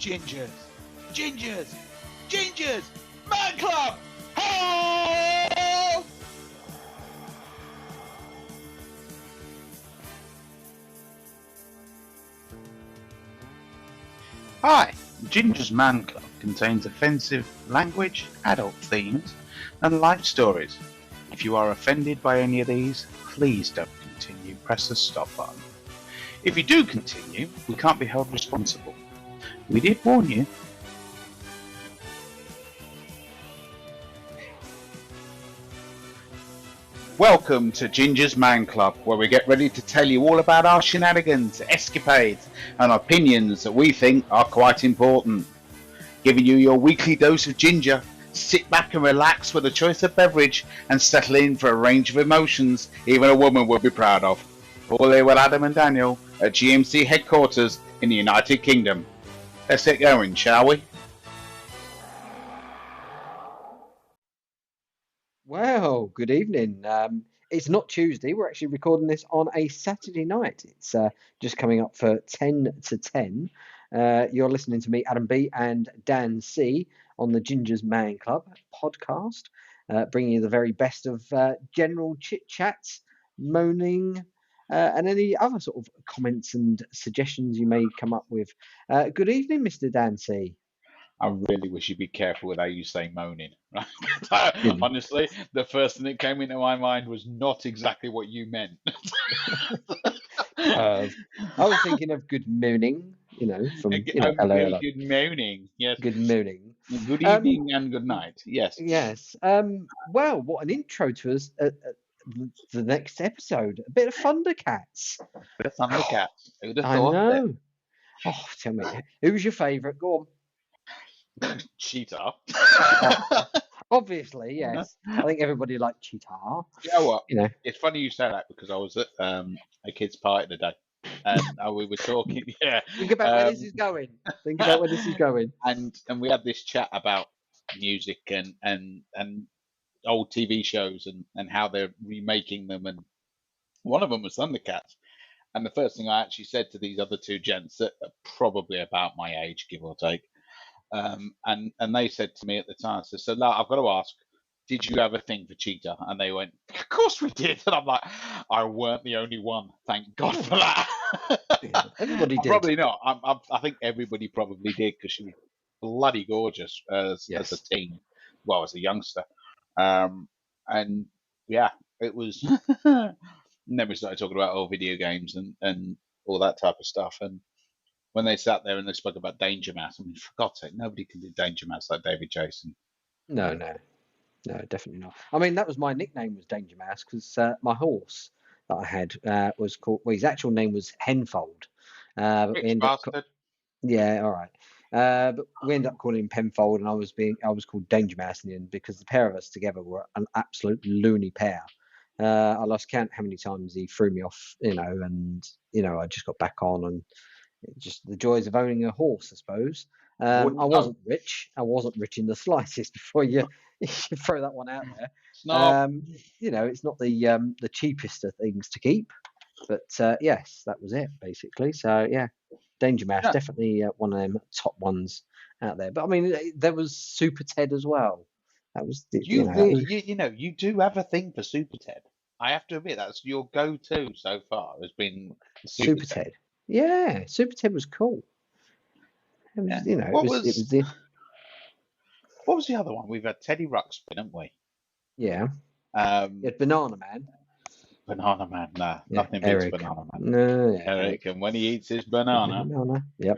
Gingers, Gingers, Gingers, Man Club! Ho! Hi, Ginger's Man Club contains offensive language, adult themes, and life stories. If you are offended by any of these, please don't continue. Press the stop button. If you do continue, we can't be held responsible. We did warn you. Welcome to Ginger's Man Club, where we get ready to tell you all about our shenanigans, escapades, and opinions that we think are quite important. Giving you your weekly dose of ginger, sit back and relax with a choice of beverage and settle in for a range of emotions even a woman would be proud of. All here with Adam and Daniel at GMC headquarters in the United Kingdom. Let's get going, shall we? Well, good evening. It's not Tuesday. We're actually recording this on a Saturday night. It's just coming up for 10 to 10. You're listening to me, Adam B, and Dan C on the Ginger's Man Club podcast, bringing you the very best of general chit-chats, moaning, and any other sort of comments and suggestions you may come up with. Good evening, Mr. Dan C. I really wish you'd be careful with how you say moaning. Honestly, the first thing that came into my mind was not exactly what you meant. I was thinking of good mooning, from hello. Good morning. Yes. Good mooning. Good evening and good night. Yes. Yes. Well, what an intro to us. The next episode, a bit of Thundercats. The Thundercats. Who'd have I thought know. it? Oh, tell me, who's your favourite? Go on. Cheetah. Obviously, yes. I think everybody liked Cheetah. You know what? It's funny you say that because I was at a kid's party today, and we were talking. Yeah. Think about where this is going. And we had this chat about music and old TV shows and how they're remaking them, and one of them was Thundercats. And the first thing I actually said to these other two gents that are probably about my age, give or take. And they said to me at the time, I said, so now I've got to ask, did you have a thing for Cheetah? And they went, of course we did. And I'm like, I weren't the only one. Thank God for that. Yeah, everybody did. Probably not. I think everybody probably did because she was bloody gorgeous as a teen, well, as a youngster. And yeah, it was. And then we started talking about old video games and all that type of stuff. And when they sat there and they spoke about Danger Mouse, I mean, for God's sake, nobody can do Danger Mouse like David Jason. No, definitely not. I mean, that was my nickname, was Danger Mouse, because my horse that I had was called. Well, his actual name was Henfold. Yeah, all right. But we ended up calling him Penfold, and I was called Danger Mouse in the end because the pair of us together were an absolute loony pair. I lost count how many times he threw me off, and I just got back on, and just the joys of owning a horse, I suppose. I wasn't rich. I wasn't rich in the slightest. Before you throw that one out there, it's not the cheapest of things to keep, but yes, that was it basically. So yeah, Danger Mouse definitely one of them top ones out there. But I mean, there was Super Ted as well. That was you do have a thing for Super Ted. I have to admit that's your go-to so far has been Super Ted. Yeah, Super Ted was cool. It was, What was the other one? We've had Teddy Ruxpin, haven't we? Yeah. You had Banana Man. Banana Man, nothing beats Banana Man. No, Eric, and when he eats his banana. Yep.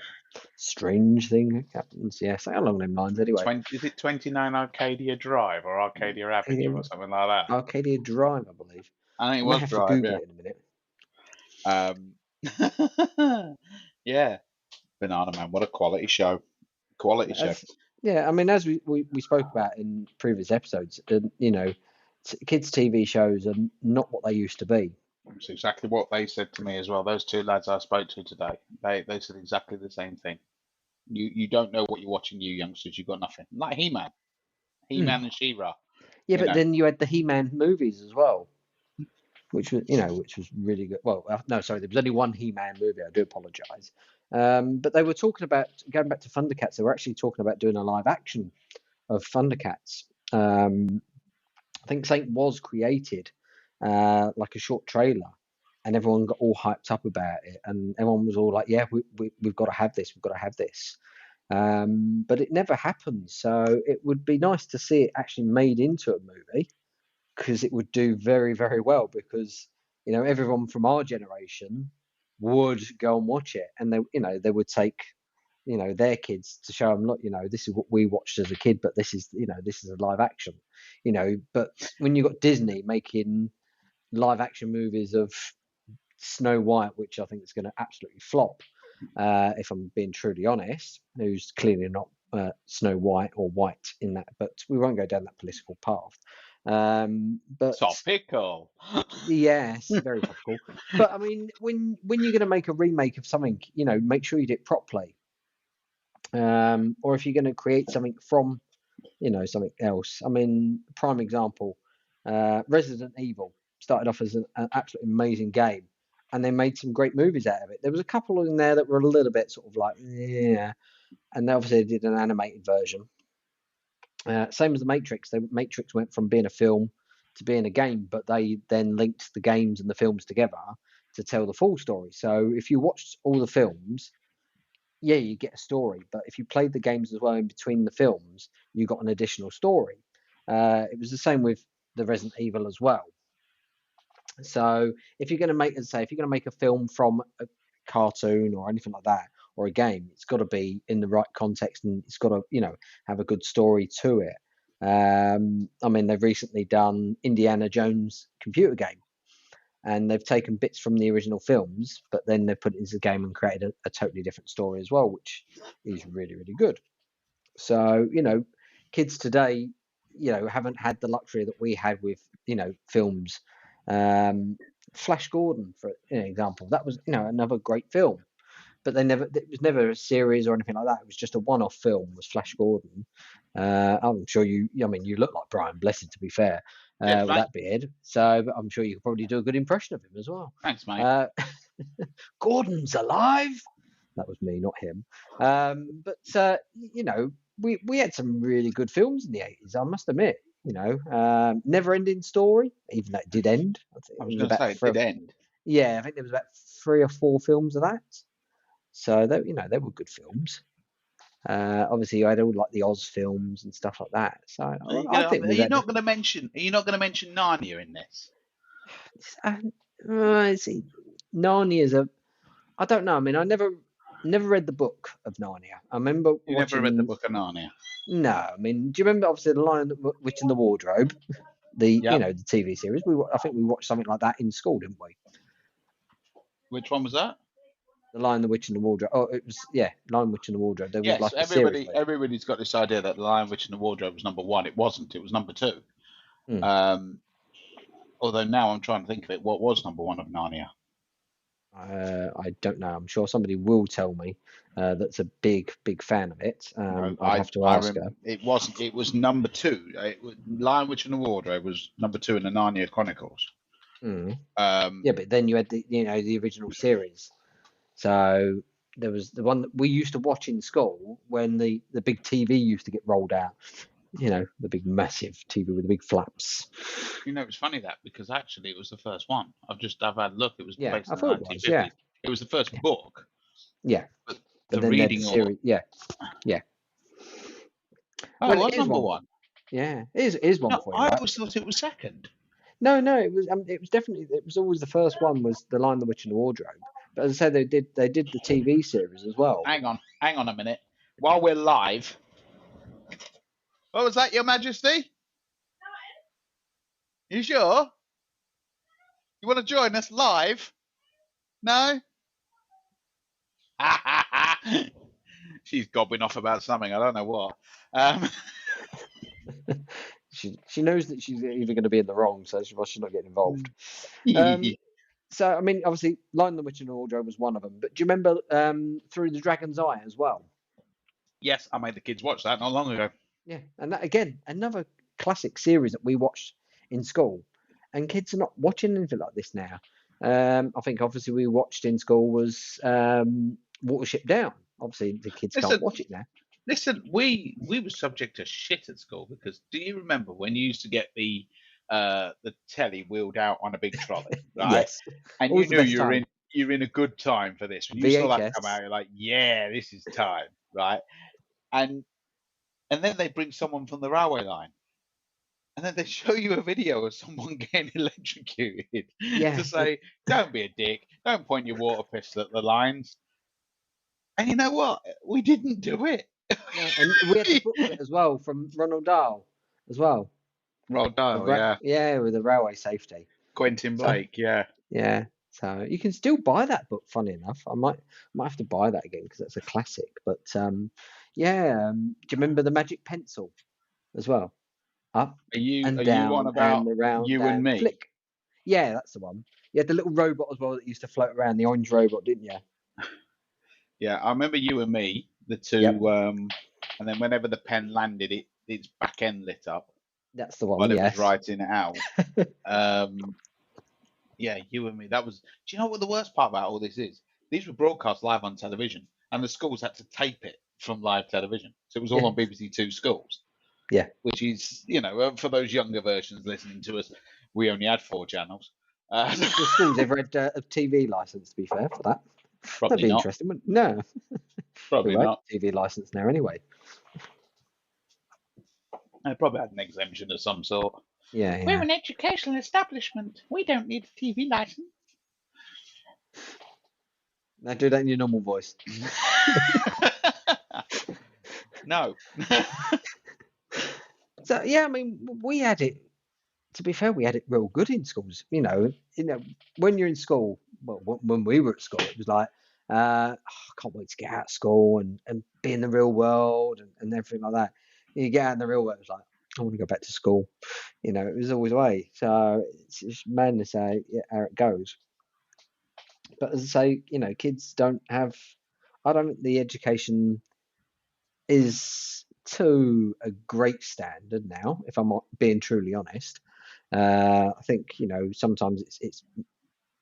Strange thing happens. Yeah, something along them lines anyway. Is it 29 Arcadia Drive or Arcadia Avenue or something like that? Arcadia Drive, I believe. I think it was Drive, to Google it in a minute. Yeah. Banana Man, what a quality show. Yeah, I mean, as we spoke about in previous episodes, kids' TV shows are not what they used to be. That's exactly what they said to me as well. Those two lads I spoke to today, they said exactly the same thing. You don't know what you're watching, you youngsters. You've got nothing. Like He-Man. He-Man and She-Ra. Yeah, but then you had the He-Man movies as well, which was really good. Well, no, sorry, there was only one He-Man movie. I do apologise. But they were talking about going back to Thundercats. They were actually talking about doing a live action of Thundercats. I think something was created, like a short trailer, and everyone got all hyped up about it, and everyone was all like, "Yeah, we've got to have this. We've got to have this." But it never happened. So it would be nice to see it actually made into a movie, because it would do very, very well. Because everyone from our generation would go and watch it, and they would take their kids to show them, look, this is what we watched as a kid, but this is a live action. But when you've got Disney making live action movies of Snow White, which I think is going to absolutely flop, if I'm being truly honest, who's clearly not Snow White or white in that, but we won't go down that political path. But topical. Yes, very topical. But I mean, when you're going to make a remake of something, make sure you do it properly. Or if you're going to create something from something else. I mean, prime example, Resident Evil started off as an absolutely amazing game, and they made some great movies out of it. There was a couple in there that were a little bit sort of like, yeah, and they obviously did an animated version. Same as the Matrix. The Matrix went from being a film to being a game, but they then linked the games and the films together to tell the full story. So if you watched all the films, yeah, you get a story. But if you played the games as well in between the films, you got an additional story. It was the same with the Resident Evil as well. So if you're going to make, if you're going to make a film from a cartoon or anything like that, or a game, it's got to be in the right context, and it's got to, have a good story to it. I mean, they've recently done Indiana Jones computer game, and they've taken bits from the original films, but then they've put it into the game and created a totally different story as well, which is really, really good. So, kids today, haven't had the luxury that we had with, films. Flash Gordon, for an example, that was, another great film. But it was never a series or anything like that. It was just a one-off film, was Flash Gordon. I'm sure you look like Brian Blessed, to be fair, with that beard. So I'm sure you could probably do a good impression of him as well. Thanks, mate. Gordon's alive. That was me, not him. But we had some really good films in the 80s, I must admit. Never Ending Story, even though it did end. I was going to say it did end. Yeah, I think there was about 3 or 4 films of that. So they were good films. Obviously, you had all like the Oz films and stuff like that. So I think are you not going to mention Narnia in this? See, Narnia I don't know. I mean, I never read the book of Narnia. I remember you never read the book of Narnia. No, I mean, do you remember obviously the Lion, the Witch and the Wardrobe, the the TV series? I think we watched something like that in school, didn't we? Which one was that? The Lion, the Witch and the Wardrobe. Oh, it was Lion, Witch and the Wardrobe. There was like everybody's got this idea that the Lion, Witch and the Wardrobe was number 1. It wasn't. It was number 2. Although now I'm trying to think of it. What was number 1 of Narnia? I don't know. I'm sure somebody will tell me that's a big fan of it. I'd have to ask her. It wasn't. It was number 2. Lion, Witch and the Wardrobe was number 2 in the Narnia Chronicles. Yeah, but then you had the original series. So there was the one that we used to watch in school when the big TV used to get rolled out. The big massive TV with the big flaps. It's funny that, because actually it was the first one. I've had a look. It was based I on thought the 1950s. it was, yeah. It was the first book. Yeah. But the then reading the series, yeah. Oh, well, it was number 1. Yeah, it is one for you. I always thought it was second. No, it was. It was definitely. It was always the first one. Was The Lion, the Witch, and the Wardrobe. But as I said, they did the TV series as well. Hang on a minute. While we're live. What was that, Your Majesty? You sure? You want to join us live? No? She's gobbling off about something. I don't know what. She knows that she's either going to be in the wrong, so she's not getting involved. So, I mean, obviously, Lion, the Witch and the Wardrobe was one of them. But do you remember Through the Dragon's Eye as well? Yes, I made the kids watch that not long ago. Yeah, and that, again, another classic series that we watched in school. And kids are not watching anything like this now. I think, obviously, we watched in school was Watership Down. Obviously, the kids can't watch it now. Listen, we were subject to shit at school because do you remember when you used to get the telly wheeled out on a big trolley, right? Yes. And Always you the knew best you're in a good time for this. When you saw that come VHS. out, you're like, yeah, this is time, right? And then they bring someone from the railway line. And then they show you a video of someone getting electrocuted Yeah. to say, don't be a dick, don't point your water pistol at the lines. And you know what? We didn't do it. No, and we had the booklet as well from Ronald Dahl as well. Roll dial, yeah. Yeah, with the railway safety. Quentin Blake, yeah. Yeah. So you can still buy that book. Funny enough, I might have to buy that again because that's a classic. But yeah, do you remember the magic pencil as well? Up and down on about and around You and Me? flick. Yeah, that's the one. You had the little robot as well that used to float around, the orange robot, didn't you? Yeah, I remember You and Me, the two. Yep. And then whenever the pen landed, its back end lit up That's the one. while it Yes. was writing it out. Yeah, You and Me. That was. Do you know what the worst part about all this is? These were broadcast live on television, and the schools had to tape it from live television, so it was all Yeah. on BBC Two schools. Yeah. Which is, for those younger versions listening to us, we only had 4 channels. The schools ever had a TV license, to be fair, for that. Probably That'd be not. interesting. Wouldn't it? No. Probably Right, not. TV license now, anyway. They probably had an exemption of some sort. Yeah. We're an educational establishment. We don't need a TV license. Now do that in your normal voice. No. So yeah, I mean, we had it. To be fair, we had it real good in schools. When you're in school, well, when we were at school, it was like, I can't wait to get out of school and be in the real world and everything like that. You get out in the real world, it's like, I want to go back to school. It was always the way. So it's just madness how it goes. But as I say, kids don't have. I don't think the education is to a great standard now, if I'm being truly honest. I think sometimes it's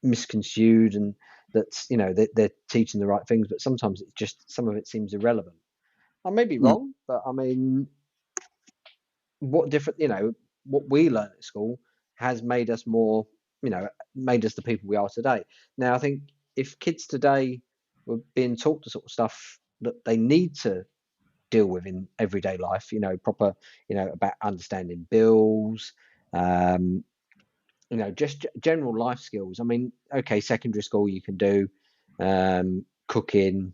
misconstrued and that's they're teaching the right things, but sometimes it's just some of it seems irrelevant. I may be wrong, but I mean, what we learn at school has made us more, made us the people we are today. Now, I think if kids today were being taught the sort of stuff that they need to deal with in everyday life, proper, about understanding bills, just general life skills. I mean, okay, secondary school you can do cooking.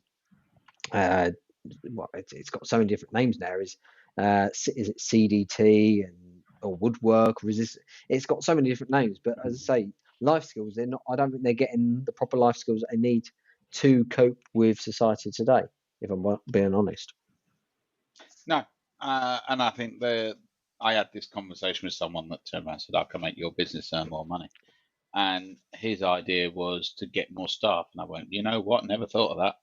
It's got so many different names now. Is it CDT or woodwork? It's got so many different names. But as I say, life skills. They're not. I don't think they're getting the proper life skills that they need to cope with society today. If I'm being honest. No, and I think I had this conversation with someone that turned around and said, I can make your business earn more money. And his idea was to get more staff. And I went, you know what? Never thought of that.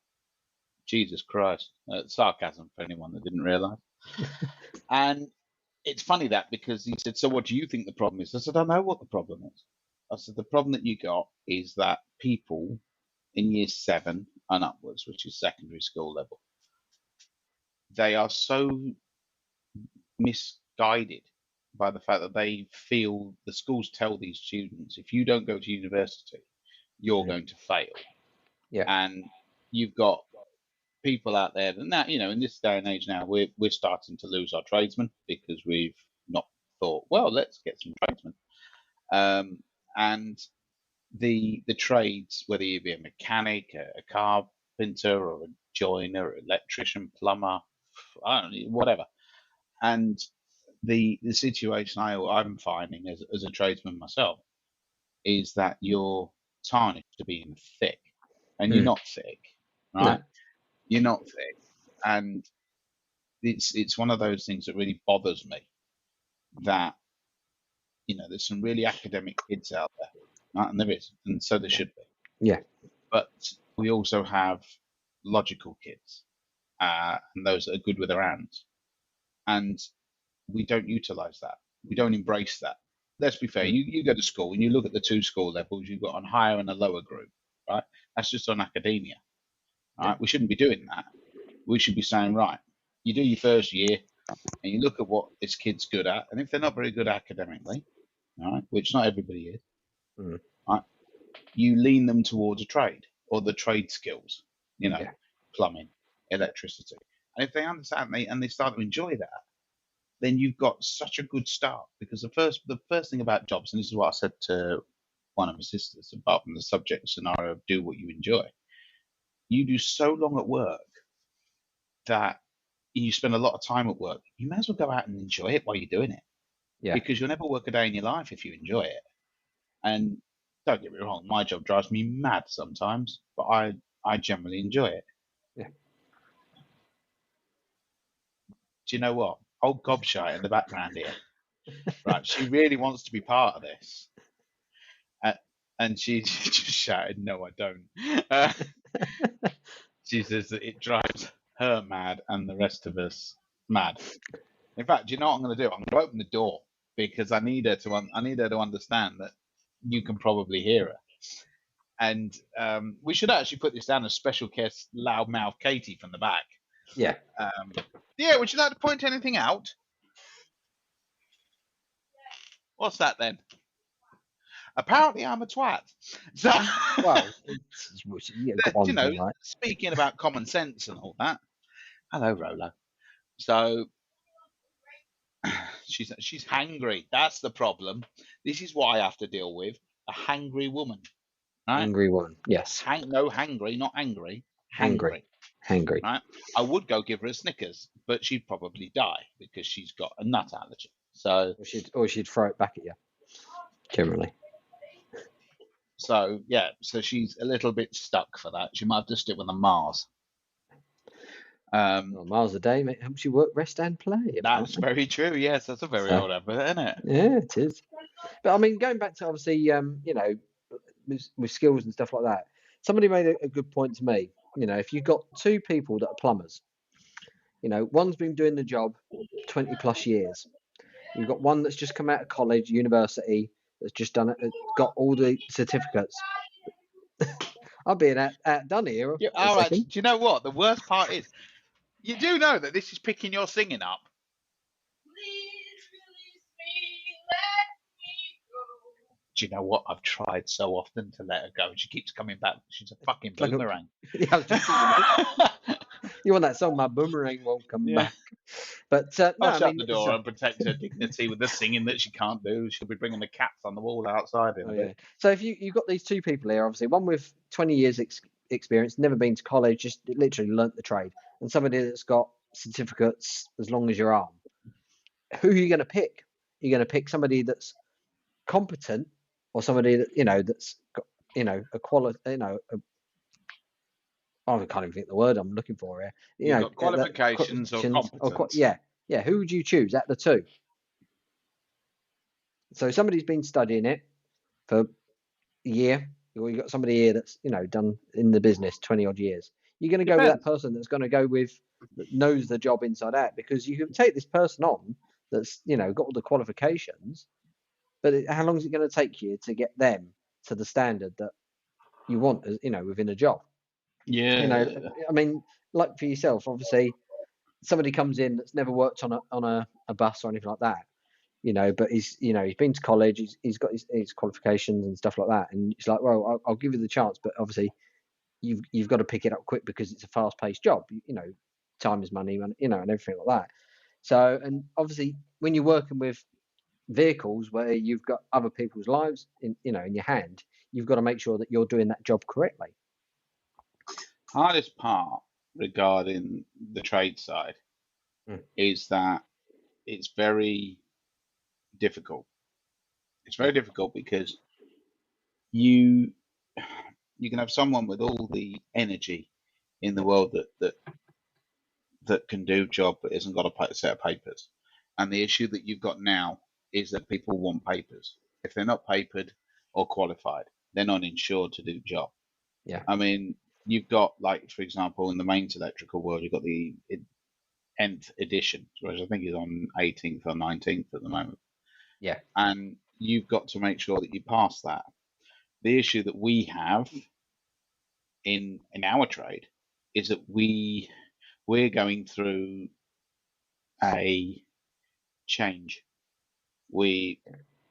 Jesus Christ. Sarcasm for anyone that didn't realise. And it's funny that because he said, so what do you think the problem is? I said, I know what the problem is. I said, the problem that you got is that people in year 7 and upwards, which is secondary school level, they are so misguided by the fact that they feel the schools tell these students, if you don't go to university, you're going to fail. Yeah. And you've got people out there that now, in this day and age now, we're starting to lose our tradesmen because we've not thought, well, let's get some tradesmen. And the trades, whether you be a mechanic, a carpenter, or a joiner, or electrician, plumber, I don't know, whatever. And the situation I'm finding as a tradesman myself is that you're tarnished to being thick, and you're not thick, right? No. You're not thick, and it's one of those things that really bothers me. That there's some really academic kids out there, right? And there is, and so there should be. Yeah. But we also have logical kids, and those that are good with their hands, and we don't utilize that. We don't embrace that. Let's be fair. You go to school and you look at the 2 school levels. You've got a higher and a lower group, right? That's just on academia. Right? We shouldn't be doing that. We should be saying, right, you do your first year and you look at what this kid's good at, and if they're not very good academically, all right, which not everybody is, Mm. right, you lean them towards a trade or the trade skills, Yeah. plumbing, electricity. And if they understand and they start to enjoy that, then you've got such a good start. Because the first thing about jobs, and this is what I said to one of my sisters, apart from the subject scenario of do what you enjoy, you do so long at work that you spend a lot of time at work. You may as well go out and enjoy it while you're doing it. Yeah. Because you'll never work a day in your life if you enjoy it. And don't get me wrong, my job drives me mad sometimes, but I generally enjoy it. Yeah. Do you know what? Old Gobshite in the background here. Right, she really wants to be part of this. And she just shouted, "No, I don't." She says that it drives her mad and the rest of us mad. In fact, do you know what I'm going to do? I'm going to open the door because I need her to understand that you can probably hear her. And we should actually put this down as special guest loudmouth Katie from the back. Yeah. Yeah, would you like to point anything out? What's that then? Apparently, I'm a twat. So, Well, you've got one thing right. speaking about common sense and all that. Hello, Rolo. So she's hangry. That's the problem. This is what I have to deal with: a hangry woman. Right? Angry one. Yes. No, hangry, not angry. Hangry. Hangry. Right? I would go give her a Snickers, but she'd probably die because she's got a nut allergy. So, or she'd throw it back at you. Generally. So yeah, so she's a little bit stuck for that. She might have to stick with a Mars. Well, miles a day helps you work, rest, and play. That's very true. Yes, that's a very old advert, isn't it? Yeah, it is. But I mean, going back to obviously, with skills and stuff like that. Somebody made a good point to me. If you've got two people that are plumbers, one's been doing the job 20 plus years. You've got one that's just come out of college, university, that's just done it, got all the certificates. I'm being outdone here. Yeah, all right. Do you know what? The worst part is, you do know that this is picking your singing up. Do you know what? I've tried so often to let her go. She keeps coming back. She's a fucking boomerang. You want that song, "My Boomerang Won't Come Back"? But no, I'll shut the door and protect her dignity with the singing that she can't do. She'll be bringing the cats on the wall outside in a bit. So if you've got these two people here, obviously one with 20 years experience, never been to college, just literally learnt the trade, and somebody that's got certificates as long as your arm. Who are you going to pick? You're going to pick somebody that's competent, or somebody that that's got a quality, I can't even think of the word I'm looking for here. You've got qualifications or competence. Yeah. Who would you choose out of the two? So somebody's been studying it for a year, or you've got somebody here that's done in the business 20 odd years. You're going to go with that person that's going to go with that knows the job inside out, because you can take this person on that's got all the qualifications, but how long is it going to take you to get them to the standard that you want within a job? Yeah. I mean, like for yourself, obviously, somebody comes in that's never worked on a bus or anything like that, but he's been to college, he's got his qualifications and stuff like that, and it's like, well, I'll give you the chance, but obviously, you've got to pick it up quick because it's a fast-paced job. Time is money, and everything like that. So, and obviously, when you're working with vehicles where you've got other people's lives in your hand, you've got to make sure that you're doing that job correctly. Hardest part regarding the trade side is that it's very difficult. It's very difficult because you can have someone with all the energy in the world that can do a job but isn't got a set of papers. And the issue that you've got now is that people want papers. If they're not papered or qualified, they're not insured to do the job. Yeah. I mean, you've got, like, for example, in the mains electrical world, you've got the nth edition, which I think is on 18th or 19th at the moment. Yeah. And you've got to make sure that you pass that. The issue that we have in our trade is that we're going through a change.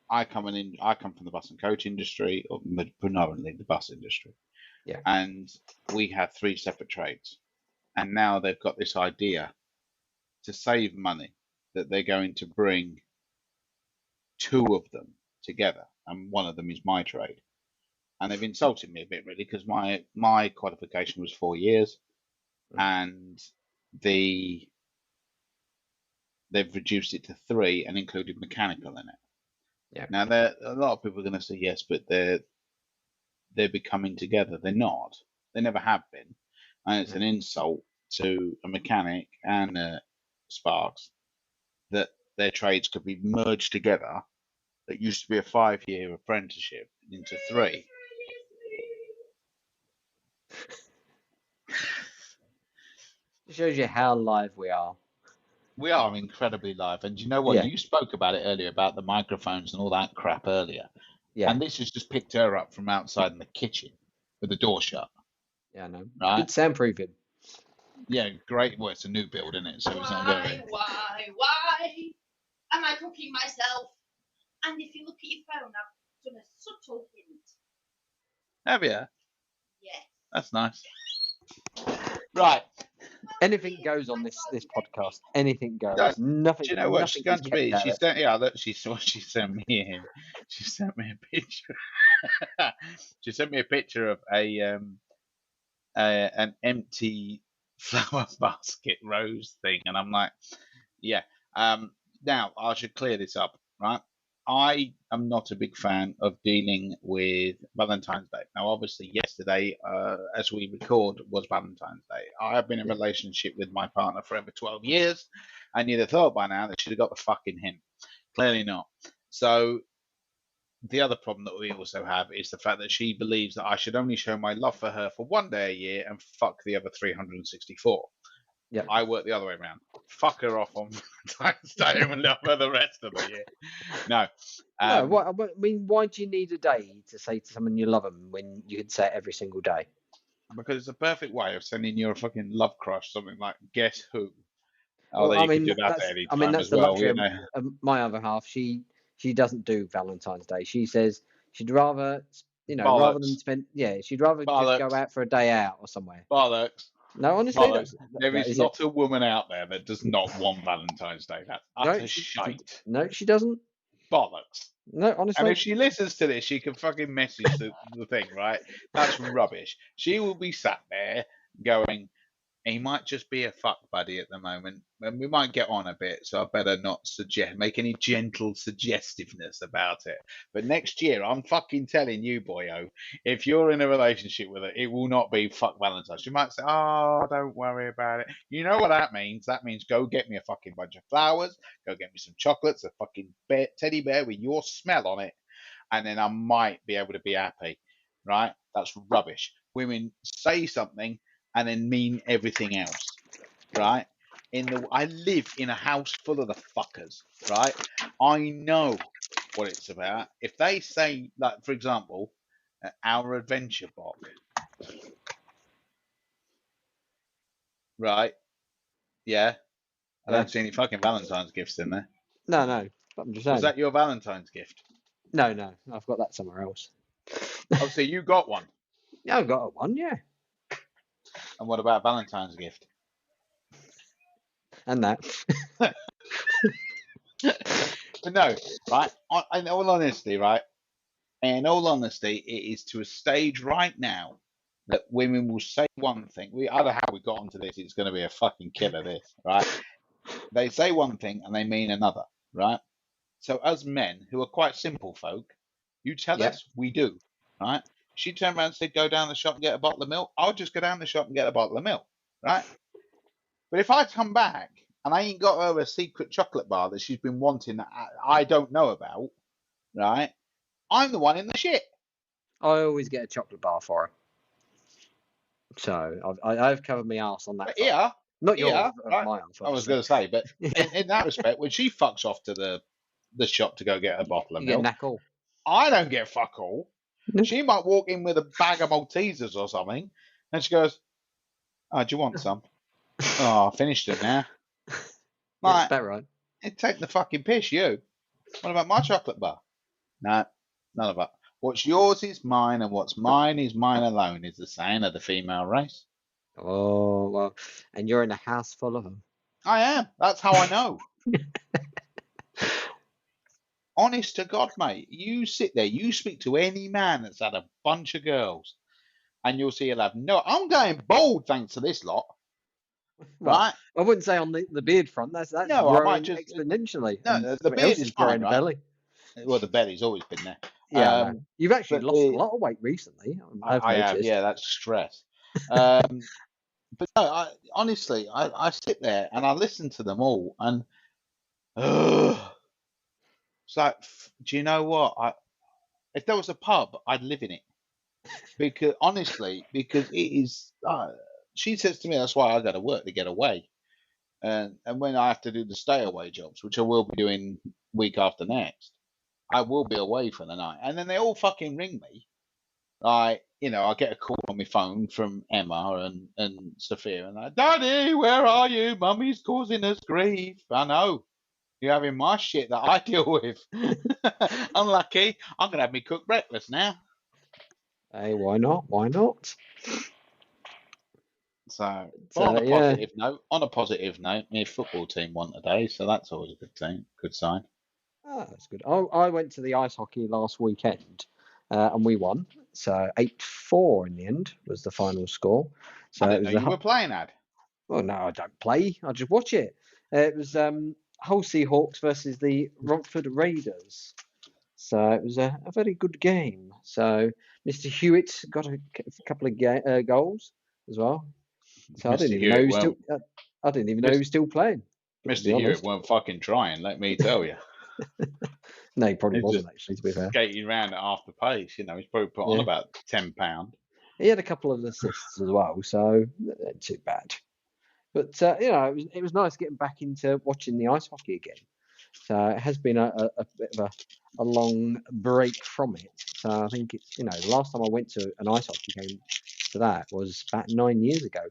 I come from the bus and coach industry, or predominantly the bus industry. Yeah. And we had 3 separate trades. And now they've got this idea to save money that they're going to bring 2 of them together, and one of them is my trade. And they've insulted me a bit, really, because my qualification was 4 years, and they've reduced it to 3 and included mechanical in it. Yeah. Now, a lot of people are going to say yes, but they're becoming together. They're not. They never have been, and it's an insult to a mechanic and Sparks that their trades could be merged together. That used to be a 5-year apprenticeship into 3. It shows you how live we are. We are incredibly live, and you know what? Yeah. You spoke about it earlier about the microphones and all that crap earlier. Yeah. And this has just picked her up from outside in the kitchen with the door shut. Yeah, I know. Right? Good soundproofing. Yeah, great. Well, it's a new build, isn't it? So it's not very. Why am I cooking myself? And if you look at your phone, I've done a subtle hint. Have you? Yes. That's nice. Right. Anything goes on this podcast. Anything goes. Don't- Nothing. Do you know what she's going to be? She She sent me in. She sent me a picture. She sent me a picture of an empty flower basket rose thing, and I'm like, yeah. Now I should clear this up, right? I am not a big fan of dealing with Valentine's Day. Now, obviously, yesterday, as we record, was Valentine's Day. I have been in a relationship with my partner for over 12 years, and you'd have thought by now that she'd have got the fucking hint. Clearly not. So the other problem that we also have is the fact that she believes that I should only show my love for her for 1 day a year and fuck the other 364. Yep. I work the other way around. Fuck her off on Valentine's Day and love her the rest of the year. No. No, I mean, why do you need a day to say to someone you love them when you could say it every single day? Because it's a perfect way of sending your fucking love crush something like Guess Who. Well, Although you can do that at any time that's as the well, luxury you know. of my other half. She doesn't do Valentine's Day. She says she'd rather, rather than Bollocks. spend, she'd rather just Bollocks. go out for a day out or somewhere. Bollocks. No, honestly, Bollocks. There is not a woman out there that does not want Valentine's Day. That's utter shite. No, she doesn't. Bollocks. No, honestly. And if she listens to this, she can fucking message the thing, right? That's rubbish. She will be sat there going, he might just be a fuck buddy at the moment, and we might get on a bit, so I better not make any gentle suggestiveness about it. But next year, I'm fucking telling you, boyo, if you're in a relationship with her, it will not be fuck Valentine's. She might say, oh, don't worry about it. You know what that means? That means go get me a fucking bunch of flowers, go get me some chocolates, a fucking teddy bear with your smell on it, and then I might be able to be happy, right? That's rubbish. Women say something and then mean everything else, right? I live in a house full of the fuckers, right? I know what it's about. If they say, like, for example, our adventure box, right? Yeah. I don't see any fucking Valentine's gifts in there. No, I'm just saying. Was that your Valentine's gift? No, I've got that somewhere else. Oh, so you got one? Yeah, I've got one, yeah. And what about Valentine's gift? And that. But no, right? In all honesty, right? In all honesty, it is to a stage right now that women will say one thing. I don't know how we got onto this. It's going to be a fucking killer, this, right? They say one thing and they mean another, right? So as men who are quite simple folk, you tell us, we do, right? She turned around and said, go down the shop and get a bottle of milk. I'll just go down the shop and get a bottle of milk, right? But if I come back and I ain't got her a secret chocolate bar that she's been wanting that I don't know about, right? I'm the one in the shit. I always get a chocolate bar for her. So I've covered my arse on that. But yeah, not yours, right? my arse. I was going to say, but in that respect, when she fucks off to the shop to go get a bottle of milk, get knackle. I don't get fuck all. No. She might walk in with a bag of Maltesers or something, and she goes, Oh, do you want some? Oh, I finished it now. Yeah, Like, it's better, right? it take the fucking piss, you. What about my chocolate bar? No, none of that. What's yours is mine, and what's mine is mine alone, is the saying of the female race. Oh, well, and you're in a house full of them. I am. That's how I know. Honest to God, mate. You sit there, you speak to any man that's had a bunch of girls, and you'll see he'll have no. I'm going bald thanks to this lot, Well, right? I wouldn't say on the beard front. That's No, I might growing just. exponentially, No, and the something beard else is is growing fine, the right? belly. Well, the belly's always been there. Yeah, I know. You've actually But lost a lot of weight recently. I've I have, noticed. yeah, that's stress. But no, honestly, I sit there and I listen to them all, and it's like, do you know what? If there was a pub, I'd live in it because honestly, because it is. She says to me, that's why I got to work to get away, and when I have to do the stay away jobs, which I will be doing week after next, I will be away for the night, and then they all fucking ring me. Like, I get a call on my phone from Emma and Sophia, and like, Daddy, where are you? Mummy's causing us grief. I know. You're having my shit that I deal with. Unlucky. I'm going to have me cooked breakfast now. Hey, why not? Why not? So, but on a Yeah. positive note, my football team won today, so that's always a good sign. Oh, that's good. I went to the ice hockey last weekend, and we won. So 8-4 in the end was the final score. So I it didn't was know you were playing, Ad. Well, no, I don't play. I just watch it. It was Hull Seahawks versus the Romford Raiders. So it was a very good game. So Mr. Hewitt got a couple of goals as well. So I Mr. didn't even know he Hewitt was still. weren't, I didn't even know he was still playing. To Mr. be Hewitt honest, weren't fucking trying, let me tell you. no, he probably He's wasn't just actually. To be fair, skating around at half the pace. He's probably put on yeah, about £10. he had a couple of assists as well, so not too bad. But it was nice getting back into watching the ice hockey again. So it has been a bit of a long break from it. So I think it's the last time I went to an ice hockey game to that was about 9 years ago.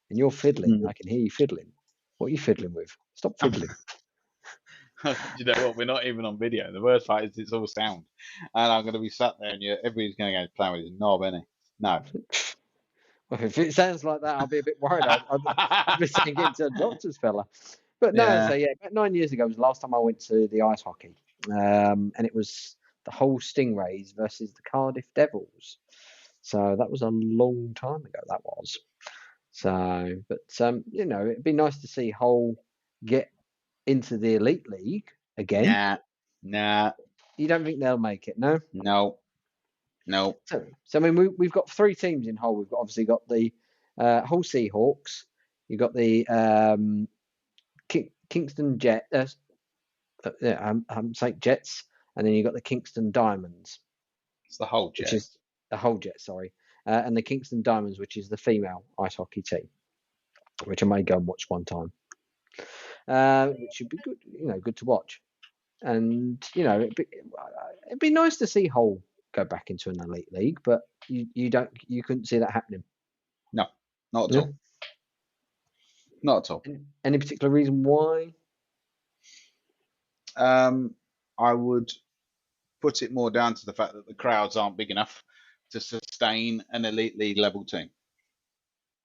And you're fiddling. I can hear you fiddling. What are you fiddling with? Stop fiddling. You know what? We're not even on video. The worst part is it's all sound, and I'm going to be sat there, and everybody's going to go playing with his knob, innit? No. Well, if it sounds like that, I'll be a bit worried. I'll be saying getting to a doctor's fella. But no, Yeah. so yeah, about 9 years ago was the last time I went to the ice hockey, and it was the Hull Stingrays versus the Cardiff Devils. So that was a long time ago. That was. So, but it'd be nice to see Hull get into the Elite League again. Nah. You don't think they'll make it, no? No. So I mean, we've got three teams in Hull. We've obviously got the Hull Seahawks. You've got the Kingston Jets. I'm saying Jets, and then you've got the Kingston Diamonds. It's the Hull Jets. Which is the Hull Jets, sorry, and the Kingston Diamonds, which is the female ice hockey team, which I may go and watch one time. Which should be good, good to watch. And it'd be nice to see Hull go back into an elite league, but you couldn't see that happening. No, not at all. Not at all. Any particular reason why? I would put it more down to the fact that the crowds aren't big enough to sustain an elite league level team.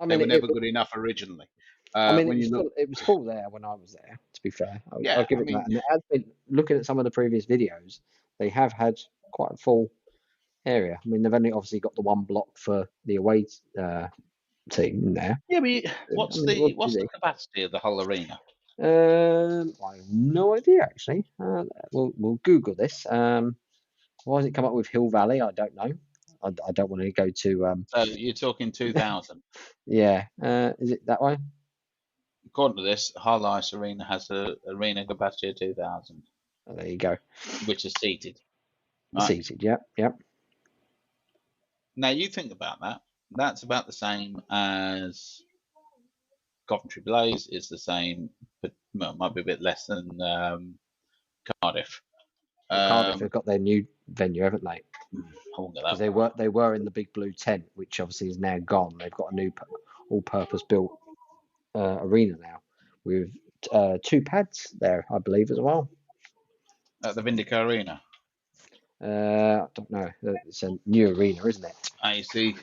I mean, they were never good enough originally. It was full there when I was there. To be fair, I'll give it that. And it has been, looking at some of the previous videos, they have had quite a full area. I mean, they've only obviously got the one block for the away team in there. Yeah, but what's the capacity of the whole arena? I have no idea actually. We'll Google this. Why has it come up with Hill Valley? I don't know. I don't want to go to. So you're talking 2,000. Yeah. Is it that way? According to this, Hull Ice Arena has an arena capacity of 2,000. Oh, there you go. Which is seated. Right? Seated. Yep. Now you think about that. That's about the same as Coventry Blaze. Is the same, but might be a bit less than Cardiff. Cardiff have got their new venue, haven't they? I won't get Because that. they were in the big blue tent, which obviously is now gone. They've got a new all-purpose built arena now with 2 pads there, I believe, as well. At the Vindico Arena. I don't know. It's a new arena, isn't it? I see.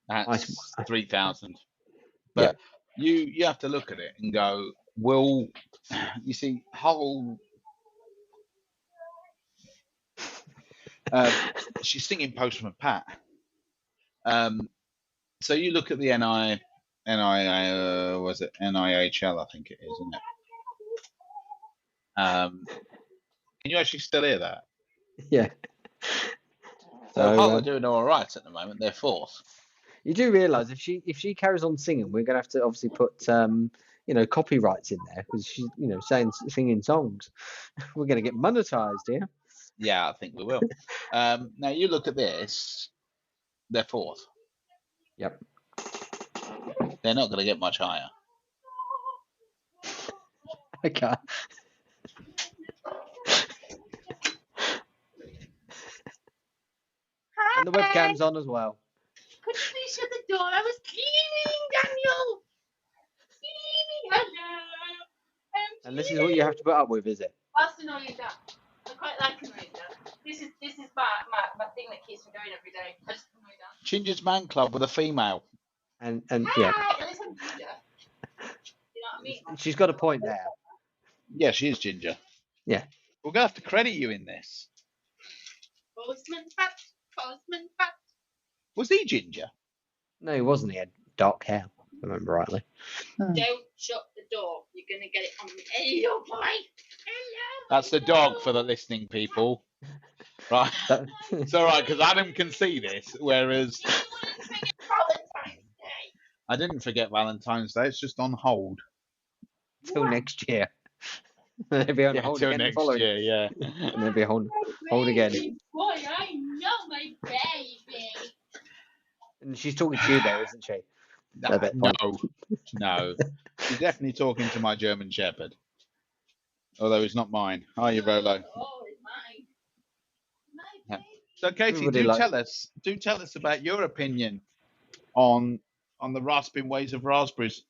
That's 3,000. But you have to look at it and go, will you see Hull? She's singing Postman Pat. So you look at the was it NIHL? I think it is, isn't it? Can you actually still hear that? Yeah. So Hull are doing all right at the moment. They're 4th. You do realise if she carries on singing, we're going to have to obviously put copyrights in there because she's singing songs. We're going to get monetized here. Yeah, I think we will. Now you look at this. They're 4th. Yep. They're not going to get much higher. Okay. And the webcam's on as well. Could you please shut the door? I was cleaning, Daniel. Hello. And this is what you have to put up with, is it? Whilst annoying that, I quite like annoying that. This is my thing that keeps me going every day. I just annoy that. Ginger's Man Club with a female. And yeah. Let's have Ginger. You know what I mean? She's got a point there. Yeah, she is Ginger. Yeah. We're going to have to credit you in this. Postman Pat. Was he Ginger? No, he wasn't. He had dark hair, if I remember rightly. Don't shut the door. You're going to get it on me. Hello, boy. Hello. That's the dog for the listening people. Right. It's all right, because Adam can see this, whereas... I didn't forget Valentine's Day. It's just on hold. Till next year. They'll be on hold till again next the following year, yeah. And they'll be hold again. Boy, I know my baby. And she's talking to you there, isn't she? No. She's definitely talking to my German Shepherd. Although it's not mine. Are you, Rolo? Oh, it's mine. My baby. So, Katie, do tell us about your opinion on the rasping ways of raspberries.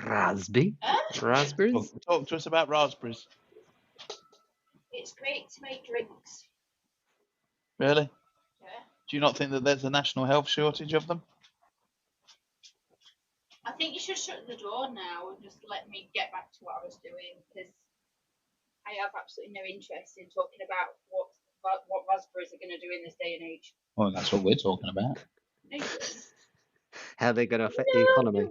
Raspberries? Talk to us about raspberries. It's great to make drinks. Really? Yeah. Do you not think that there's a national health shortage of them? I think you should shut the door now and just let me get back to what I was doing, because I have absolutely no interest in talking about what raspberries are going to do in this day and age. Well, that's what we're talking about. How they're going to affect the economy.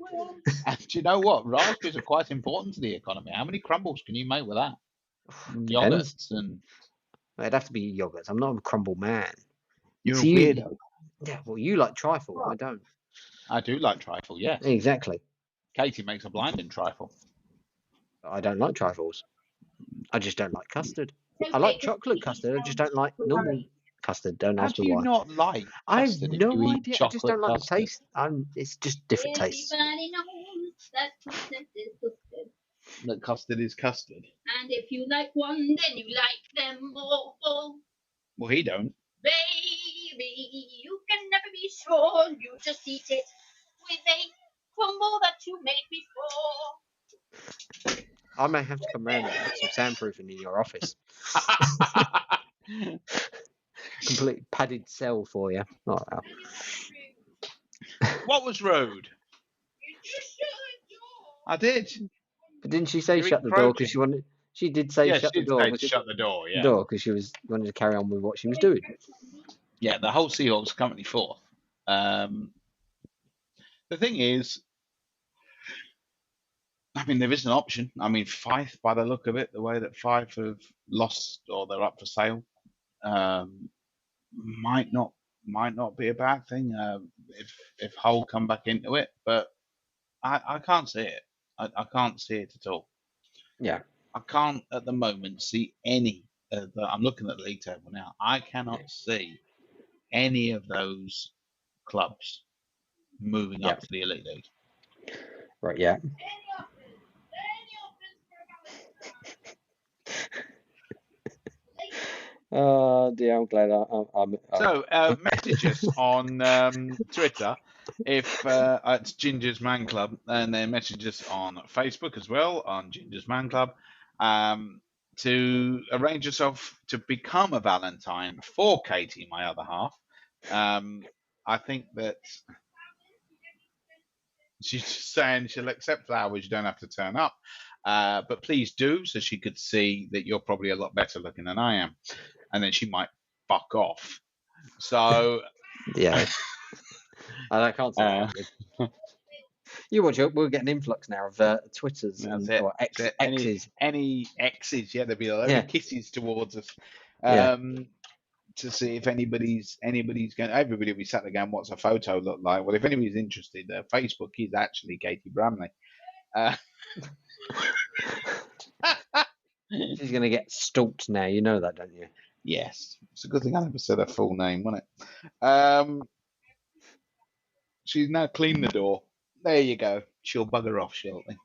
And do you know what? Raspberries are quite important to the economy. How many crumbles can you make with that? Yogurts and... It'd have to be yogurts. I'm not a crumble man. You're a weirdo. Yeah, well, you like trifle. I don't. I do like trifle, yes. Exactly. Katie makes a blinding trifle. I don't like trifles. I just don't like custard. I like chocolate custard. I just don't like normal custard. Don't ask me why. How do you not like I have custard if no you eat idea. I just don't like the custard? taste. It's just different tastes. Everybody knows that custard is custard. That custard is custard. And if you like one, then you like them all. Well, he don't. Baby, you can never be sure. You just eat it with a crumble that you made before. I may have to come round and put some soundproofing in your office. Complete padded cell for you. Oh, wow. What was rude? You just shut the door. I did. But didn't she say You're shut the door because she wanted? She did say Yeah, shut she the did door. say shut the door, yeah. Because she wanted to carry on with what she was doing. Yeah, the whole Seahawks are currently 4th. The thing is, I mean, there is an option. I mean, Fife, by the look of it, the way that Fife have lost or they're up for sale, might not be a bad thing if Hull come back into it. But I can't see it. I can't see it at all. Yeah. I can't at the moment see any. I'm looking at the league table now. I cannot see any of those clubs moving up to the Elite League. Right. Yeah. Dear, I'm glad I'm So message us on Twitter if it's Ginger's Man Club, and then message us on Facebook as well on Ginger's Man Club to arrange yourself to become a Valentine for Katie, my other half. I think that she's just saying she'll accept flowers. You don't have to turn up, but please do, so she could see that you're probably a lot better looking than I am, and then she might fuck off. So yeah. I can't say Uh, that. You watch it. We'll get an influx now of Twitters that's and it. or That's it. X's. Any X's, yeah, there'll be a load Yeah. of kisses towards us. Yeah. To see if anybody's going. Everybody will be sat there going, "What's a photo look like?" Well, if anybody's interested, Facebook is actually Katie Bramley. She's gonna get stalked now. You know that, don't you? Yes, it's a good thing I never said her full name, wasn't it? She's now cleaned the door. There you go. She'll bugger off shortly.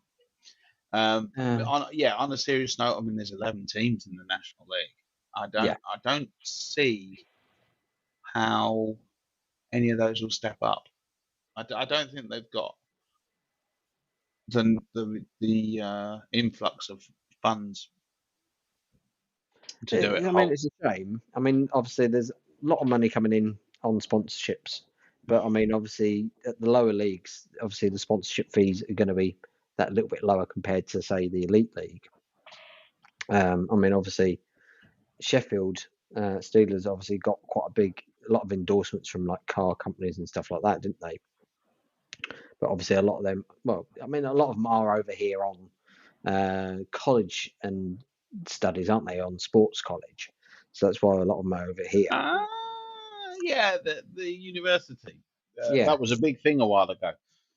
On a serious note, I mean, there's 11 teams in the National League. I don't see how any of those will step up. I don't think they've got the influx of funds to do it. I mean, it's a shame. I mean, obviously, there's a lot of money coming in on sponsorships, but I mean, obviously, at the lower leagues, obviously, the sponsorship fees are going to be that little bit lower compared to, say, the Elite League. I mean, obviously, Sheffield Steelers obviously got quite a lot of endorsements from like car companies and stuff like that, didn't they? But obviously, a lot of them, well, I mean, a lot of them are over here on college and studies, aren't they, on sports college? So that's why a lot of them are over here. Yeah, the university. Yeah. That was a big thing a while ago.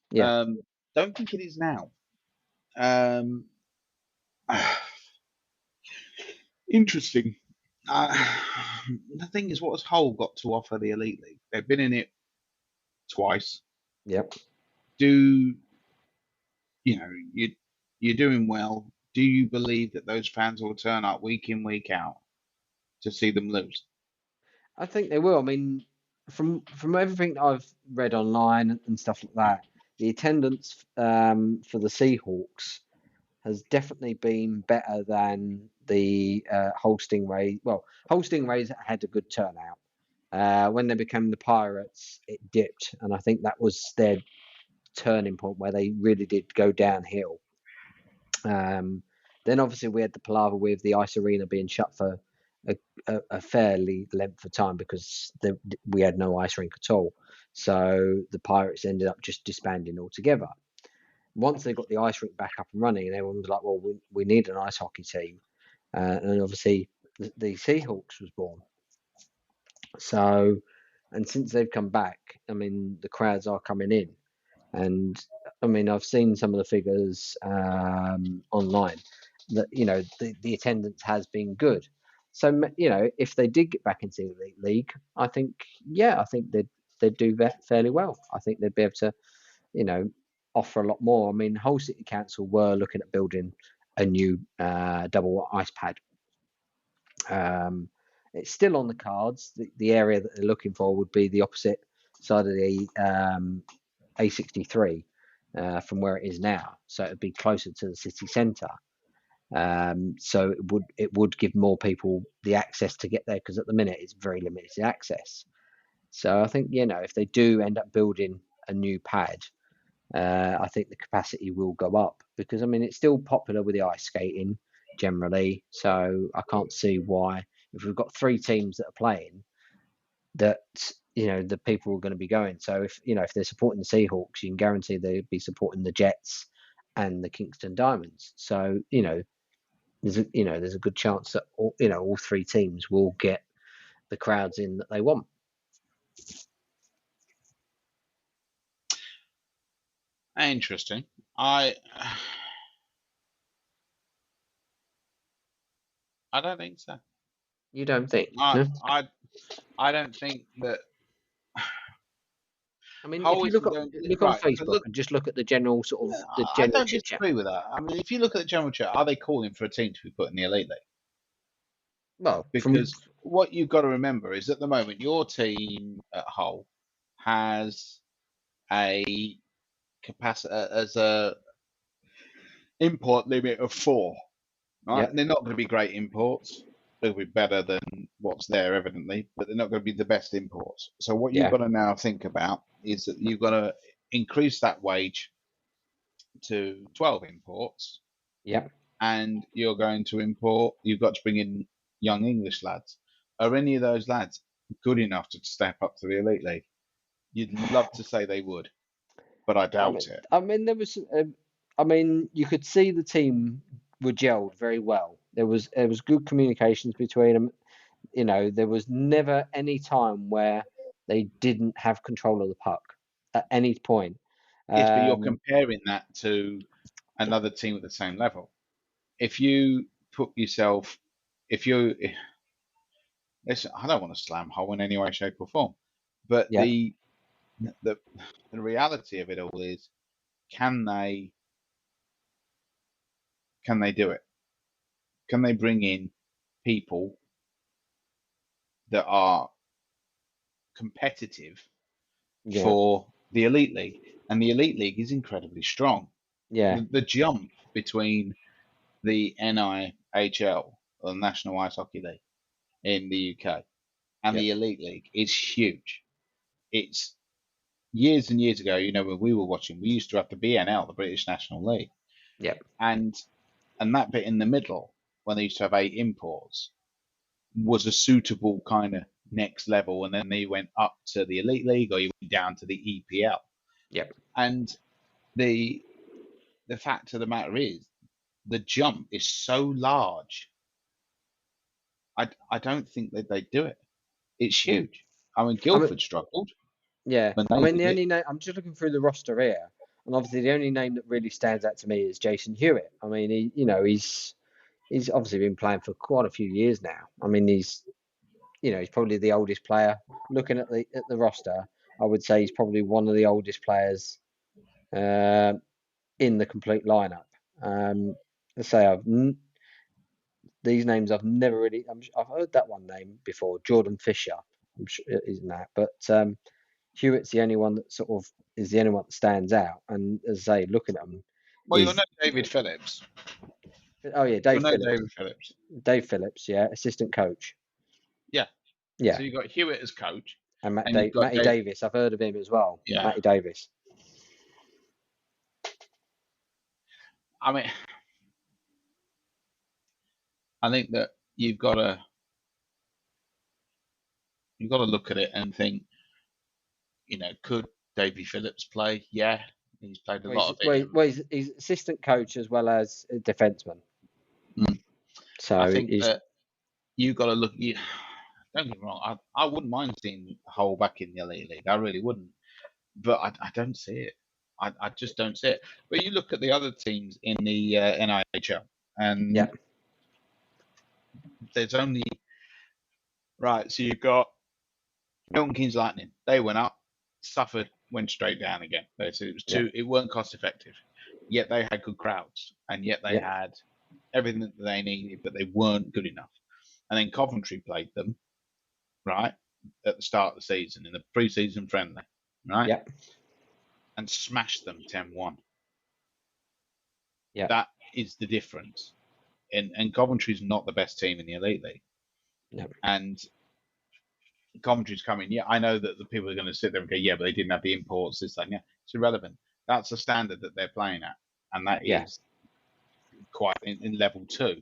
Yeah. Don't think it is now. Interesting. The thing is, what has Hull got to offer the Elite League? They've been in it twice. Yep. You're doing well. Do you believe that those fans will turn up week in, week out to see them lose? I think they will. I mean, from everything that I've read online and stuff like that, the attendance for the Seahawks has definitely been better than the Hull Stingrays. Well, Hull Stingrays had a good turnout. When they became the Pirates, it dipped, and I think that was their turning point where they really did go downhill. Then obviously we had the palaver with the ice arena being shut for a fairly length of time because we had no ice rink at all. So the Pirates ended up just disbanding altogether. Once they got the ice rink back up and running, and everyone was like, well, we need an ice hockey team. And obviously the Seahawks was born. So, and since they've come back, I mean, the crowds are coming in. And I mean, I've seen some of the figures online that, the attendance has been good. So, if they did get back into the Elite League, I think they'd do fairly well. I think they'd be able to, offer a lot more. I mean, Hull City Council were looking at building a new double ice pad. It's still on the cards. The area that they're looking for would be the opposite side of the A63 from where it is now, so it'd be closer to the city centre. So it would give more people the access to get there, because at the minute it's very limited access. So I think if they do end up building a new pad, I think the capacity will go up, because I mean it's still popular with the ice skating generally. So I can't see why, if we've got 3 teams that are playing, that the people are going to be going. So if they're supporting the Seahawks, you can guarantee they'll be supporting the Jets and the Kingston Diamonds. So there's a good chance that all 3 teams will get the crowds in that they want. Interesting. I don't think so. You don't think? I don't think that. I mean, if you look on Facebook and just look at the general sort of the general I don't chit chat. disagree with that. I mean, if you look at the general chat, are they calling for a team to be put in the Elite League? Well, because what you've got to remember is at the moment your team at Hull has a capacity as a import limit of 4. Right? Yep. And they're not going to be great imports. They'll be better than what's there, evidently, but they're not going to be the best imports. So what you've Yeah. got to now think about is that you've got to increase that wage to 12 imports, Yep. and you're going to import. You've got to bring in young English lads. Are any of those lads good enough to step up to the elite league? You'd love to say they would, but I doubt it. I mean, there was. I mean, you could see the team were gelled very well. There was good communications between them. You know, there was never any time where they didn't have control of the puck at any point. Yes, but you're comparing that to another team at the same level. If you put yourself, if you, listen, I don't want to slam Hull in any way, shape, or form, but Yeah. the reality of it all is, can they do it? Can they bring in people that are competitive Yeah. for the elite league? And the elite league is incredibly strong. Yeah. The jump between the NIHL, or the National Ice Hockey League in the UK, and the elite league is huge. It's years and years ago, you know, when we were watching, we used to have the BNL, the British National League. Yep. And that bit in the middle, when they used to have 8 imports, was a suitable kind of next level. And then they went up to the Elite League, or you went down to the EPL. Yep. And the fact of the matter is, the jump is so large. I don't think that they do it. It's huge. I mean, Guildford struggled. Yeah. when I they mean, did the it. only name I'm just looking through the roster here, and obviously the only name that really stands out to me is Jason Hewitt. I mean, he's obviously been playing for quite a few years now. I mean, he's probably the oldest player. Looking at the roster, I would say he's probably one of the oldest players in the complete lineup. Let's say these names I've never really. I've heard that one name before, Jordan Fisher. I'm sure it isn't that, but Hewitt's the only one that sort of is the only one that stands out. And as I say, looking at him, Well, you'll know David Phillips. oh yeah, Dave Phillips. David Phillips. Dave Phillips, yeah, assistant coach. Yeah. Yeah. So you've got Hewitt as coach. And you've got Matty Davis, I've heard of him as well. Yeah. Matty Davis. I mean, I think that you've got to look at it and think, could Davy Phillips play? Yeah, he's played a lot of it. Well, he's assistant coach as well as a defenseman. So I think that you've got to look. Don't get me wrong. I wouldn't mind seeing Hull back in the elite league. I really wouldn't. But I don't see it. I just don't see it. But you look at the other teams in the NIHL, and there's only right. So you've got Milton Keynes Lightning. They went up, suffered, went straight down again. So it was it weren't cost effective. Yet they had good crowds, and yet they had everything that they needed, but they weren't good enough. And then Coventry played them, right, at the start of the season in the pre-season friendly, right? Yeah. And smashed them 10-1. Yeah. That is the difference. And Coventry's not the best team in the Elite League. No. And Coventry's coming. Yeah, I know that the people are going to sit there and go, yeah, but they didn't have the imports, this, that. Yeah, it's irrelevant. That's the standard that they're playing at. And that is quite in level 2.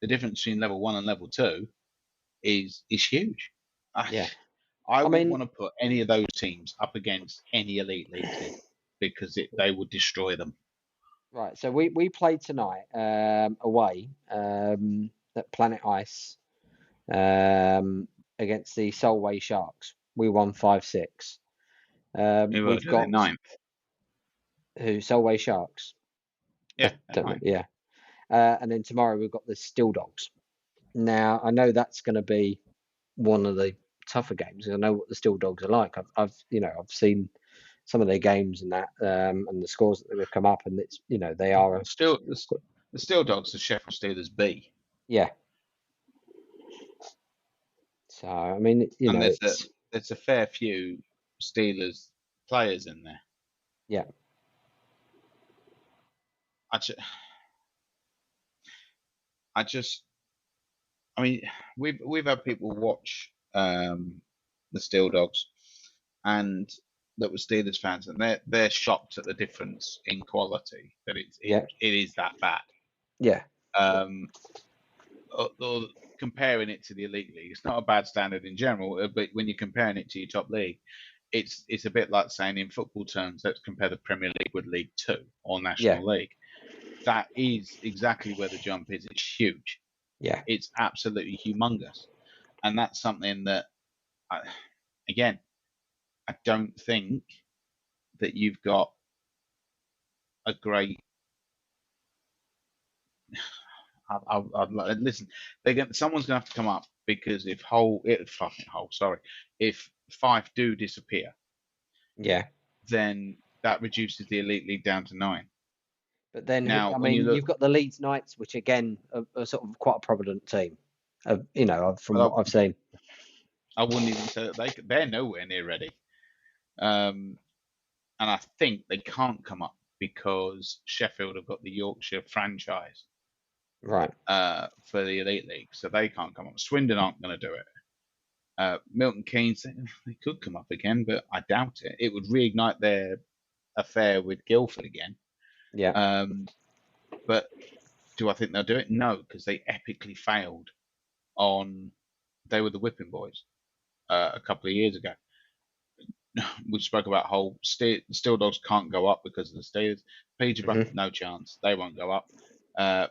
The difference between level 1 and level 2 is huge. I wouldn't want to put any of those teams up against any Elite League team because they would destroy them. Right, so we played tonight away at Planet Ice against the Solway Sharks. We won 5-6. We've got 9th. Who? Solway Sharks. Yeah, yeah. And then tomorrow we've got the Steel Dogs. Now I know that's going to be one of the tougher games. I know what the Steel Dogs are like. I've seen some of their games and that, and the scores that have come up, and it's they are the Steel Dogs, the Sheffield Steelers B. Yeah. So I mean, and it's there's a fair few Steelers players in there. yeah, I mean, we've had people watch the Steel Dogs, and that were Steelers fans, and they're shocked at the difference in quality that it is that bad. yeah, Or comparing it to the Elite League, it's not a bad standard in general, but when you're comparing it to your top league, it's a bit like saying in football terms, let's compare the Premier League with League Two or National League. That is exactly where the jump is. It's huge. yeah. It's absolutely humongous, and that's something that, I don't think that you've got a great. Listen. Someone's gonna have to come up, because if Fife do disappear, Yeah. then that reduces the Elite League down to 9. But then, Now, I when you mean, look, you've got the Leeds Knights, which again are sort of quite a prominent team. From what I've seen. I wouldn't even say that they're nowhere near ready. And I think they can't come up because Sheffield have got the Yorkshire franchise Right. for the Elite League, so they can't come up. Swindon aren't going to do it. Milton Keynes, they could come up again, but I doubt it. It would reignite their affair with Guildford again. Yeah. But do I think they'll do it? No, because they epically failed on. They were the Whipping Boys a couple of years ago. We spoke about whole Steel Dogs can't go up because of the Steelers. Peterborough, no chance, they won't go up.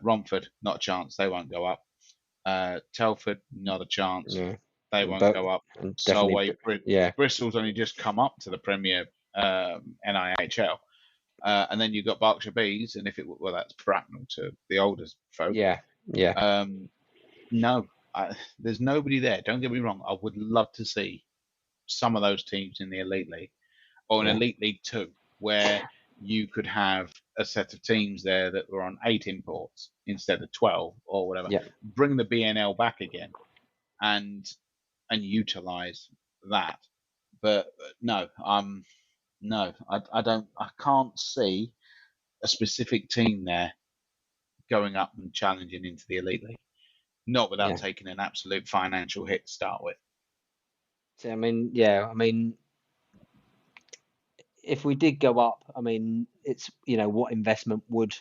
Romford, not a chance, they won't go up. Telford, not a chance, they won't go up. Solway, Bristol's only just come up to the Premier NIHL. And then you've got Berkshire Bees, and that's Bracknell to the older folk. Yeah. No, there's nobody there. Don't get me wrong. I would love to see some of those teams in the Elite League or an Elite League 2, where you could have a set of teams there that were on 8 imports instead of 12 or whatever. Yeah. Bring the BNL back again and utilize that. But no, I can't see a specific team there going up and challenging into the Elite League. Not without taking an absolute financial hit to start with. So, I mean, if we did go up, I mean, it's, what investment would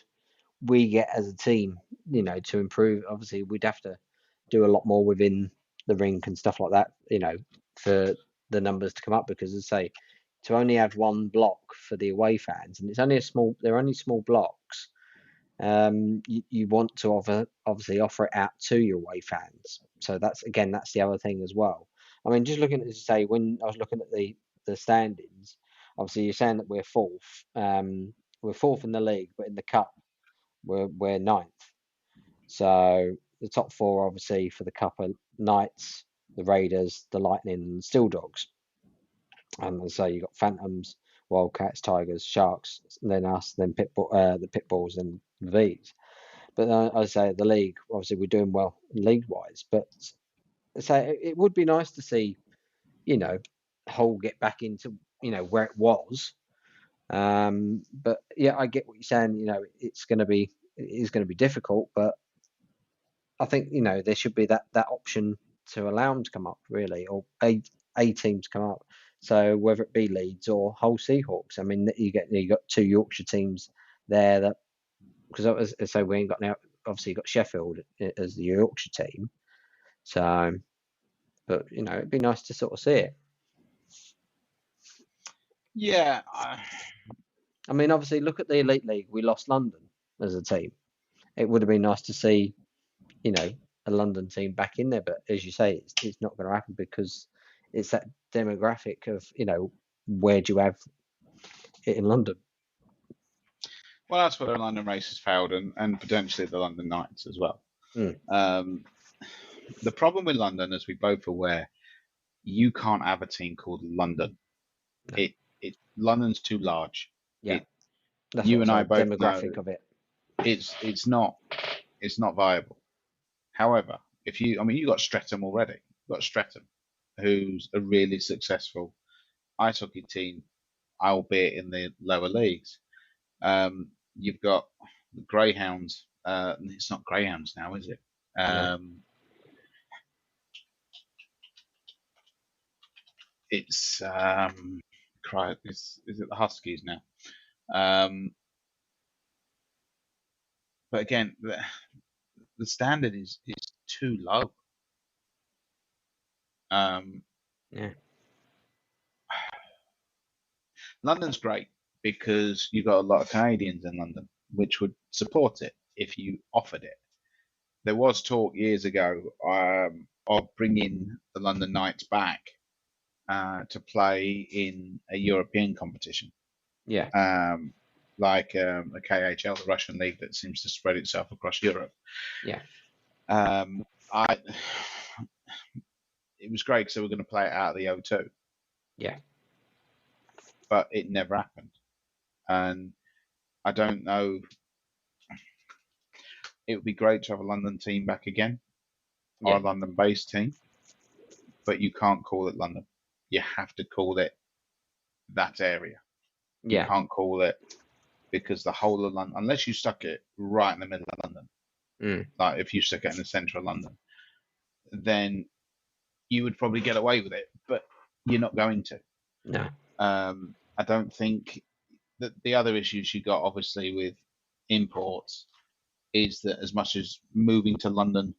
we get as a team, to improve? Obviously, we'd have to do a lot more within the rink and stuff like that, for the numbers to come up, because, as I say, to only have one block for the away fans, and they're only small blocks. You want to obviously offer it out to your away fans. So that's the other thing as well. I mean, just looking at, as I say, when I was looking at the standings, obviously you're saying that we're fourth. We're fourth in the league, but in the cup we're ninth. So the top 4, obviously, for the cup are Knights, the Raiders, the Lightning, and the Steel Dogs. And so you've got Phantoms, Wildcats, Tigers, Sharks, and then us, then the Pitbulls, and the V's. But I say the league, obviously, we're doing well league-wise. But so it would be nice to see, Hull get back into, where it was. But yeah, I get what you're saying. It is going to be difficult, but I think there should be that option to allow them to come up, really, or a team to come up. So whether it be Leeds or Hull Seahawks, I mean, you got 2 Yorkshire teams there that, because so we ain't got now. Obviously, you got Sheffield as the Yorkshire team. So, but it'd be nice to sort of see it. Yeah. I mean, obviously, look at the Elite League. We lost London as a team. It would have been nice to see, a London team back in there. But as you say, it's not going to happen, because it's that demographic of, where do you have it in London? Well, that's where the London race has failed, and potentially the London Knights as well. The problem with London, as we both are aware, you can't have a team called London. No. London's too large. Yeah, you and I both demographic know of it. It's not viable. However, you got Streatham already. You've got Streatham. who's a really successful ice hockey team, albeit in the lower leagues. You've got the Greyhounds. It's not Greyhounds now, is it? No. It's is it the Huskies now? But again, the standard is too low. Yeah. London's great because you've got a lot of Canadians in London, which would support it if you offered it. There was talk years ago of bringing the London Knights back to play in a European competition. Yeah. Like the KHL, the Russian league that seems to spread itself across Europe. Yeah. It was great because they were going to play it out of the O2. Yeah. But it never happened. And I don't know. It would be great to have a London team back again, or a London-based team, but you can't call it London. You have to call it that area. You can't call it, because the whole of London, unless you stuck it right in the middle of London, like if you stuck it in the centre of London, then you would probably get away with it, but you're not going to. No. I don't think that the other issues you got, obviously, with imports is that as much as moving to London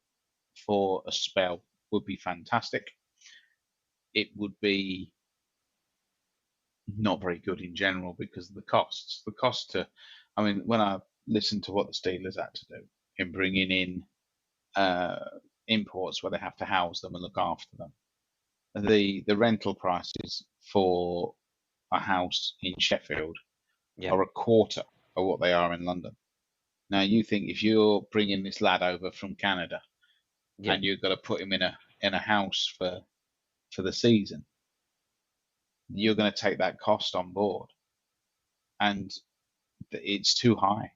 for a spell would be fantastic, it would be not very good in general because of the costs. The cost to, I mean, when I listen to what the Steelers had to do in bringing in imports where they have to house them and look after them, the rental prices for a house in Sheffield are a quarter of what they are in London. Now, you think if you're bringing this lad over from Canada and you've got to put him in a house for the season, you're going to take that cost on board, and it's too high.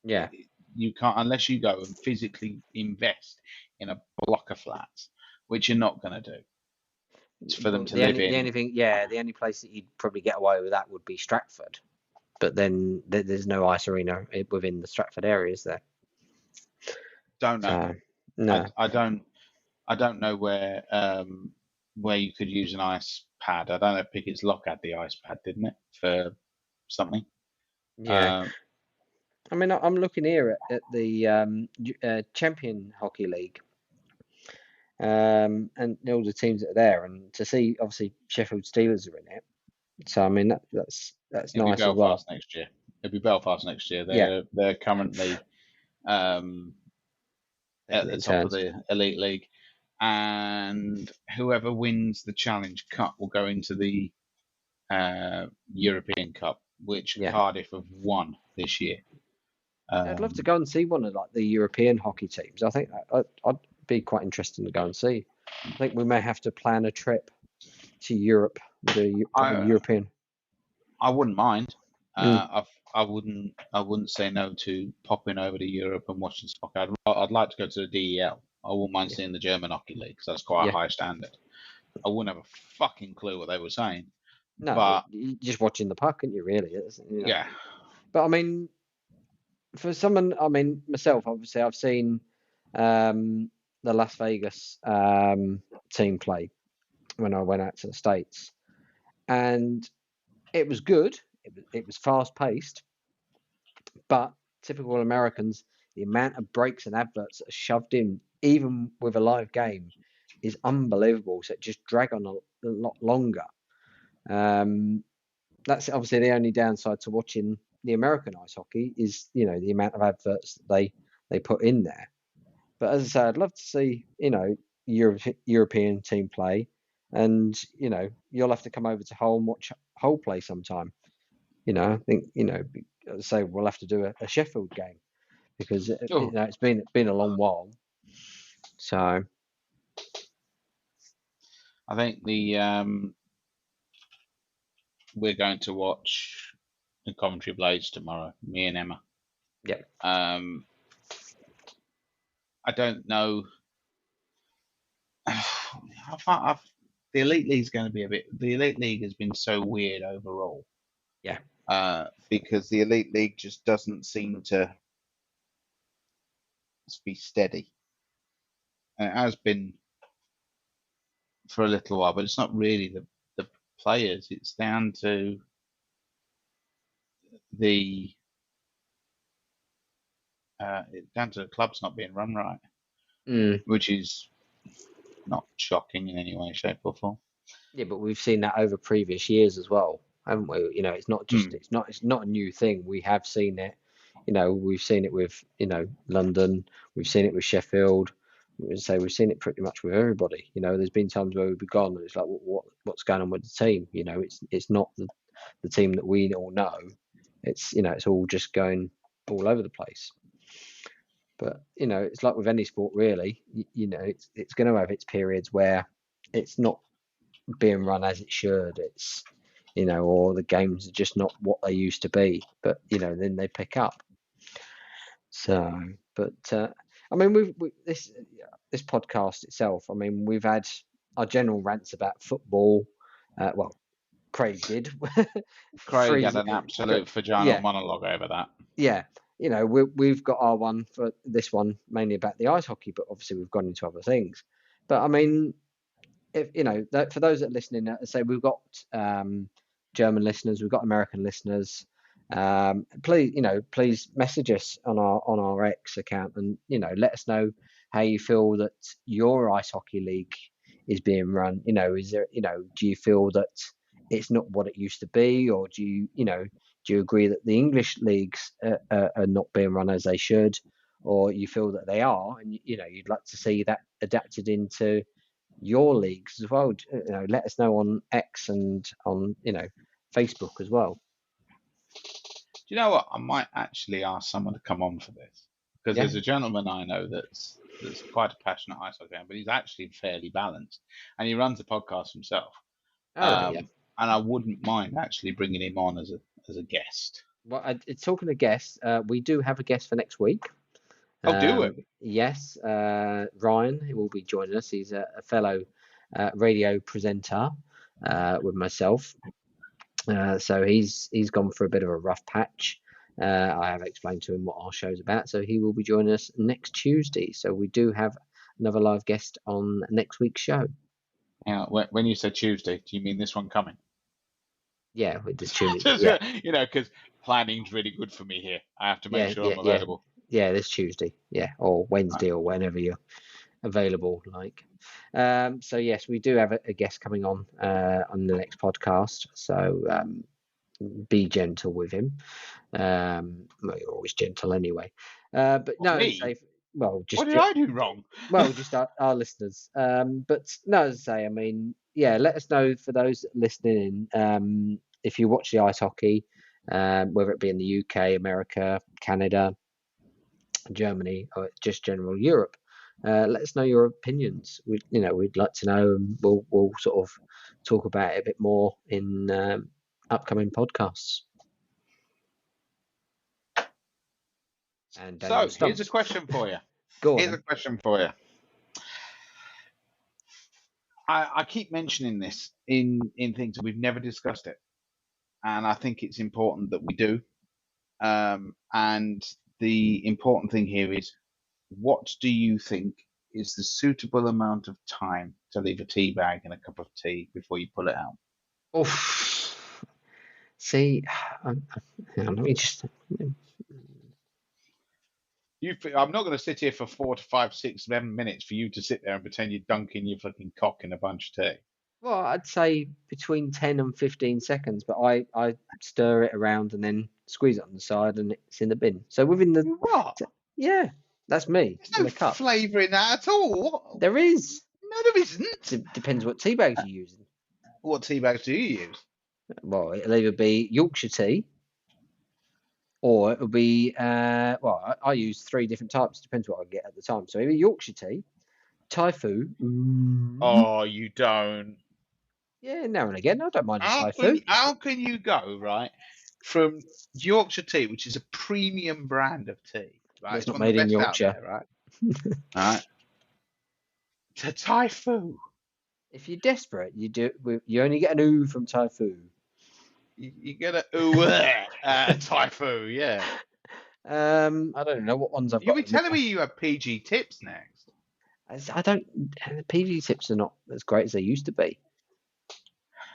Yeah. You can't, unless you go and physically invest in a block of flats, which you're not going to do. It's for them to live in. The only place that you'd probably get away with that would be Stratford, but then there's no ice arena within the Stratford area, is there? Don't know. No. I don't know where you could use an ice pad. I don't know if Pickett's Lock had the ice pad, didn't it, for something? Yeah. I mean, I'm looking here at the Champion Hockey League, and all the teams that are there, and to see obviously Sheffield Steelers are in it. So I mean that's It'll nice be as well. Belfast next year. It'll be Belfast next year. They're currently at the top of the Elite League, and whoever wins the Challenge Cup will go into the European Cup, which Cardiff have won this year. I'd love to go and see one of like the European hockey teams. I think I'd be quite interested to go and see. I think we may have to plan a trip to Europe, the European. I wouldn't mind. I wouldn't say no to popping over to Europe and watching soccer. I'd like to go to the DEL. I wouldn't mind seeing the German hockey league because that's quite a high standard. I wouldn't have a fucking clue what they were saying. No, but you're just watching the puck, aren't you? Really? Yeah. But I mean, for someone, I mean, myself, obviously, I've seen the Las Vegas team play when I went out to the States, and it was good. It was fast paced, but typical Americans, the amount of breaks and adverts that are shoved in, even with a live game, is unbelievable. So it just drag on a lot longer. That's obviously the only downside to watching the American ice hockey is, the amount of adverts that they put in there. But as I say, I'd love to see, European team play, and you'll have to come over to Hull and watch Hull play sometime. I think as I say, we'll have to do a Sheffield game because it's been a long while. So I think we're going to watch the Coventry Blades tomorrow. Me and Emma. Yeah. I don't know. the Elite League's going to be a bit. The Elite League has been so weird overall. Yeah. Because the Elite League just doesn't seem to be steady. And it has been for a little while, but it's not really the players. It's down to the clubs not being run right, which is not shocking in any way, shape, or form. Yeah, but we've seen that over previous years as well, haven't we? You know, it's not just it's not a new thing. We have seen it. You know, we've seen it with London. We've seen it with Sheffield. We've seen it pretty much with everybody. You know, there's been times where we've been gone and it's like, what's going on with the team? You know, it's not the team that we all know. It's it's all just going all over the place. But it's like with any sport, really. It's going to have its periods where it's not being run as it should. It's or the games are just not what they used to be. But then they pick up. So, but I mean, we this podcast itself. I mean, we've had our general rants about football. Well, Craig did. Craig had an absolute vaginal monologue over that. Yeah. We've got our one for this one mainly about the ice hockey, but obviously we've gone into other things. But I mean, if for those that are listening, say we've got German listeners, we've got American listeners. Please message us on our X account and let us know how you feel that your ice hockey league is being run. Is there do you feel that it's not what it used to be, or do you agree that the English leagues are not being run as they should, or you feel that they are, and you'd like to see that adapted into your leagues as well? Let us know on X and on Facebook as well. Do you know what? I might actually ask someone to come on for this, because there's a gentleman I know that's quite a passionate ice hockey fan, but he's actually fairly balanced, and he runs a podcast himself. And I wouldn't mind actually bringing him on as a guest. Well, talking to guests, we do have a guest for next week. Oh, do we? Yes, Ryan will be joining us. He's a fellow radio presenter with myself. So he's gone for a bit of a rough patch. I have explained to him what our show's about, so he will be joining us next Tuesday. So we do have another live guest on next week's show. Yeah, when you said Tuesday, do you mean this one coming? Yeah, with this Tuesday. Because planning's really good for me here. I have to make sure I'm available. Yeah, this Tuesday. Yeah, or Wednesday, or whenever you're available. So yes, we do have a guest coming on the next podcast. So be gentle with him. Well, you're always gentle anyway. But no, just what did I do wrong? Well, just our listeners. But no, as I say, I mean, let us know for those listening if you watch the ice hockey, whether it be in the UK, America, Canada, Germany, or just general Europe. Let us know your opinions. We'd like to know, and we'll sort of talk about it a bit more in upcoming podcasts. And so here's a question for you. Here's a question for you. I keep mentioning this in things, and we've never discussed it, and I think it's important that we do. And the important thing here is, what do you think is the suitable amount of time to leave a tea bag in a cup of tea before you pull it out? See, let me just. I'm not going to sit here for 4 to 5, 6, 7 minutes for you to sit there and pretend you're dunking your fucking cock in a bunch of tea. Well, I'd say between 10 and 15 seconds, but I stir it around and then squeeze it on the side and it's in the bin. So within the... What? Yeah, that's me. There's no flavour in that at all. There is. No, there isn't. It depends what tea bags you're using. What tea bags do you use? Well, it'll either be Yorkshire tea, or it'll be... I use 3 different types. Depends what I get at the time. So either Yorkshire tea, Thai food. Oh, you don't. Yeah, now and again. I don't mind Thai food. How can you go, right, from Yorkshire tea, which is a premium brand of tea, right? It's not made in Yorkshire. There, right? Right. To Thai food. If you're desperate, you do. You only get an ooh from Typhoon. You get a Typhoon, yeah. I don't know what ones I've got. You'll be telling me you have PG tips next. I don't. The PG tips are not as great as they used to be.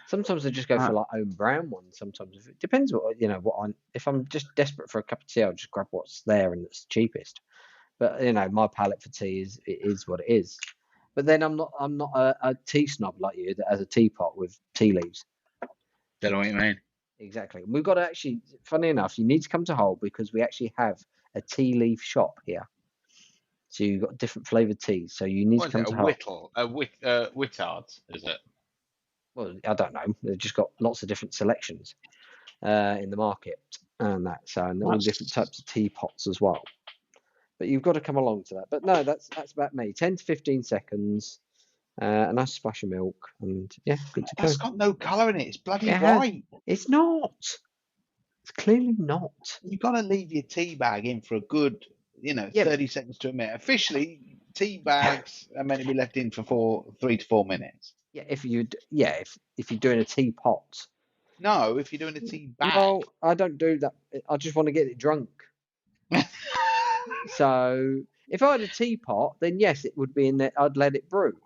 Sometimes I just go for like own brand ones. Sometimes it depends what if I'm just desperate for a cup of tea, I'll just grab what's there and it's cheapest. But my palate for tea is what it is. But then I'm not a tea snob like you that has a teapot with tea leaves. Don't know what you mean. Exactly. We've got to actually, funny enough, you need to come to Hull because we actually have a tea leaf shop here. So you've got different flavoured teas. So you need to come to Hull. A Wittard, is it? Well, I don't know. They've just got lots of different selections in the market and that. So and all different types of teapots as well. But you've got to come along to that. But no, that's about me. 10 to 15 seconds. A nice splash of milk, and yeah, good to go. That's got no colour in it. It's bloody white. It's not. It's clearly not. You've got to leave your tea bag in for a good, 30 seconds to a minute. Officially, tea bags are meant to be left in for 3 to 4 minutes. Yeah, if you're doing a teapot. No, if you're doing a tea bag. Well, I don't do that. I just want to get it drunk. So if I had a teapot, then yes, it would be in there. I'd let it brew.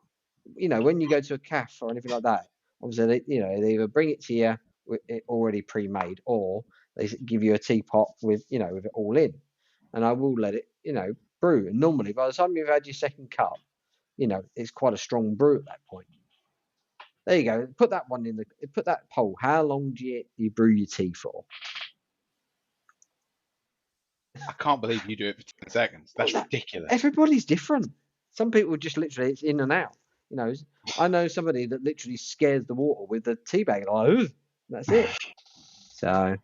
When you go to a cafe or anything like that, obviously, they either bring it to you with it already pre-made, or they give you a teapot with it all in, and I will let it, brew. And normally, by the time you've had your second cup, it's quite a strong brew at that point. There you go. Put that one put that poll. How long do you brew your tea for? I can't believe you do it for 10 seconds. That's ridiculous. Everybody's different. Some people just literally, it's in and out. I know somebody that literally scares the water with the tea bag. Like, that's it. So,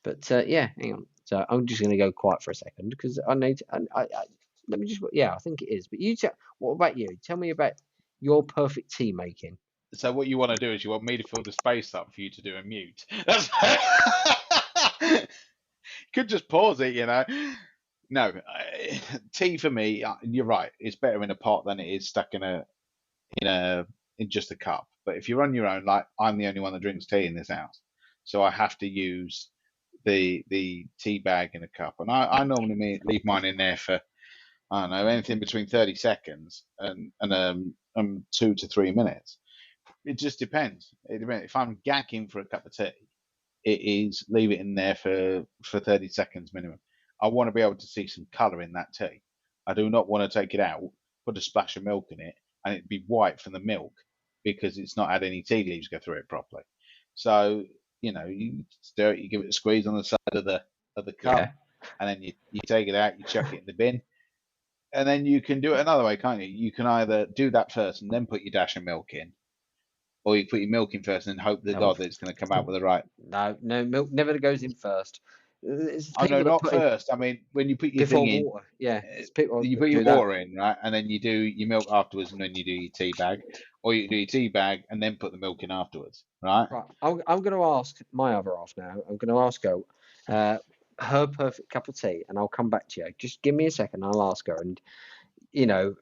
but yeah, hang on. So I'm just going to go quiet for a second because I need to. Let me just. Yeah, I think it is. But what about you? Tell me about your perfect tea making. So what you want to do is you want me to fill the space up for you to do a mute. That's could just pause it, No, tea for me, you're right. It's better in a pot than it is stuck in just a cup. But if you're on your own, like I'm the only one that drinks tea in this house, so I have to use the tea bag in a cup, and I normally leave mine in there for I don't know anything between 30 seconds and 2 to 3 minutes. It just depends. It depends. If I'm gagging for a cup of tea, it is leave it in there for 30 seconds minimum. I want to be able to see some colour in that tea. I do not want to take it out, put a splash of milk in it, and it be white from the milk because it's not had any tea leaves go through it properly. So, you stir it, you give it a squeeze on the side of the cup, and then you take it out, you chuck it in the bin. And then you can do it another way, can't you? You can either do that first and then put your dash of milk in, or you put your milk in first and hope to God that it's going to come out with the right. No, milk never goes in first. Oh no, not first. I mean, when you put your thing in, water. Yeah, you put your water in, right, and then you do your milk afterwards, and then you do your tea bag, or you do your tea bag and then put the milk in afterwards, right? Right. I'm going to ask my other half now. I'm going to ask her her perfect cup of tea, and I'll come back to you. Just give me a second. I'll ask her, and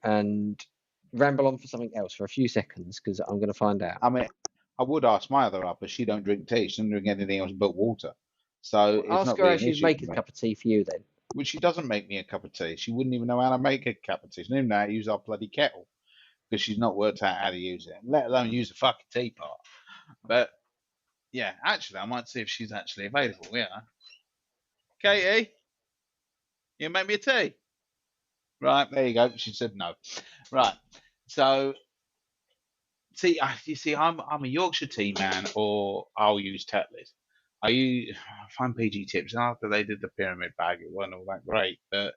and ramble on for something else for a few seconds because I'm going to find out. I mean, I would ask my other half, but she don't drink tea. She doesn't drink anything else but water. So it's ask not her really how she'd make a cup of tea for you then. Well, she doesn't make me a cup of tea. She wouldn't even know how to make a cup of tea. She doesn't even know how to use our bloody kettle because she's not worked out how to use it, let alone use a fucking teapot. But yeah, actually, I might see if she's actually available. Yeah, Katie, you make me a tea. Right, there you go. She said no. Right, so you see, I'm a Yorkshire tea man, or I'll use Tetley's. I find PG tips, and after they did the pyramid bag, it wasn't all that great. But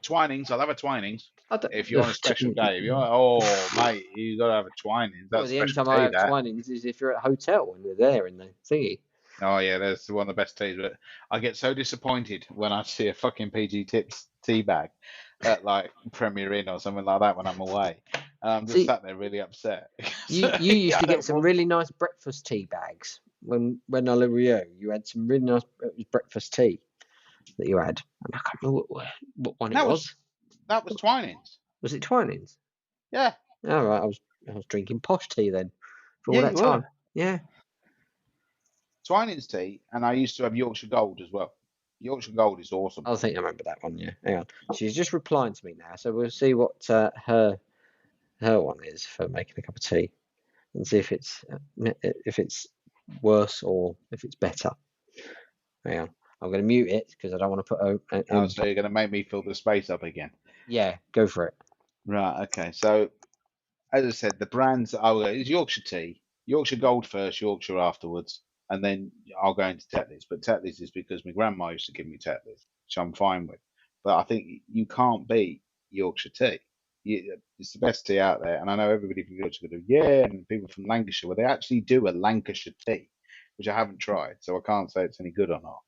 Twinings, I'll have a Twinings. If you're on a special day, if you're mate, you got to have a Twinings. Well, the only time I have Twinings is if you're at a hotel and they're there in the thingy. Oh yeah, that's one of the best teas. But I get so disappointed when I see a fucking PG tips tea bag at like Premier Inn or something like that when I'm away. I'm just sat there really upset. You used to get some really nice breakfast tea bags. When I lived with you had some really nice breakfast tea that you had. And I can't remember what one it was. That was Twinings. Was it Twinings? Yeah. All right. I was drinking posh tea then for all Yeah, that you time. were. Yeah. Twinings tea, and I used to have Yorkshire Gold as well. Yorkshire Gold is awesome. I think I remember that one. Yeah. Hang on. She's just replying to me now, so we'll see what her one is for making a cup of tea, and see if it's worse or if it's better. Hang on. I'm going to mute it because I don't want to put Oh, so you're going to make me fill the space up again. Yeah, go for it. Right, okay. So, as I said, the brands that I'll go is Yorkshire tea, Yorkshire Gold first, Yorkshire afterwards, and then I'll go into Tetley's. But Tetley's is because my grandma used to give me Tetley's, which I'm fine with. But I think you can't beat Yorkshire tea. It's the best tea out there. And I know everybody from Yorkshire go, yeah, and people from Lancashire, well, they actually do a Lancashire tea, which I haven't tried, so I can't say it's any good or not.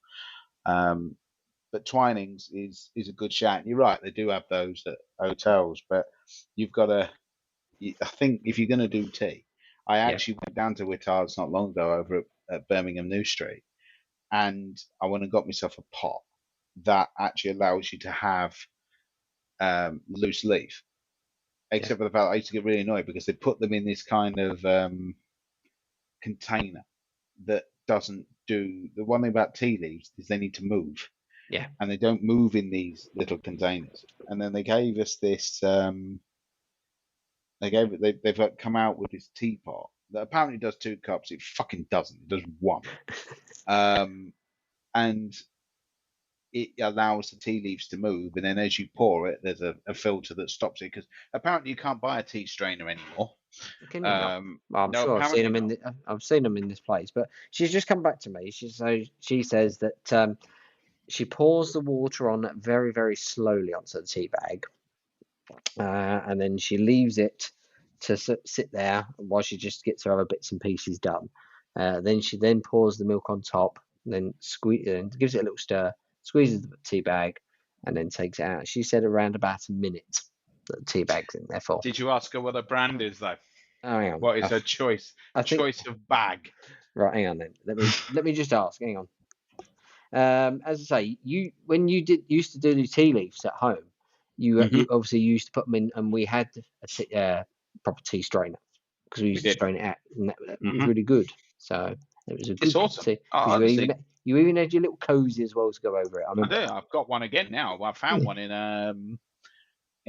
But Twinings is a good shout. You're right, they do have those at hotels, but you've got to. I think if you're going to do tea, I actually went down to Whittards not long ago over at Birmingham New Street, and I went and got myself a pot that actually allows you to have loose leaf. Except for the fact I used to get really annoyed because they put them in this kind of container that doesn't do. The one thing about tea leaves is they need to move. Yeah. And they don't move in these little containers. And then they gave us this. They've come out with this teapot that apparently does 2 cups. It fucking doesn't. It does 1. And it allows the tea leaves to move. And then as you pour it, there's a filter that stops it because apparently you can't buy a tea strainer anymore. Can you not? Well, I'm no, sure I've seen them apparently I've seen them in this place. But she's just come back to me. She says that she pours the water on very, very slowly onto the tea bag, and then she leaves it to sit there while she just gets her other bits and pieces done. Then she pours the milk on top, and then gives it a little stir, squeezes the tea bag, and then takes it out. She said around about a minute that the tea bag's in there for. Did you ask her what her brand is though? Oh, hang on. What is her choice? Choice of bag. Right, hang on then. Let me just ask. Hang on. As I say, when you used to do the tea leaves at home, you obviously used to put them in, and we had a proper tea strainer because we used to strain it out, and that was really good. So it was a good awesome. tea. You even had your little cozy as well to go over it. I remember. I do. I've got one again now. I found one in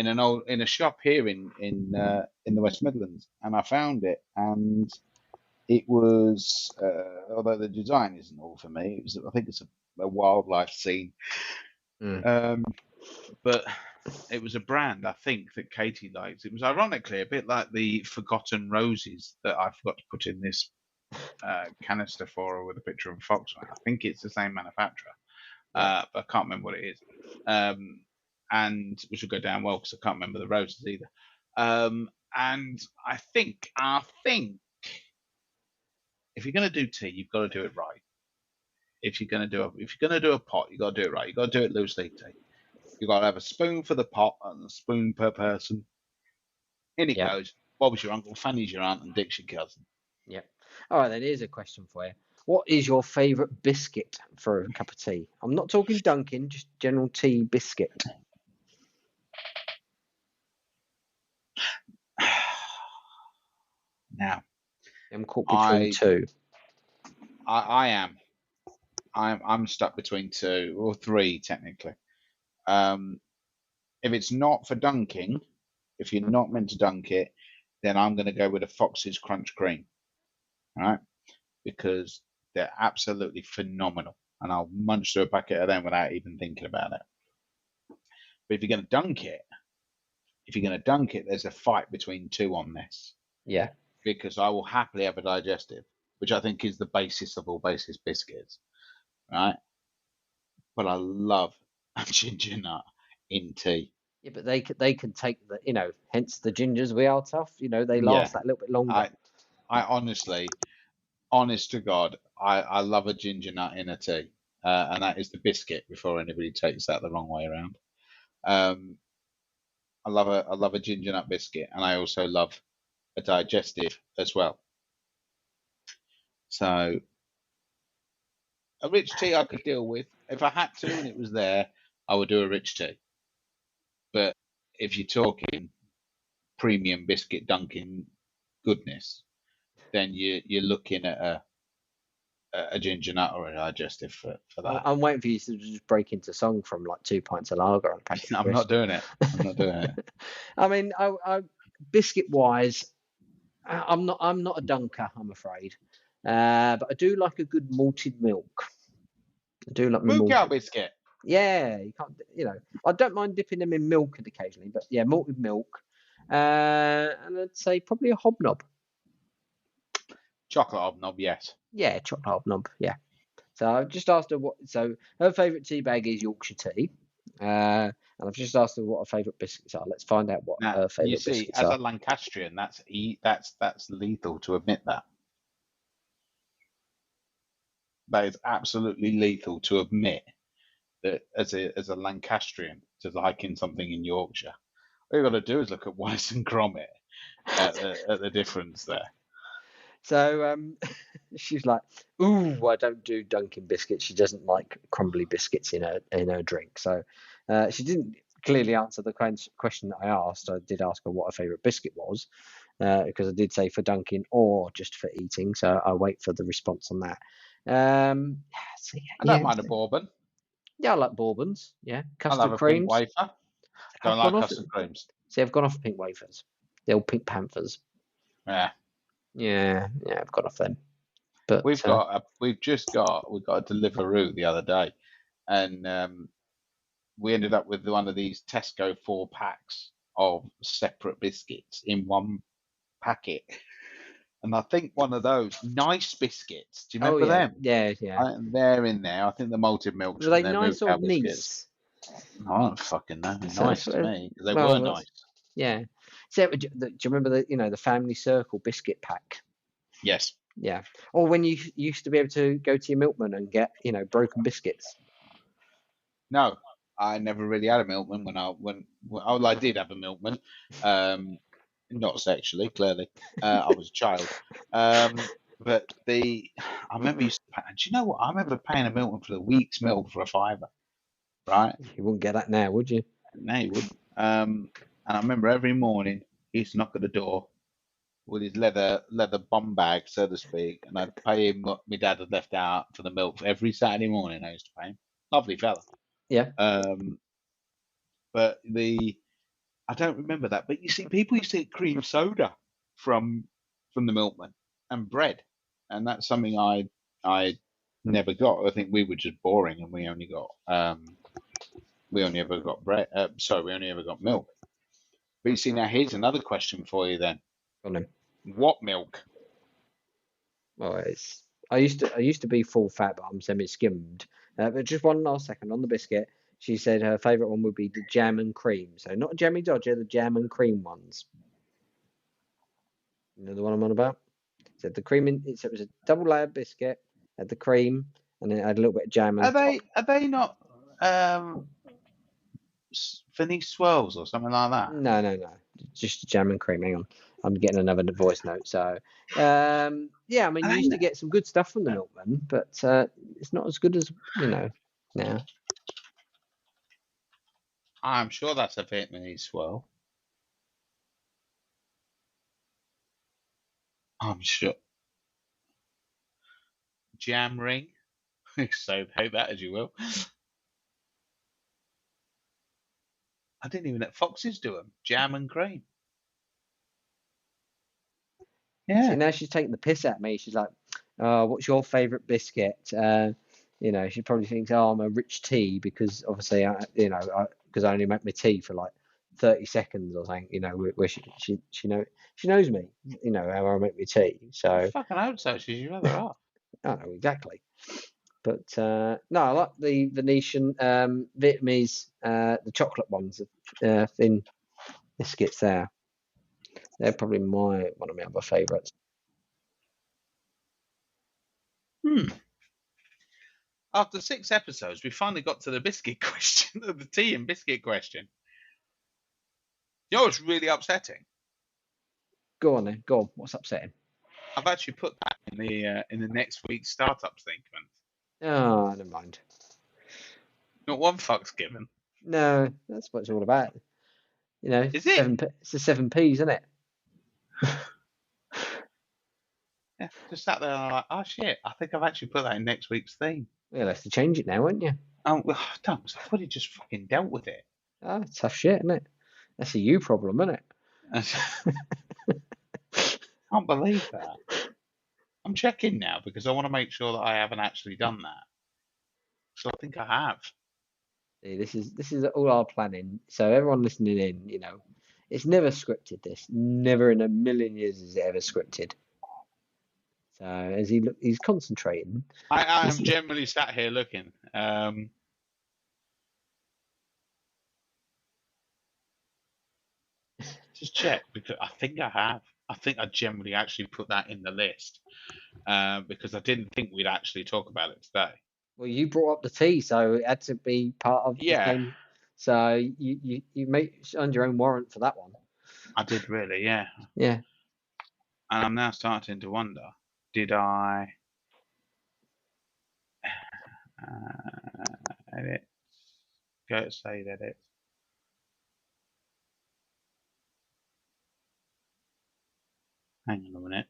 a shop here in the West Midlands, and I found it, and it was although the design isn't all for me. I think it's a wildlife scene, but it was a brand I think that Katie likes. It was ironically a bit like the Forgotten Roses that I forgot to put in this canister for her with a picture of a fox. I think it's the same manufacturer, but I can't remember what it is. And which will go down well because I can't remember the roses either. And I think if you're going to do tea, you've got to do it right. If you're going to do a pot, you've got to do it right. You've got to do it loose leaf tea. You've got to have a spoon for the pot and a spoon per person. In it goes. Bob's your uncle, Fanny's your aunt, and Dick's your cousin. Yep. All right, then here's a question for you. What is your favourite biscuit for a cup of tea? I'm not talking Dunkin', just general tea biscuit. Now, I'm caught between two. I am. I'm stuck between 2 or 3 technically. If it's not for dunking, if you're not meant to dunk it, then I'm going to go with a Fox's Crunch Cream, right? Because they're absolutely phenomenal, and I'll munch through a packet of them without even thinking about it. But if you're going to dunk it, there's a fight between 2 on this. Yeah. Because I will happily have a digestive, which I think is the basis of all basis biscuits, right? But I love a ginger nut in tea. Yeah, but they can take the hence the gingers we are tough. They last that little bit longer. I honestly, honest to God, I love a ginger nut in a tea, and that is the biscuit. Before anybody takes that the wrong way around, I love a ginger nut biscuit, and I also love a digestive as well. So a rich tea I could deal with. If I had to and it was there, I would do a rich tea. But if you're talking premium biscuit dunking, goodness, then you're looking at a ginger nut or a digestive for that. I'm waiting for you to just break into song from like 2 pints of lager and a packet of I'm crisps. not doing it. I'm not doing it. I mean, I biscuit wise, I'm not a dunker, I'm afraid. But I do like a good malted milk. I do like my Moo cow malted. biscuit. Yeah, you can't. I don't mind dipping them in milk occasionally, but yeah, malted milk. And I'd say probably a hobnob. Chocolate hobnob, yes. Yeah, chocolate hobnob. Yeah. So I've just asked her what. So her favourite tea bag is Yorkshire tea, and I've just asked her what her favourite biscuits are. Let's find out what Now, her you favourite see, biscuits as are. a Lancastrian, that's lethal to admit that. That is absolutely lethal to admit that as a Lancastrian to liking something in Yorkshire. All you've got to do is look at Weiss and Gromit at the difference there. So she's like, "Ooh, I don't do Dunkin' biscuits." She doesn't like crumbly biscuits in her drink. So she didn't clearly answer the question that I asked. I did ask her what her favourite biscuit was because I did say for Dunkin' or just for eating. So I'll wait for the response on that. So I don't mind a bourbon. Yeah, I like bourbons. Yeah, I'll custard have a pink creams. wafer. I've Don't gone like off. custard creams. See, I've gone off pink wafers. The old Pink Panthers. Yeah. Yeah, I've gone off them. But we got a Deliveroo the other day, and we ended up with one of these Tesco 4-packs of separate biscuits in one packet. And I think one of those nice biscuits. Do you remember them? Yeah. They're in there. I think the malted milk's Were from they their nice Moo or Cow biscuits. nice? I don't fucking know. So Nice to me because they well, were nice. Yeah. So do you remember the Family Circle biscuit pack? Yes. Yeah. Or when you used to be able to go to your milkman and get broken biscuits. No, I never really had a milkman I did have a milkman, not sexually, clearly. I was a child, but I remember used to pay, and do you know what? I remember paying a milkman for the week's milk for £5, right? You wouldn't get that now, would you? No, you wouldn't. And I remember every morning he used to knock at the door with his leather bum bag, so to speak, and I'd pay him what my dad had left out for the milk for every Saturday morning. I used to pay him. Lovely fella. Yeah. But I don't remember that. But you see, people used to get cream soda from the milkman and bread, and that's something I never got. I think we were just boring, and we only ever got bread. We only ever got milk. But you see, now here's another question for you then. Go on then. What milk? Well, I used to be full fat, but I'm semi-skimmed. But just one last second on the biscuit. She said her favourite one would be the jam and cream. So not Jammy Dodger, the jam and cream ones. You know the one I'm on about? So the cream so it was a double layered biscuit, had the cream, and then it had a little bit of jam. Are they not Finny swirls or something like that? No. Just jam and cream. Hang on. I'm getting another voice note. So, yeah, I mean, you used to get some good stuff from the milkman, but it's not as good as, now. I'm sure that's a Vietnamese swirl. I'm sure. Jam ring. So take that as you will. I didn't even let Foxes do them. Jam and cream. Yeah. See, now she's taking the piss at me. She's like, "Oh, what's your favourite biscuit?" She probably thinks, "Oh, I'm a rich tea because obviously, because I only make my tea for like 30 seconds or something. Where she knows me. How I make my tea. So I fucking hope so. She's your other half. I don't know exactly. But no, I like the Venetian Vietnamese, the chocolate ones, thin biscuits there. They're probably one of my other favourites. After 6 episodes, we finally got to the biscuit question, the tea and biscuit question. You know what's really upsetting? Go on then. Go on. What's upsetting? I've actually put that in the next week's startup segment. Oh, never mind. Not one fuck's given. No, that's what it's all about. Is it? It's the 7 P's, isn't it? Yeah, just sat there and I'm like, oh shit, I think I've actually put that in next week's theme. You'll have to change it now, won't you? Oh, well, I've already just fucking dealt with it. Ah, tough shit, isn't it? That's a you problem, isn't it? I can't believe that. I'm checking now because I want to make sure that I haven't actually done that. So I think I have. See, this is all our planning. So everyone listening in, it's never scripted. This never in a million years is it ever scripted. So as he's concentrating. I am generally sat here looking. Just check because I think I have. I think I generally actually put that in the list because I didn't think we'd actually talk about it today. Well, you brought up the tea, so it had to be part of the thing. So you earned your own warrant for that one. I did really, yeah. Yeah. And I'm now starting to wonder, did I edit? Go to save edit. Hang on a minute.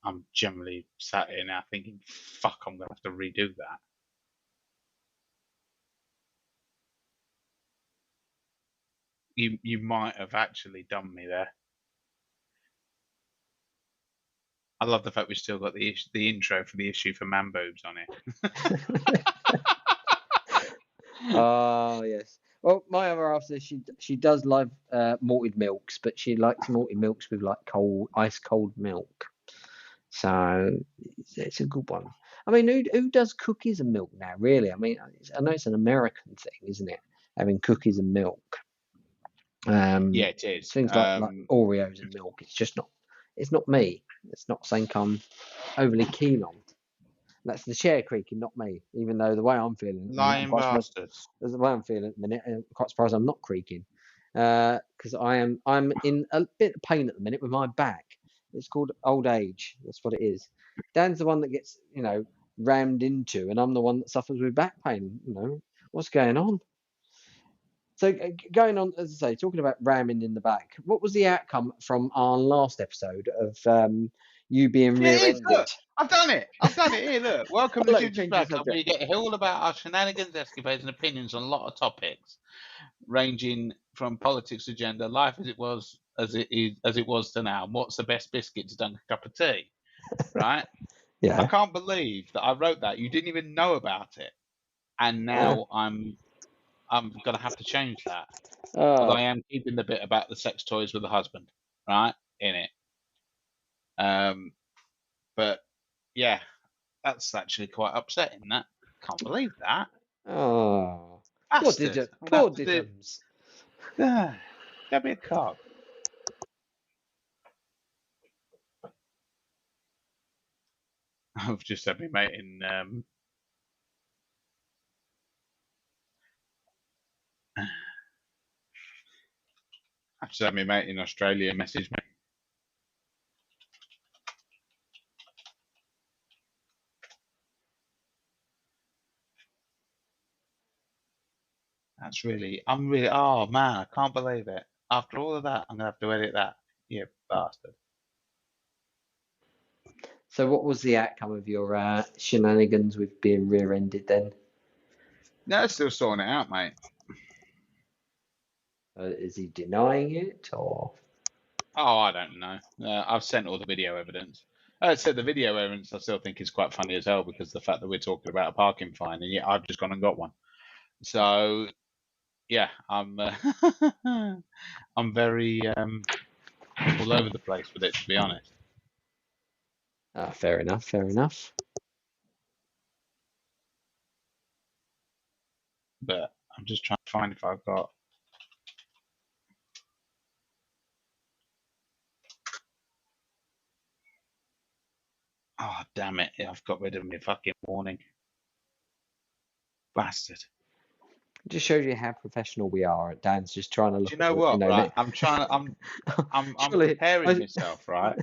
I'm generally sat here now thinking, fuck, I'm gonna have to redo that. You might have actually done me there. I love the fact we still got the intro for the issue for man boobs on it. Oh yes. Well, my other half says she does love malted milks, but she likes malted milks with like ice cold milk. So it's a good one. I mean, who does cookies and milk now? Really? I mean, I know it's an American thing, isn't it? Having cookies and milk. Yeah, it is. Things like Oreos and milk. It's just not. It's not me. It's not something I'm overly keen on. That's the chair creaking, not me. Even though the way I'm feeling, Lying bastards. The way I'm feeling at the minute, I'm quite surprised I'm not creaking, because I'm in a bit of pain at the minute with my back. It's called old age. That's what it is. Dan's the one that gets rammed into, and I'm the one that suffers with back pain. What's going on? So going on, as I say, talking about ramming in the back, what was the outcome from our last episode of you being rear-ended? Look, I've done it. Here, look. Welcome to Ginger's Back, where you get to hear all about our shenanigans, escapades, and opinions on a lot of topics, ranging from politics agenda, life as it was to now, and what's the best biscuit to dunk a cup of tea, right? Yeah. I can't believe that I wrote that. You didn't even know about it, and now I'm gonna have to change that. Although I am keeping the bit about the sex toys with the husband, right, in it. But yeah, that's actually quite upsetting. That can't believe that. Oh, bastard. Poor Diddums. That'd be a cock. I've just had me mate in. I've just had me mate in Australia message me. Oh man, I can't believe it. After all of that, I'm gonna have to edit that. You bastard. So what was the outcome of your shenanigans with being rear-ended then? No, still sorting it out, mate. Is he denying it or? Oh, I don't know. I've sent all the video evidence. I said the video evidence I still think is quite funny as hell because the fact that we're talking about a parking fine and yet I've just gone and got one. So yeah, I'm I'm very all over the place with it, to be honest. Fair enough. But I'm just trying to find if I've got. Oh damn it! I've got rid of my fucking warning. Bastard. It just shows you how professional we are. Dan's just trying to look. Do you know what? Right? I'm trying to. I'm preparing myself, right?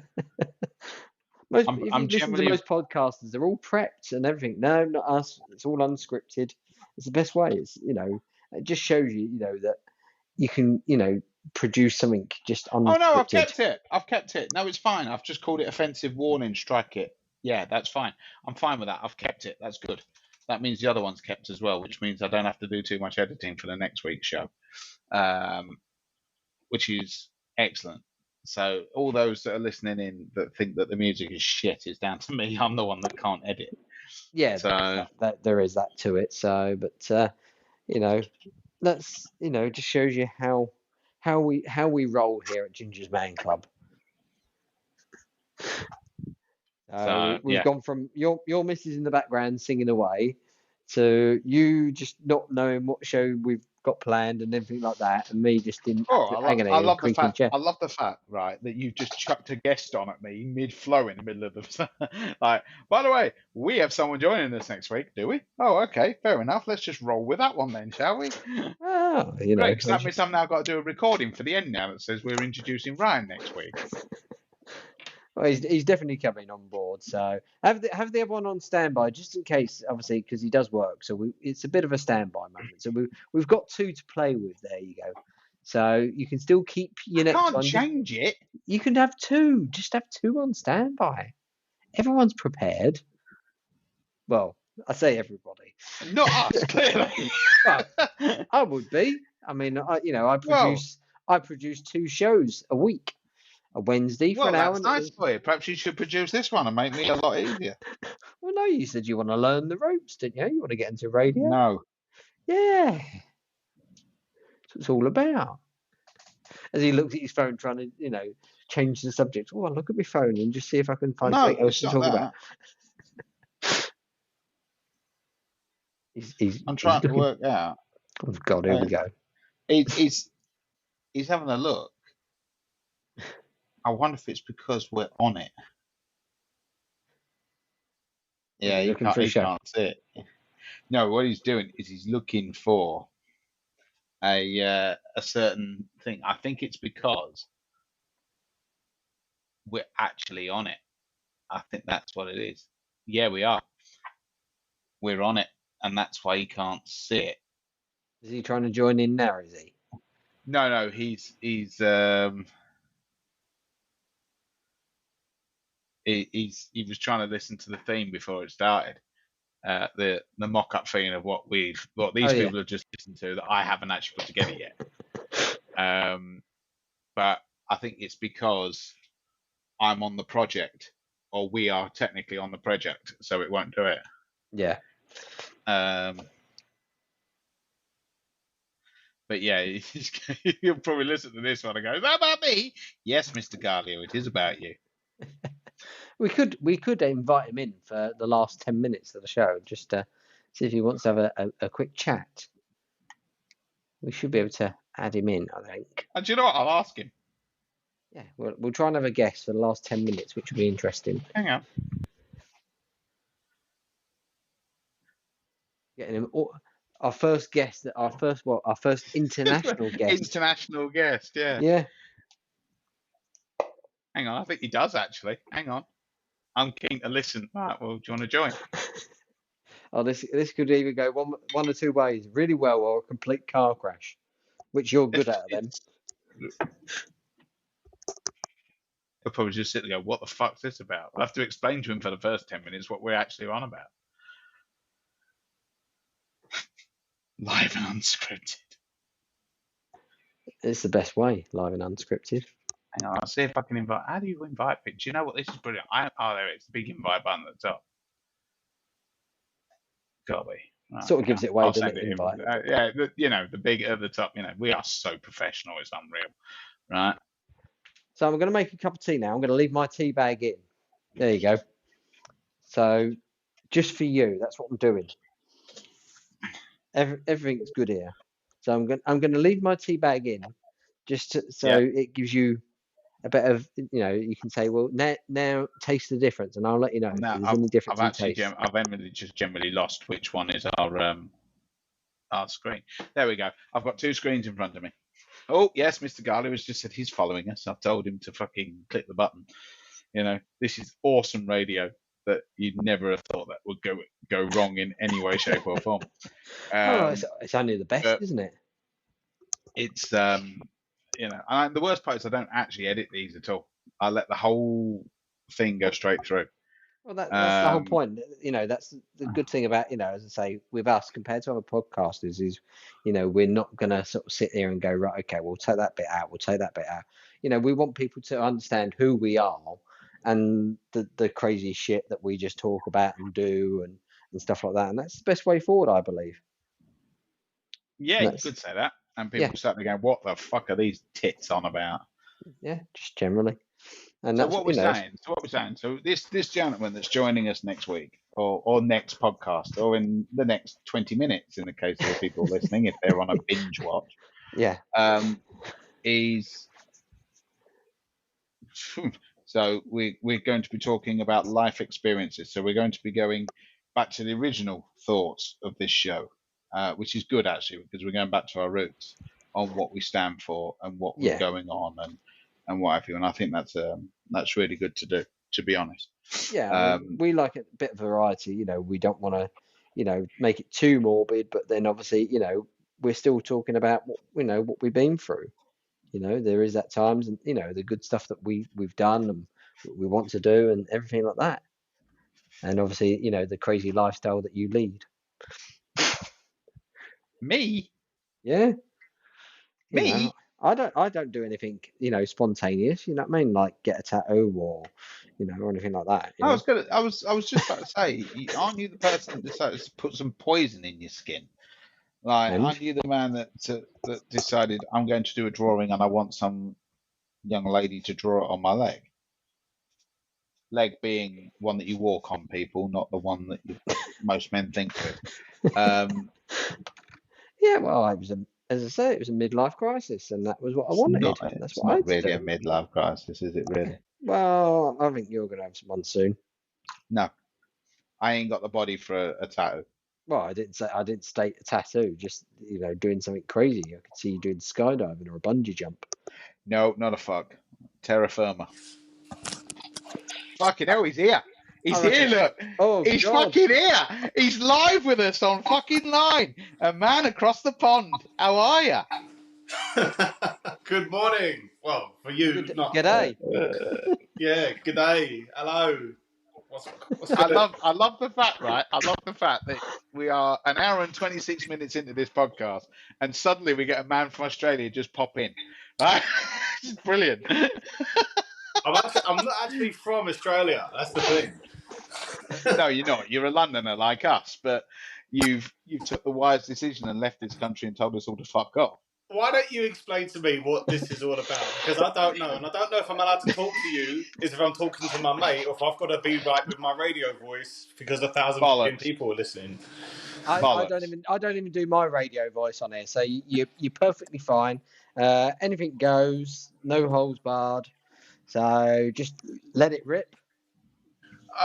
If you listen to most podcasters, they're all prepped and everything. No, not us. It's all unscripted. It's the best way. It's it just shows you, that you can, produce something just Oh no, I've unscripted? kept it. No, it's fine. I've just called it offensive warning, strike it. Yeah, that's fine. I'm fine with that. I've kept it. That's good. That means the other one's kept as well, which means I don't have to do too much editing for the next week's show, which is excellent. So all those that are listening in that think that the music is shit is down to me. I'm the one that can't edit. Yeah, So that there is that to it. So, but you know, that's just shows you how we roll here at Ginger's Man Club. We've yeah. gone from your missus in the background singing away to you just not knowing what show we've got planned and everything like that, and me just hanging I here love the crinkling fact. chair. I love the fact, right, that you've just chucked a guest on at me mid-flow in the middle of the. Like, by the way, we have someone joining us next week, do we? Oh, okay, fair enough. Let's just roll with that one then, shall we? Oh, Great, because that means I've now got to do a recording for the end now that says we're introducing Ryan next week. Well, he's definitely coming on board. So have the other one on standby just in case, obviously, because he does work. So it's a bit of a standby moment. So we've got 2 to play with. There you go. So you can still keep your next Can't one. change it. You can have 2. Just have 2 on standby. Everyone's prepared. Well, I say everybody. Not us, clearly. Well, I would be. I mean, I produce 2 shows a week. A Wednesday for an hour. That's nice for you. Perhaps you should produce this one and make me a lot easier. Well, no, you said you want to learn the ropes, didn't you? You want to get into radio? No. Yeah. That's what it's all about. As he looks at his phone, trying to, change the subject. Oh, I'll look at my phone and just see if I can find something else to talk about. I'm trying to work out. Oh God, here we go. He's having a look. I wonder if it's because we're on it. Yeah, he can't see it. No, what he's doing is he's looking for a certain thing. I think it's because we're actually on it. I think that's what it is. Yeah, we are. We're on it, and that's why he can't see it. Is he trying to join in now? Is he? No, he's he was trying to listen to the theme before it started. The mock-up theme of what these people have just listened to that I haven't actually put together yet. But I think it's because I'm on the project, or we are technically on the project, so it won't do it. Yeah. But yeah, you'll probably listen to this one and go, "Is that about me?" Yes, Mr. Garlio, it is about you. We could invite him in for the last 10 minutes of the show, just to see if he wants to have a quick chat. We should be able to add him in, I think. And do you know what? I'll ask him. Yeah, we'll try and have a guest for the last 10 minutes, which will be interesting. Hang on. Getting him. Our first guest, our first international guest. International guest, yeah. Yeah. Hang on, I think he does actually. Hang on. I'm keen to listen. Right, well, do you want to join? Oh, this could either go one or 2 ways, really well, or a complete car crash, which you're good at then. He'll probably just sit there and go, "What the fuck's this about?" I have to explain to him for the first 10 minutes what we're actually on about. Live and unscripted. It's the best way, live and unscripted. Hang on, I'll see if I can invite. How do you invite people? Do you know what? This is brilliant. There it is. The big invite button at the top. Gotta be. Right, sort of gives it away, doesn't it? Invite. Yeah, the big at the top. We are so professional. It's unreal, right? So I'm going to make a cup of tea now. I'm going to leave my tea bag in. There you go. So just for you, that's what I'm doing. Everything's good here. So I'm going to leave my tea bag in, just it gives you a bit of, you can say, well, now taste the difference, and I'll let you know if there's any difference in taste. I've just generally lost which one is our screen. There we go. I've got 2 screens in front of me. Oh, yes, Mr. Garley has just said he's following us. I've told him to fucking click the button. This is awesome radio that you'd never have thought that would go wrong in any way, shape, or form. It's only the best, isn't it? It's And the worst part is I don't actually edit these at all. I let the whole thing go straight through. Well, that's the whole point. That's the good thing about, as I say, with us compared to other podcasters is, we're not going to sort of sit there and go, right, okay, we'll take that bit out. We'll take that bit out. We want people to understand who we are and the crazy shit that we just talk about and do and stuff like that. And that's the best way forward, I believe. Yeah, you could say that. And people start to go, what the fuck are these tits on about? Yeah, just generally. And so that's what we're saying. So this gentleman that's joining us next week, or next podcast, or in the next 20 minutes, in the case of the people listening, if they're on a binge watch, is. So we're going to be talking about life experiences. So we're going to be going back to the original thoughts of this show, which is good actually, because we're going back to our roots on what we stand for and what we're going on and what have you. And I think that's really good to do, to be honest. Yeah, we like a bit of variety. We don't want to, make it too morbid, but then obviously, we're still talking about what we've been through. There is at times, and the good stuff that we've done and we want to do, and everything like that. And obviously, the crazy lifestyle that you lead. Me? Yeah. Me? I don't do anything, spontaneous. You know what I mean? Like get a tattoo or, or anything like that. I was just about to say, aren't you the person that decided to put some poison in your skin? Like, aren't you the man that decided I'm going to do a drawing and I want some young lady to draw it on my leg? Leg being one that you walk on, people, not the one that most men think of. Yeah, well, as I say, it was a midlife crisis, and that was what I wanted. That's what I had to do. It's not really a midlife crisis, is it? Really? Well, I think you're going to have one soon. No, I ain't got the body for a tattoo. Well, I didn't state a tattoo. Just doing something crazy. I could see you doing skydiving or a bungee jump. No, not a fuck. Terra firma. Fucking hell, he's here. He's here, look. Oh, he's God. fucking here. He's live with us on fucking line. A man across the pond. How are you? Good morning. Well, for you, not. G'day. Yeah, g'day. Hello. I love the fact, right? I love the fact that we are an hour and 26 minutes into this podcast, and suddenly we get a man from Australia just pop in. Right? It's brilliant. I'm not actually from Australia. That's the thing. No, you're not. You're a Londoner like us, but you've took the wise decision and left this country and told us all to fuck off. Why don't you explain to me what this is all about? Because I don't know, and I don't know if I'm allowed to talk to you, is if I'm talking to my mate, or if I've got to be right with my radio voice because 1,000 million people are listening. I don't even do my radio voice on here, so you're perfectly fine. Anything goes, no holds barred. So just let it rip.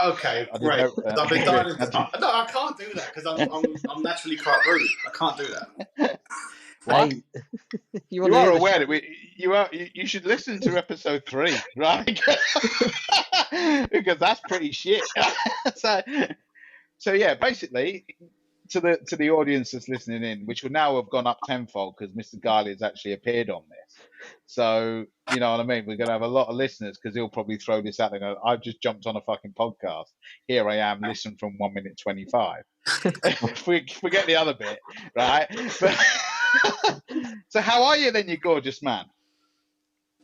Okay, great. I've been dying. No, I can't do that because I'm naturally quite rude. I can't do that. What? You are aware that you should listen to episode 3, right? Because that's pretty shit. So yeah, basically, to the audience that's listening in, which would now have gone up tenfold because Mr. Guiley has actually appeared on this. So you know what I mean. We're going to have a lot of listeners because he'll probably throw this out there. And go, I've just jumped on a fucking podcast. Here I am. Listen from 1 minute 25. Forget the other bit, right? But, so how are you then, you gorgeous man?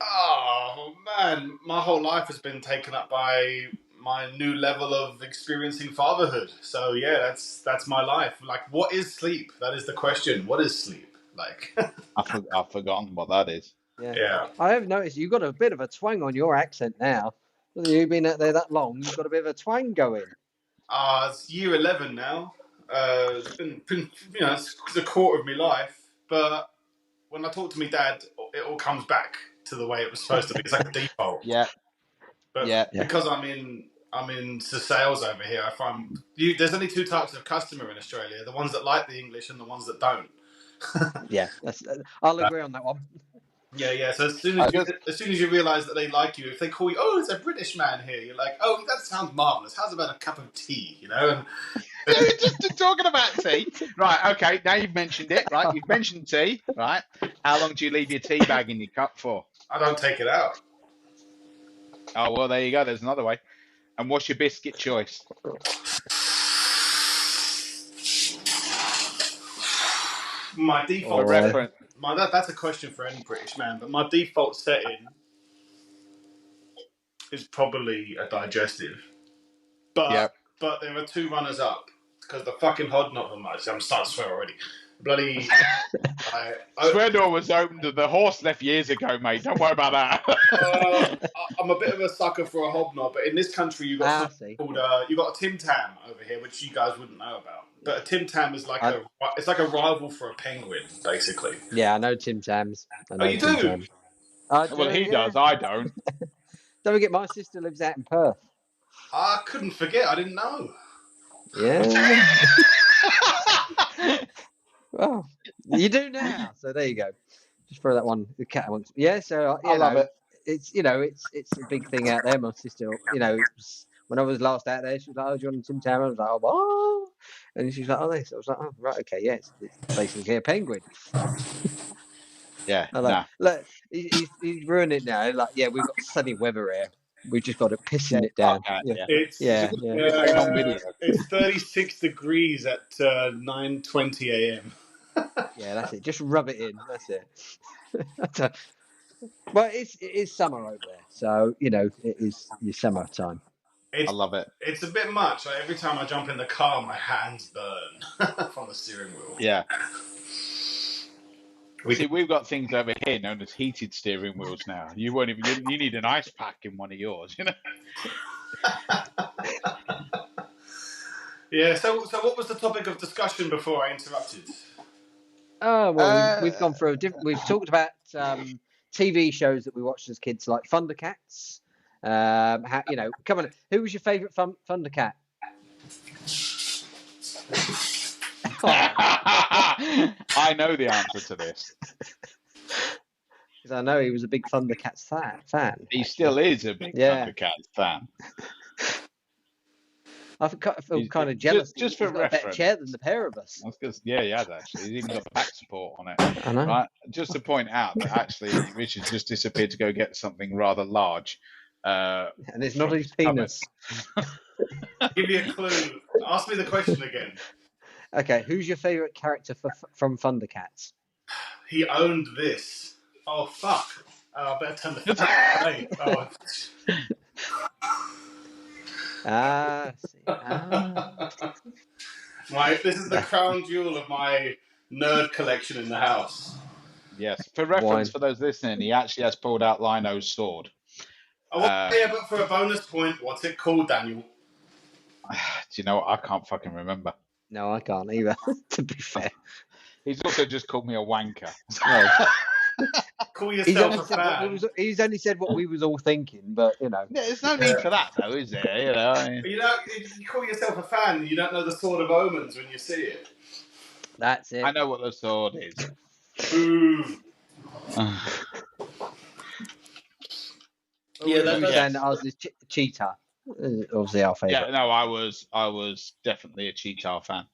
Oh man, my whole life has been taken up by my new level of experiencing fatherhood. So yeah, that's my life. Like, what is sleep? That is the question. What is sleep? Like, I've forgotten what that is. Yeah. I have noticed you've got a bit of a twang on your accent now. You've been out there that long, you've got a bit of a twang going. It's year 11 now. It's been it's the quarter of my life. But when I talk to my dad, it all comes back to the way it was supposed to be. It's like a default. Yeah. But because I'm in sales over here, I find there's only 2 types of customer in Australia: the ones that like the English and the ones that don't. Yeah, I'll agree on that one. Yeah. So as soon as you realise that they like you, if they call you, oh, it's a British man here, you're like, oh, that sounds marvellous. How's about a cup of tea? You know, We're just talking about tea. Right, okay, now you've mentioned it, right? You've mentioned tea, right? How long do you leave your tea bag in your cup for? I don't take it out. Oh, well, there you go. There's another way. And what's your biscuit choice? My For default reference. that's a question for any British man, but my default setting is probably a digestive. But there are two runners up because the fucking Hodnob. I'm starting to swear already. Bloody. Swear was opened. The horse left years ago, mate. Don't worry about that. I'm a bit of a sucker for a hobnob, but in this country you've got something called you got a Tim Tam over here, which you guys wouldn't know about. But a Tim Tam is like it's like a rival for a penguin, basically. Yeah, I know Tim Tams. I know you Tim do? Tams. I do, Well, he does. I don't. Don't forget, my sister lives out in Perth. I couldn't forget. I didn't know. Yeah. Well, you do now. So there you go. Just throw that one. The cat once. Yeah. So I love it. It's it's a big thing out there. My sister, when I was last out there, she was like, "Oh, do you want a Tim Tam?" I was like, "Oh, what?" And she's like, "Oh, this." I was like, "Oh, right, okay, yeah, it's basically a penguin." Yeah. Look, he's ruined it now. Like, yeah, we've got sunny weather here. We've just got it pissing it down. It's it's 36 degrees at 9:20 a.m. Yeah, that's it. Just rub it in. That's it. Well, it is summer over there, so it is your summertime. I love it. It's a bit much. Like, every time I jump in the car, my hands burn from the steering wheel. Yeah. We've got things over here known as heated steering wheels now. You won't even. You need an ice pack in one of yours, Yeah. So what was the topic of discussion before I interrupted? Oh well, we've gone through we've talked about TV shows that we watched as kids, like Thundercats. Come on, who was your favourite Thundercat? I know the answer to this. Because I know he was a big Thundercats fan. He still is a big Thundercats fan. I feel kind of jealous. Just for he's got a better chair than the pair of us. He has actually. He's even got back support on it. I know. Right? Just to point out that actually Richard just disappeared to go get something rather large. And it's not his penis. Give me a clue. Ask me the question again. Okay, who's your favourite character from Thundercats? He owned this. Oh, fuck. I better turn the away. This is the crown jewel of my nerd collection in the house. Yes. For reference, for those listening, he actually has pulled out Lino's sword. But for a bonus point, what's it called, Daniel? Do you know what? I can't fucking remember. No, I can't either, to be fair. He's also just called me a wanker. Call yourself a fan. He's only said what we was all thinking, but Yeah, there's no need for that, though, is there? You call yourself a fan, and you don't know the Sword of Omens when you see it. That's it. I know what the sword is. Boom. And I was this cheetah. Obviously, our favourite. Yeah, no, I was definitely a cheetah fan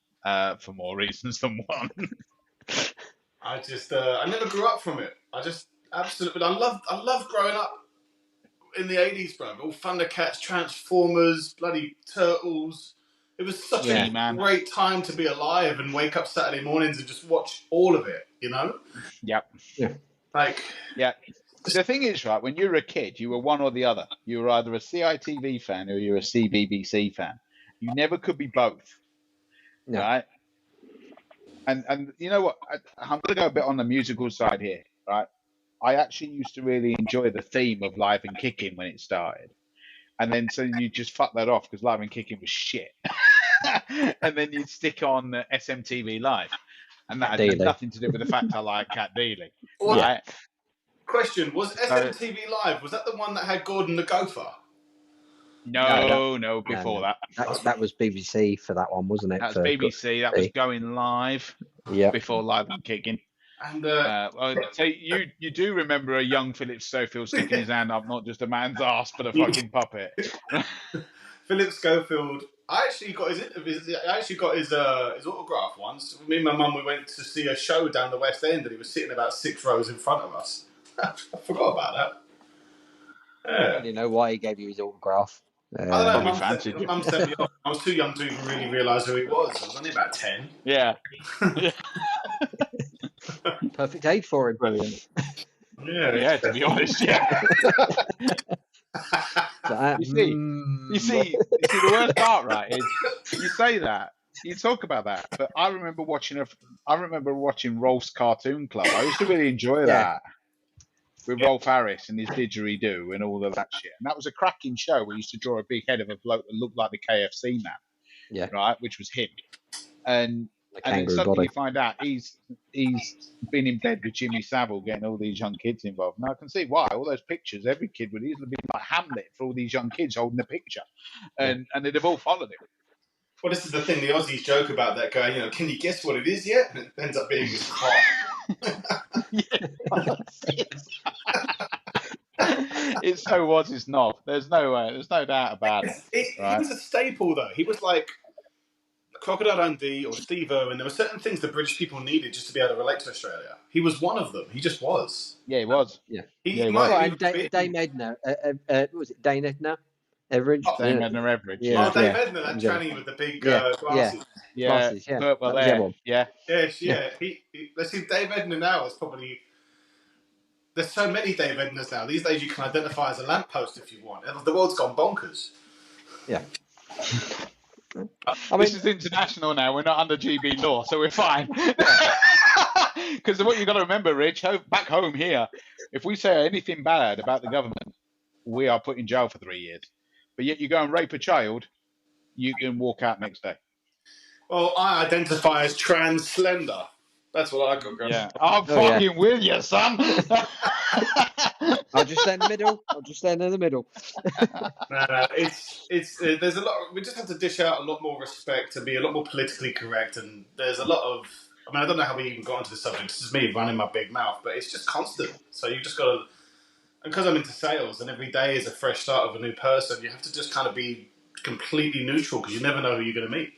for more reasons than one. I just I never grew up from it. I just absolutely I loved growing up in the 80s, bro. All Thundercats, Transformers, bloody Turtles. It was such a great time to be alive and wake up Saturday mornings and just watch all of it, Yep. Yeah. The thing is, right, when you were a kid, you were one or the other. You were either a CITV fan or you were a CBBC fan. You never could be both. No. Right? And you know what? I'm going to go a bit on the musical side here, right? I actually used to really enjoy the theme of Live and Kicking when it started. And then so you just fuck that off because Live and Kicking was shit. And then you'd stick on SMTV Live. And that had nothing to do with the fact I like Cat Dealey. Right? Question, was SMTV Live, was that the one that had Gordon the Gopher? No, before that. That was BBC for that one, wasn't it? That was BBC. That was going live before Live and Kicking. And so you do remember a young Philip Schofield sticking his hand up, not just a man's ass, but a fucking puppet. Philip Schofield, I actually got his autograph once. Me and my mum, we went to see a show down the West End, and he was sitting about 6 rows in front of us. I forgot about that. I Yeah. didn't know why he gave you his autograph. I don't know. Probably Mum fancied you. Mum sent me off. I was too young to even really realise who he was. I was only about 10. Yeah. Perfect age for him. Brilliant. Yeah. Yeah, to be honest, yeah. You see, the worst part, right, is you say that, you talk about that, but I remember watching Rolf's Cartoon Club. I used to really enjoy that with Rolf Harris and his didgeridoo and all of that shit. And that was a cracking show. We used to draw a big head of a bloke that looked like the KFC man, right, which was him. And then suddenly you find out he's been in bed with Jimmy Savile, getting all these young kids involved. And I can see why. All those pictures, every kid would easily be like Hamlet for all these young kids holding a picture, and they'd have all followed him. Well, this is the thing. The Aussies joke about that guy. Can you guess what it is yet? And it ends up being his car. It so was his knob. There's no doubt about it. He was a staple, though. He was like Crocodile Dundee or Steve Irwin. There were certain things the British people needed just to be able to relate to Australia. He was one of them. He just was. Yeah, he was. Yeah. He might Dame Edna. What was it? Dame Edna? Everidge? Dame Edna Everidge. Yeah. Oh, Dame Edna, that tranny with the big glasses. Glasses, Yeah. Let's see, Dave Edna now is probably... There's so many Dave Ednas now. These days you can identify as a lamppost if you want. The world's gone bonkers. Yeah. This is international now. We're not under GB law, so we're fine. Because what you've got to remember, Rich, back home here, if we say anything bad about the government, we are put in jail for 3 years. But yet you go and rape a child, you can walk out next day. Well, I identify as trans slender. That's what I got going. Yeah, I'm fucking with you, son. I'll just stand in the middle. No, it's there's a lot. We just have to dish out a lot more respect and be a lot more politically correct. And there's a lot of. I mean, I don't know how we even got into the subject. This is me running my big mouth, but it's just constant. So you just got to. And because I'm into sales, and every day is a fresh start of a new person, you have to just kind of be completely neutral because you never know who you're going to meet.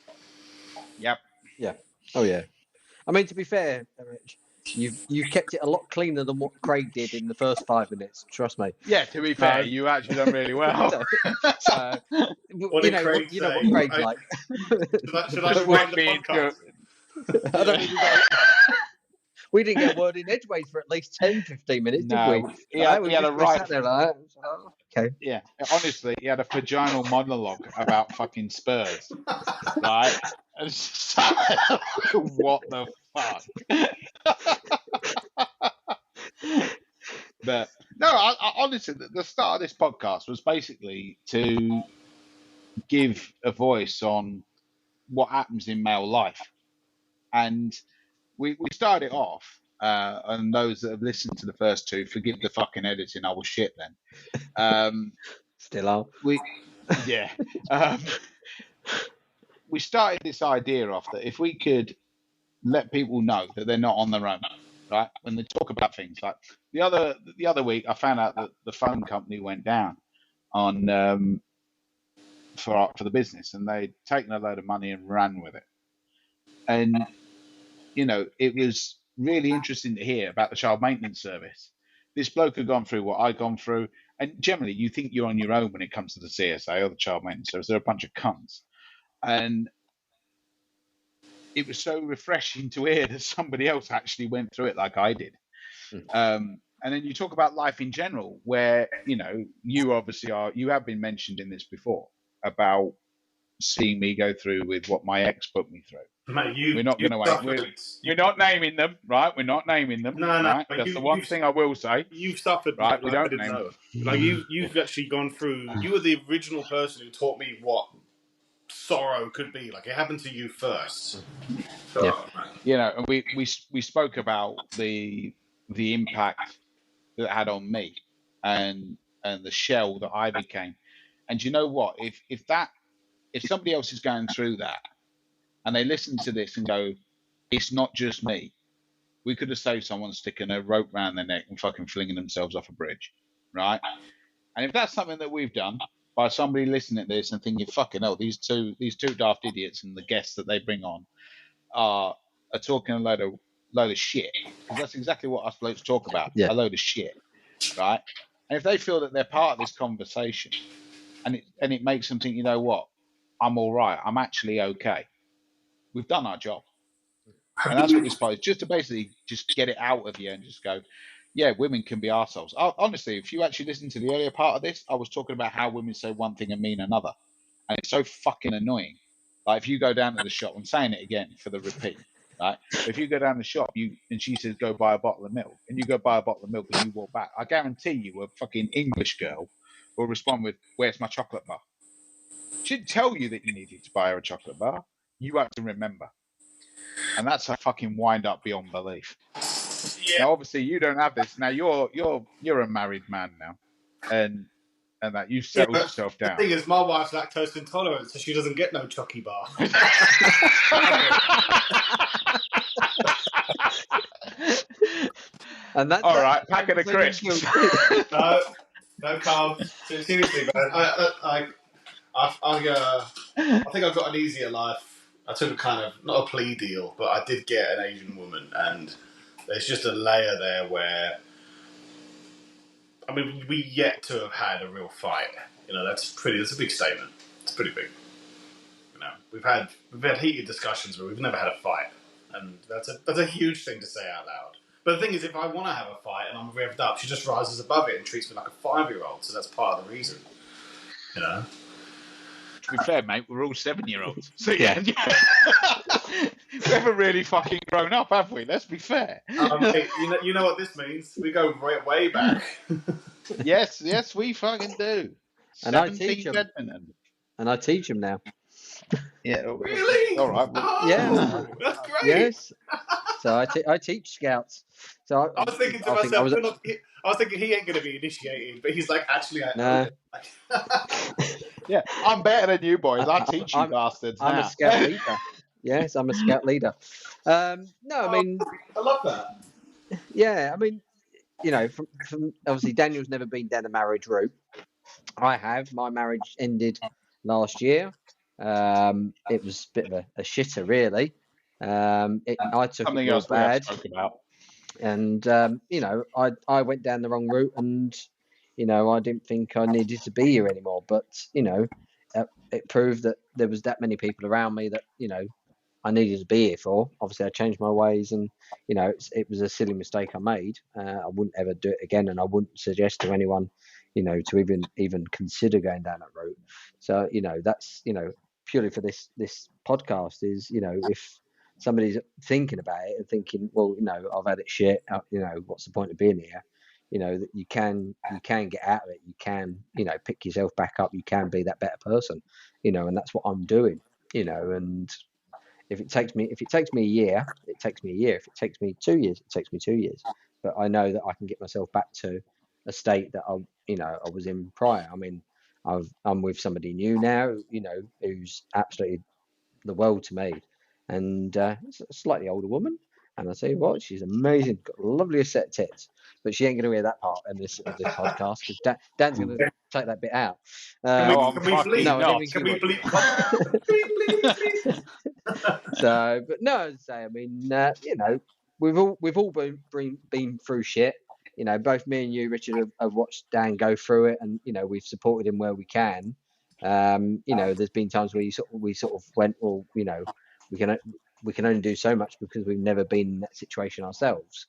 Yep. Yeah. Oh yeah. I mean, to be fair, Rich, you've kept it a lot cleaner than what Craig did in the first 5 minutes. Trust me. Yeah, to be fair, you actually done really well. What did Craig say? You know what Craig's like. Should I run the podcast? I don't think we didn't get a word in edgeways for at least 10, 15 minutes, did we? He had a right. Sat there like, okay. Yeah, honestly, he had a vaginal monologue about fucking Spurs, right? And it's like, what the fuck? But no, I honestly, the start of this podcast was basically to give a voice on what happens in male life, and we started it off. And those that have listened to the first two, forgive the fucking editing. I was shit then. Still are. We started this idea off that if we could let people know that they're not on their own, right? When they talk about things like the other week, I found out that the phone company went down on for the business, and they'd taken a load of money and ran with it. And it was really interesting to hear about the child maintenance service. This bloke had gone through what I'd gone through, and generally you think you're on your own when it comes to the CSA or the child maintenance service. They're a bunch of cunts. And it was so refreshing to hear that somebody else actually went through it like I did. And then you talk about life in general, where, you obviously you have been mentioned in this before about seeing me go through with what my ex put me through. Mate, we're not going to wait. We're not naming them, right? We're not naming them. No. Right? That's the one thing I will say. You've suffered, right? We don't name them. Like you've actually gone through. You were the original person who taught me what sorrow could be. Like it happened to you first. And we spoke about the impact that it had on me and the shell that I became. And you know what? If somebody else is going through that, and they listen to this and go, it's not just me, we could have saved someone sticking a rope around their neck and fucking flinging themselves off a bridge, right? And if that's something that we've done, by somebody listening to this and thinking, "Fucking hell, these two daft idiots and the guests that they bring on are talking a load of shit," because that's exactly what us blokes talk about, a load of shit, right? And if they feel that they're part of this conversation, and it makes them think, you know what, I'm all right, I'm actually okay, we've done our job. And that's what this part is, just to basically just get it out of you and just go, yeah, women can be arseholes. Honestly, if you actually listen to the earlier part of this, I was talking about how women say one thing and mean another. And it's so fucking annoying. Like, if you go down to the shop, I'm saying it again for the repeat, right? But if you go down the shop, and she says, go buy a bottle of milk, and you go buy a bottle of milk and you walk back, I guarantee you a fucking English girl will respond with, where's my chocolate bar? She'd tell you that you needed to buy her a chocolate bar. You have to remember. And that's a fucking wind up beyond belief. Yeah. Now, obviously, you don't have this. Now, you're a married man now, and that you've settled yourself down. The thing is, my wife's lactose intolerant, so she doesn't get no chocky bar. And that's all right. Pack of the crisps. No, calm. Seriously, man. I think I've got an easier life. I took a kind of, not a plea deal, but I did get an Asian woman, and there's just a layer there where, I mean, we yet to have had a real fight. You know, that's a big statement. It's pretty big. You know, we've had heated discussions, but we've never had a fight, and that's a huge thing to say out loud. But the thing is, if I want to have a fight and I'm revved up, she just rises above it and treats me like a 5-year-old. So that's part of the reason. You know. To be fair, mate, we're all 7-year-olds. So yeah. We haven't really fucking grown up, have we? Let's be fair. Hey, you know what this means? We go way back. Yes, we fucking do. And I teach them. And I teach them now. Yeah. Really? All right. Well, yeah. That's great. Yes. So I teach scouts. So I was thinking to myself, I was thinking he ain't going to be initiated, but he's like, actually, I No. Yeah, I'm better than you boys. I teach you bastards. I'm a scout leader. Yes, I'm a scout leader. No, I mean, I love that. Yeah, I mean, you know, from obviously Daniel's never been down the marriage route. I have. My marriage ended last year. It was a bit of a shitter, really. I took something it real else bad. we spoke about. And you know, I went down the wrong route, and you know, I didn't think I needed to be here anymore. But you know, it proved that there was that many people around me that you know I needed to be here for. Obviously, I changed my ways, and you know, it was a silly mistake I made. I wouldn't ever do it again, and I wouldn't suggest to anyone, you know, to even consider going down that route. So you know, that's you know, purely for this podcast is you know, if somebody's thinking about it and thinking, well, you know, I've had it shit, you know, what's the point of being here? You know, that you can get out of it. You can, you know, pick yourself back up. You can be that better person, you know, and that's what I'm doing, you know. And if it takes me a year, it takes me a year. If it takes me 2 years, it takes me 2 years. But I know that I can get myself back to a state that I was in prior. I mean, I'm with somebody new now, you know, who's absolutely the world to me. And it's a slightly older woman, and I tell you what, she's amazing. Got the loveliest set of tits, but she ain't going to hear that part in this podcast because Dan's going to take that bit out. Can we bleep? So, but no, as I say, I mean, you know, we've all been through shit. You know, both me and you, Richard, have watched Dan go through it, and you know, we've supported him where we can. You know, there's been times where we sort of went, well, you know, we can only do so much because we've never been in that situation ourselves.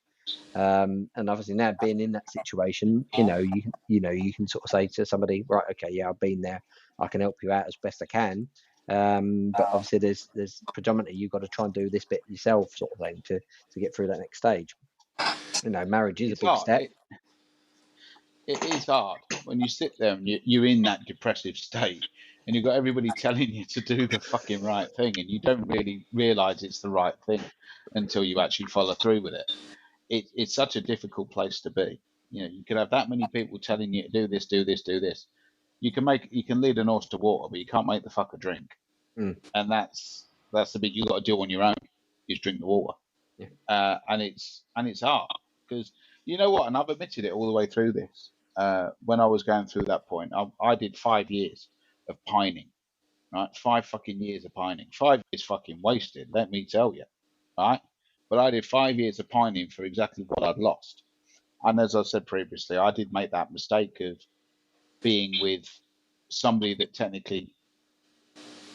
And obviously now being in that situation, you know, you can sort of say to somebody, right, okay, yeah, I've been there, I can help you out as best I can. But obviously there's predominantly you've got to try and do this bit yourself, sort of thing, to get through that next stage. You know, marriage is a big step. It is hard when you sit there and you're in that depressive state and you've got everybody telling you to do the fucking right thing and you don't really realise it's the right thing until you actually follow through with it. It's such a difficult place to be. You know, you could have that many people telling you to do this, do this, do this. You can lead an horse to water, but you can't make the fucker drink. And that's the bit you got to do on your own is drink the water. Yeah. And it's hard because you know what, and I've admitted it all the way through this. when I was going through that point, I did 5 years of pining, right? 5 fucking years of pining. 5 years fucking wasted, let me tell you, right? But I did 5 years of pining for exactly what I'd lost. And as I said previously, I did make that mistake of being with somebody that technically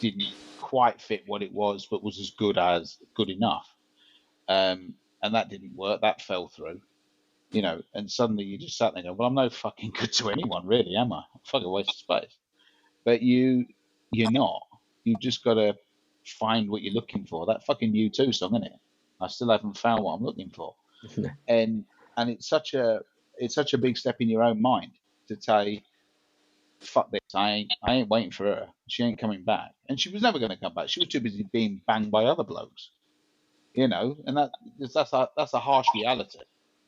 didn't quite fit what it was, but was as good enough. And that didn't work. That fell through, and suddenly you just sat there going, well, I'm no fucking good to anyone, really, am I? Fucking waste of space. But you're not. You've just got to find what you're looking for. That fucking U2 song, isn't it? I still haven't found what I'm looking for. and it's such a big step in your own mind to say, fuck this, I ain't waiting for her. She ain't coming back. And she was never going to come back. She was too busy being banged by other blokes. And that's a harsh reality.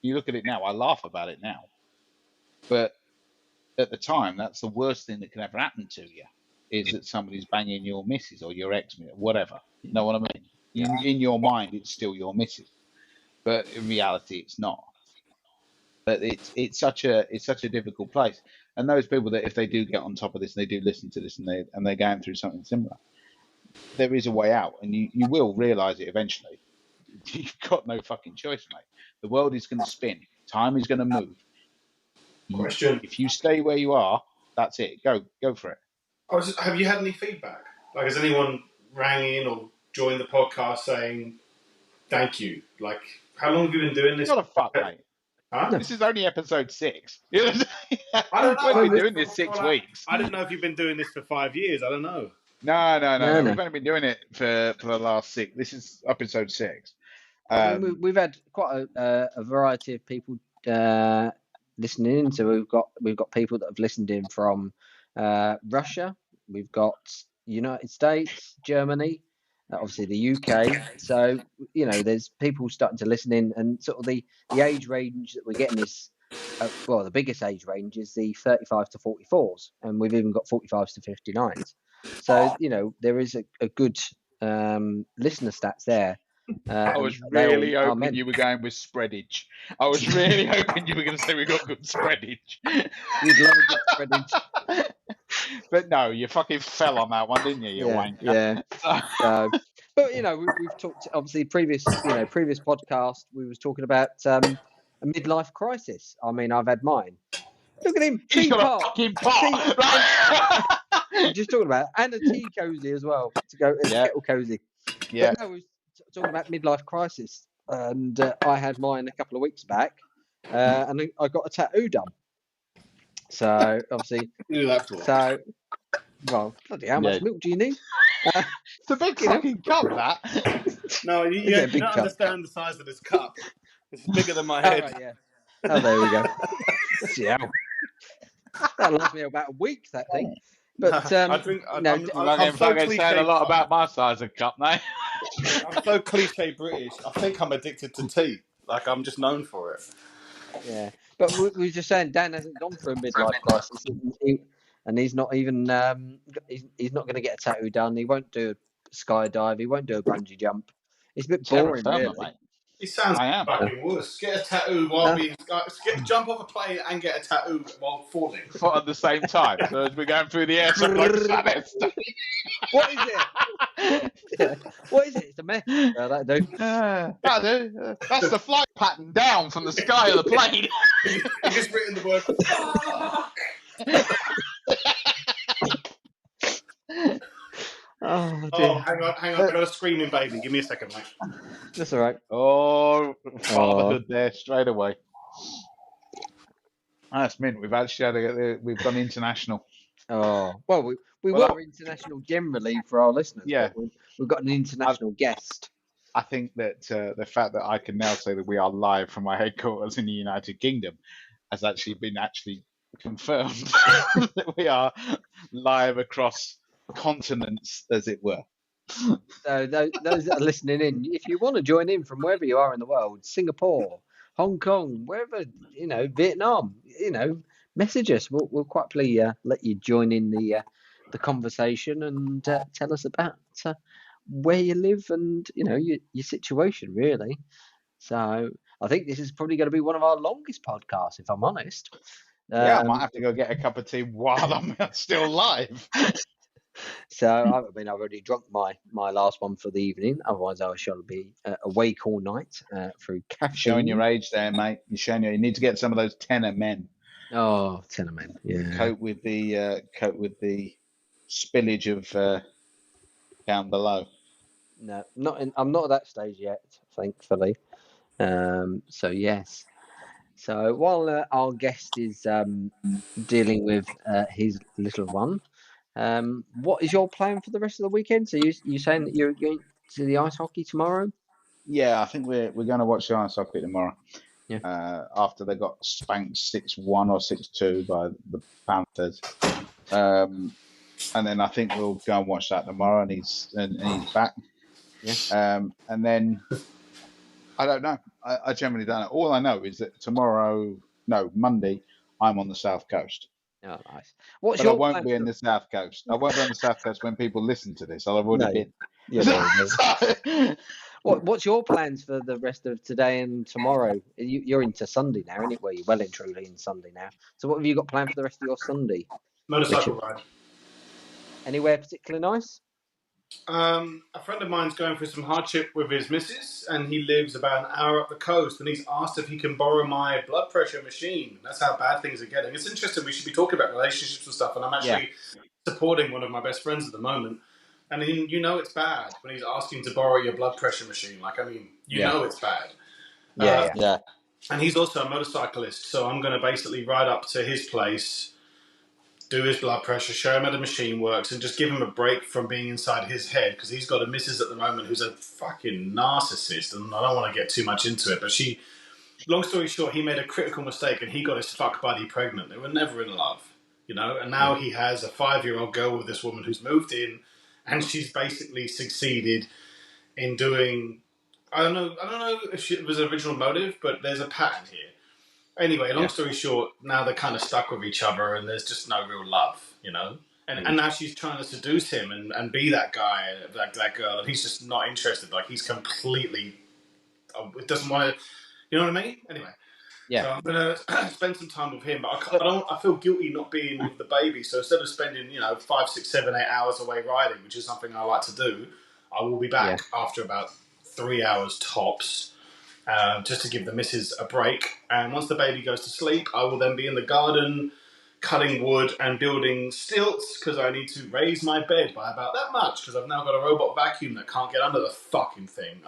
You look at it now, I laugh about it now. But at the time, that's the worst thing that can ever happen to you, is that somebody's banging your missus or your ex, whatever. You know what I mean? In your mind, it's still your missus, but in reality, it's not. But it's such a difficult place. And those people that, if they do get on top of this, and they do listen to this, and they're going through something similar, there is a way out, and you will realise it eventually. You've got no fucking choice, mate. The world is going to spin. Time is going to move. Question. If you stay where you are, that's it. Go for it. Have you had any feedback? Like, has anyone rang in or joined the podcast saying thank you? Like, how long have you been doing this? Not a fuck, mate. Huh? This is only episode 6. I don't know. We've been doing this 6 weeks. I didn't know if you've been doing this for 5 years. I don't know. No. We've only been doing it for the last 6. This is episode 6. We've had quite a variety of people listening in. So we've got people that have listened in from Russia. We've got United States, Germany, obviously the UK. So there's people starting to listen in, and sort of the age range that we're getting is the biggest age range is the 35 to 44s, and we've even got 45s to 59s. So there is a good listener stats there. I was really hoping you were going with spreadage. I was really hoping you were going to say we got good spreadage. We'd love a good spreadage. But no, you fucking fell on that one, didn't you? You wanker. Yeah. But we've talked, obviously, previous podcast. We was talking about a midlife crisis. I mean, I've had mine. Look at him. He's got a fucking pot. We're just talking about, and a tea cozy as well to go. Kettle cozy. Yeah. But no, we was talking about midlife crisis, and I had mine a couple of weeks back, and I got a tattoo done. So obviously, well, bloody how much milk do you need? It's a big fucking cup, that. No, you don't understand the size of this cup. It's bigger than my head. Right, yeah. Oh, there we go. Yeah. That lasts me about a week, that thing. But I'm so cliche. Saying a lot about my size of cup, mate. I'm so cliche British. I think I'm addicted to tea. Like, I'm just known for it. Yeah, but we were just saying Dan hasn't gone through a midlife crisis, and he's not even he's not going to get a tattoo done. He won't do a skydive. He won't do a bungee jump. It's a bit boring, really. Mate. It sounds fucking worse. Get a tattoo while jump off a plane and get a tattoo while falling. At the same time. So as we're going through the air, What is it? Yeah. What is it? It's a mess. That'll do. That's the flight pattern down from the sky of the plane. You just written the word. Oh, dear. Hang on. I've got a screaming baby. Give me a second, mate. That's all right. Oh, fatherhood there straight away. That's mint. We've actually we've gone international. Oh, well, we were international generally for our listeners. Yeah, we've got an international guest. I think that the fact that I can now say that we are live from my headquarters in the United Kingdom has actually been confirmed that we are live across continents, as it were. So those that are listening in, if you want to join in from wherever you are in the world, Singapore, Hong Kong, wherever, Vietnam, message us. We'll quite happily let you join in the conversation and tell us about where you live and your situation, really. So I think this is probably going to be one of our longest podcasts, if I'm honest. Yeah, I might have to go get a cup of tea while I'm still live. So I mean, I've already drunk my last one for the evening. Otherwise, I shall be awake all night through caffeine. Showing your age there, mate. You're showing you need to get some of those tenor men. Oh, tenor men, yeah. Cope with the spillage of down below. No, I'm not at that stage yet, thankfully. So yes. So while our guest is dealing with his little one, what is your plan for the rest of the weekend? So you saying that you're going to the ice hockey tomorrow? Yeah, I think we're going to watch the ice hockey tomorrow. Yeah. After they got spanked 6-1 or 6-2 by the Panthers, and then I think we'll go and watch that tomorrow. And he's back. Yeah. And then I don't know. I generally don't know. All I know is that Monday, I'm on the South Coast. Oh, nice. But I won't be in the South Coast. I won't be on the South Coast when people listen to this. I'll have already been. Yeah. What's your plans for the rest of today and tomorrow? You're into Sunday now, isn't it? Well, you're well and truly in Sunday now. So what have you got planned for the rest of your Sunday? Motorcycle ride. Anywhere particularly nice? A friend of mine's going through some hardship with his missus, and he lives about an hour up the coast, and he's asked if he can borrow my blood pressure machine. That's how bad things are getting. It's interesting. We should be talking about relationships and stuff, and I'm actually supporting one of my best friends at the moment. And you know it's bad when he's asking to borrow your blood pressure machine. Like, I mean, you know it's bad. Yeah. And he's also a motorcyclist, so I'm going to basically ride up to his place, do his blood pressure, show him how the machine works, and just give him a break from being inside his head, because he's got a missus at the moment who's a fucking narcissist, and I don't want to get too much into it, but long story short, he made a critical mistake, and he got his fuck buddy pregnant. They were never in love, you know, and now he has a 5-year-old girl with this woman who's moved in, and she's basically succeeded in doing... I don't know if it was an original motive, but there's a pattern here. Anyway, long story short, now they're kind of stuck with each other, and there's just no real love, you know? And now she's trying to seduce him and be that guy, that girl, and he's just not interested. Like, he's completely... doesn't want to... You know what I mean? Anyway. Yeah. So I'm going to spend some time with him, but I feel guilty not being with the baby, so instead of spending, 5, 6, 7, 8 hours away riding, which is something I like to do, I will be back after about 3 hours tops, just to give the missus a break. And once the baby goes to sleep, I will then be in the garden cutting wood and building stilts, because I need to raise my bed by about that much, because I've now got a robot vacuum that can't get under the fucking thing.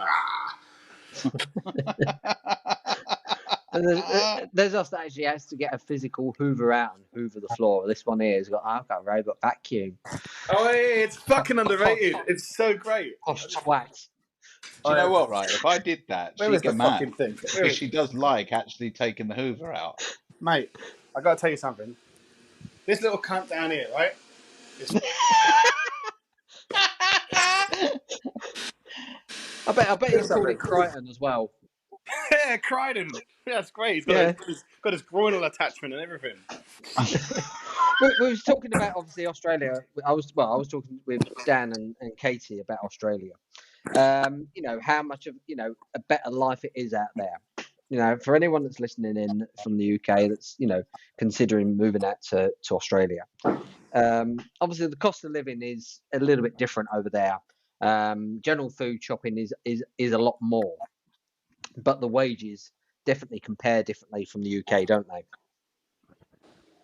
And there's us that actually has to get a physical hoover out and hoover the floor. This one here has I've got a robot vacuum. Oh, it's fucking underrated. It's so great. Oh, twat. Do you know what, right? If I did that, she'd get mad. Thing? Because she does like actually taking the hoover out. Mate, I got to tell you something. This little cunt down here, right? I bet he's called it Crichton as well. Yeah, Crichton. Yeah, that's great. He's got his groinal attachment and everything. we was talking about, obviously, Australia. I was talking with Dan and Katie about Australia. How much of a better life it is out there. For anyone that's listening in from the UK that's considering moving out to Australia. Obviously, the cost of living is a little bit different over there. General food shopping is a lot more, but the wages definitely compare differently from the UK, don't they?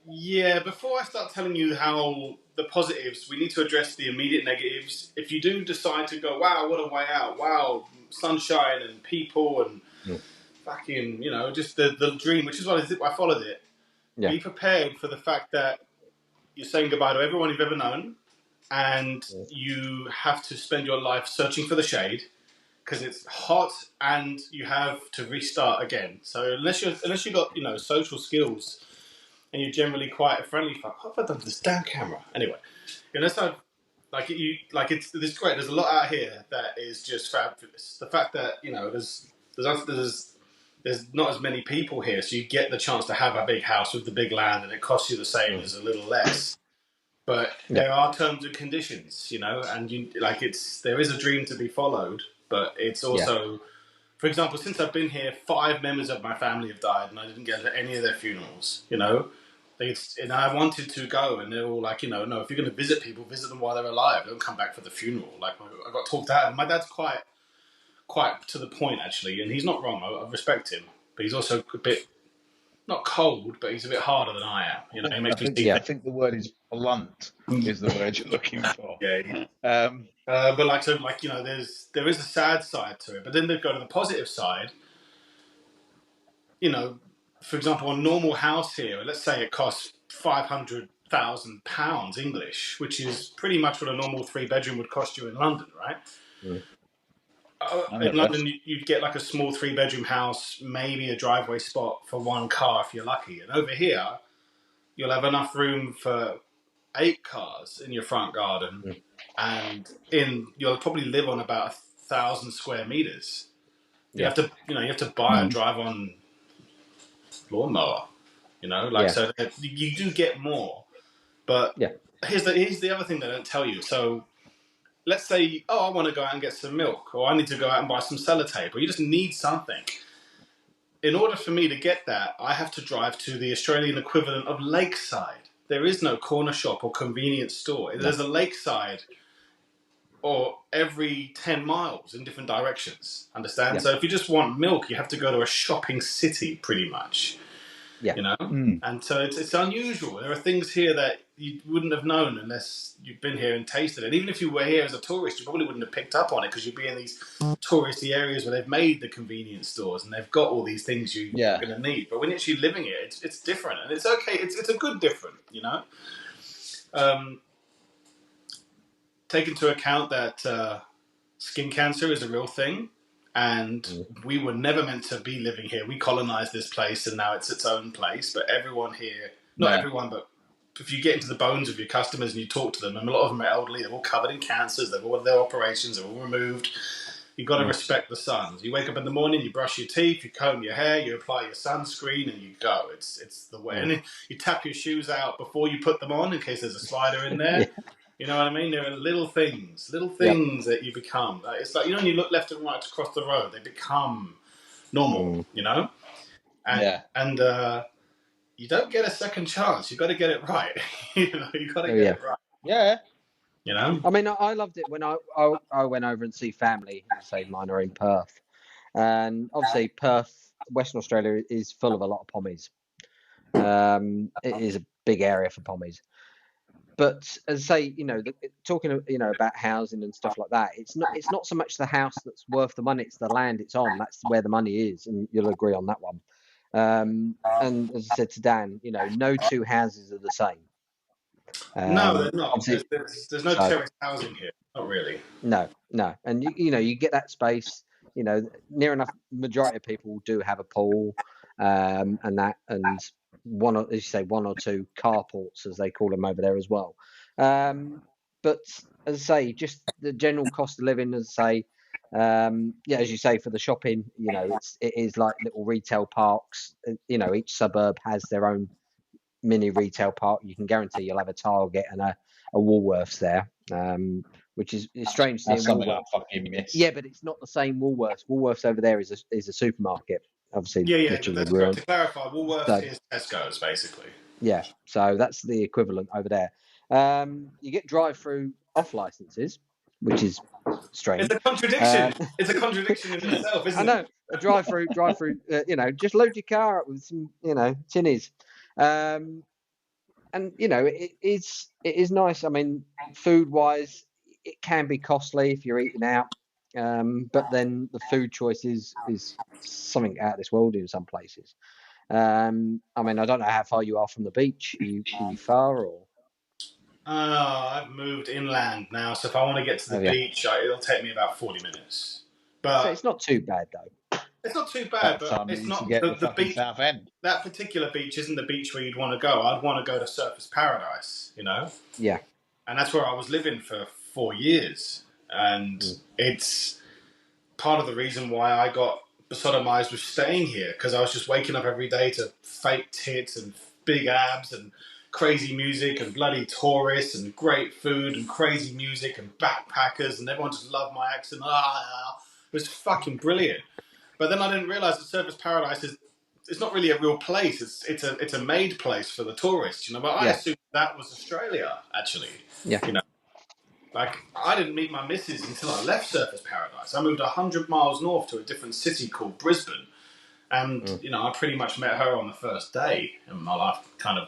Yeah, before I start telling you how the positives, we need to address the immediate negatives. If you do decide to go, wow, what a way out, wow, sunshine and people and fucking, just the dream, which is why I followed it. Yeah. Be prepared for the fact that you're saying goodbye to everyone you've ever known, and you have to spend your life searching for the shade, because it's hot and you have to restart again. So unless you got social skills and you're generally quite a friendly fuck, what have I done to this damn camera? Anyway, unless it's great. There's a lot out here that is just fabulous. The fact that there's not as many people here, so you get the chance to have a big house with the big land, and it costs you the same as a little less. But there are terms and conditions, and there is a dream to be followed. But it's also, for example, since I've been here, 5 members of my family have died, and I didn't get to any of their funerals. And I wanted to go, and they're all like, no, if you're going to visit people, visit them while they're alive. Don't come back for the funeral. Like, I got talked out. My dad's quite to the point, actually, and he's not wrong. I respect him, but he's also a bit not cold, but he's a bit harder than I am. He makes me see. I think the word is blunt. Is the word you're looking for? Yeah. But there is a sad side to it, but then they go to the positive side. For example, a normal house here, let's say it costs £500,000 English, which is pretty much what a normal 3-bedroom would cost you in London, right? Mm. In London, you'd get like a small 3-bedroom house, maybe a driveway spot for one car if you're lucky. And over here, you'll have enough room for 8 cars in your front garden, and you'll probably live on about 1,000 square meters. You have to buy a drive-on lawnmower. So you do get more. But here's the other thing they don't tell you. So let's say, I want to go out and get some milk, or I need to go out and buy some sellotape, or you just need something. In order for me to get that, I have to drive to the Australian equivalent of Lakeside. There is no corner shop or convenience store. There's a Lakeside or every 10 miles in different directions. Understand? Yeah. So if you just want milk, you have to go to a shopping city pretty much. Yeah. And so it's unusual. There are things here that you wouldn't have known unless you've been here and tasted it. Even if you were here as a tourist, you probably wouldn't have picked up on it because you'd be in these touristy areas where they've made the convenience stores and they've got all these things you're going to need. But when you're actually living here, it's different, and it's okay. It's a good different, Take into account that skin cancer is a real thing. And we were never meant to be living here. We colonized this place, and now it's its own place. But everyone here, not everyone, but if you get into the bones of your customers and you talk to them, and a lot of them are elderly, they're all covered in cancers, they've all had their operations, they're all removed. You've got to respect the suns. You wake up in the morning, you brush your teeth, you comb your hair, you apply your sunscreen, and you go. It's the way. And you tap your shoes out before you put them on in case there's a spider in there. You know what I mean? There are little things that you become. It's like, when you look left and right across the road, they become normal, And you don't get a second chance. You've got to get it right. You've got to get it right. Yeah. I mean, I loved it when I went over and see family, say mine are in Perth. And obviously Perth, Western Australia, is full of a lot of pommies. It is a big area for pommies. But as I say, talking about housing and stuff like that, it's not so much the house that's worth the money; it's the land it's on. That's where the money is, and you'll agree on that one. And as I said to Dan, no two houses are the same. No, they're not. There's no terrace housing here. Not really. No, and you get that space. Near enough majority of people do have a pool, and one or two carports, as they call them over there as well. But as I say, just the general cost of living, as I say, as you say, for the shopping, it is like little retail parks. Each suburb has their own mini retail park. You can guarantee you'll have a Target and a Woolworths there, which is strange. That's something I fucking miss. Yeah, but it's not the same Woolworths. Woolworths over there is a supermarket. Obviously, that's correct. To clarify, Woolworths is Tesco's, basically. Yeah, so that's the equivalent over there. You get drive-through off licenses, which is strange. It's a contradiction. It's a contradiction in itself, isn't it? I know. A drive-through. Just load your car up with some, tinnies. And it is nice. I mean, food-wise, it can be costly if you're eating out. But then the food choice is something out of this world in some places. I mean, I don't know how far you are from the beach. Are you far or? I've moved inland now, so if I want to get to the beach, it'll take me about 40 minutes. But so it's not too bad though. It's not too bad, but it's not the beach. South End. That particular beach isn't the beach where you'd want to go. I'd want to go to Surface Paradise, Yeah. And that's where I was living for 4 years, and it's part of the reason why I got sodomized with staying here, because I was just waking up every day to fake tits and big abs and crazy music and bloody tourists and great food and crazy music and backpackers, and everyone just loved my accent. It was fucking brilliant. But then I didn't realise that Surface Paradise is it's not really a real place. It's a made place for the tourists, you know. But I assumed that was Australia, actually. Yeah. You know, like I didn't meet my missus until I left Surfers Paradise. I moved 100 miles north to a different city called Brisbane, and you know, I pretty much met her on the first day. And my life I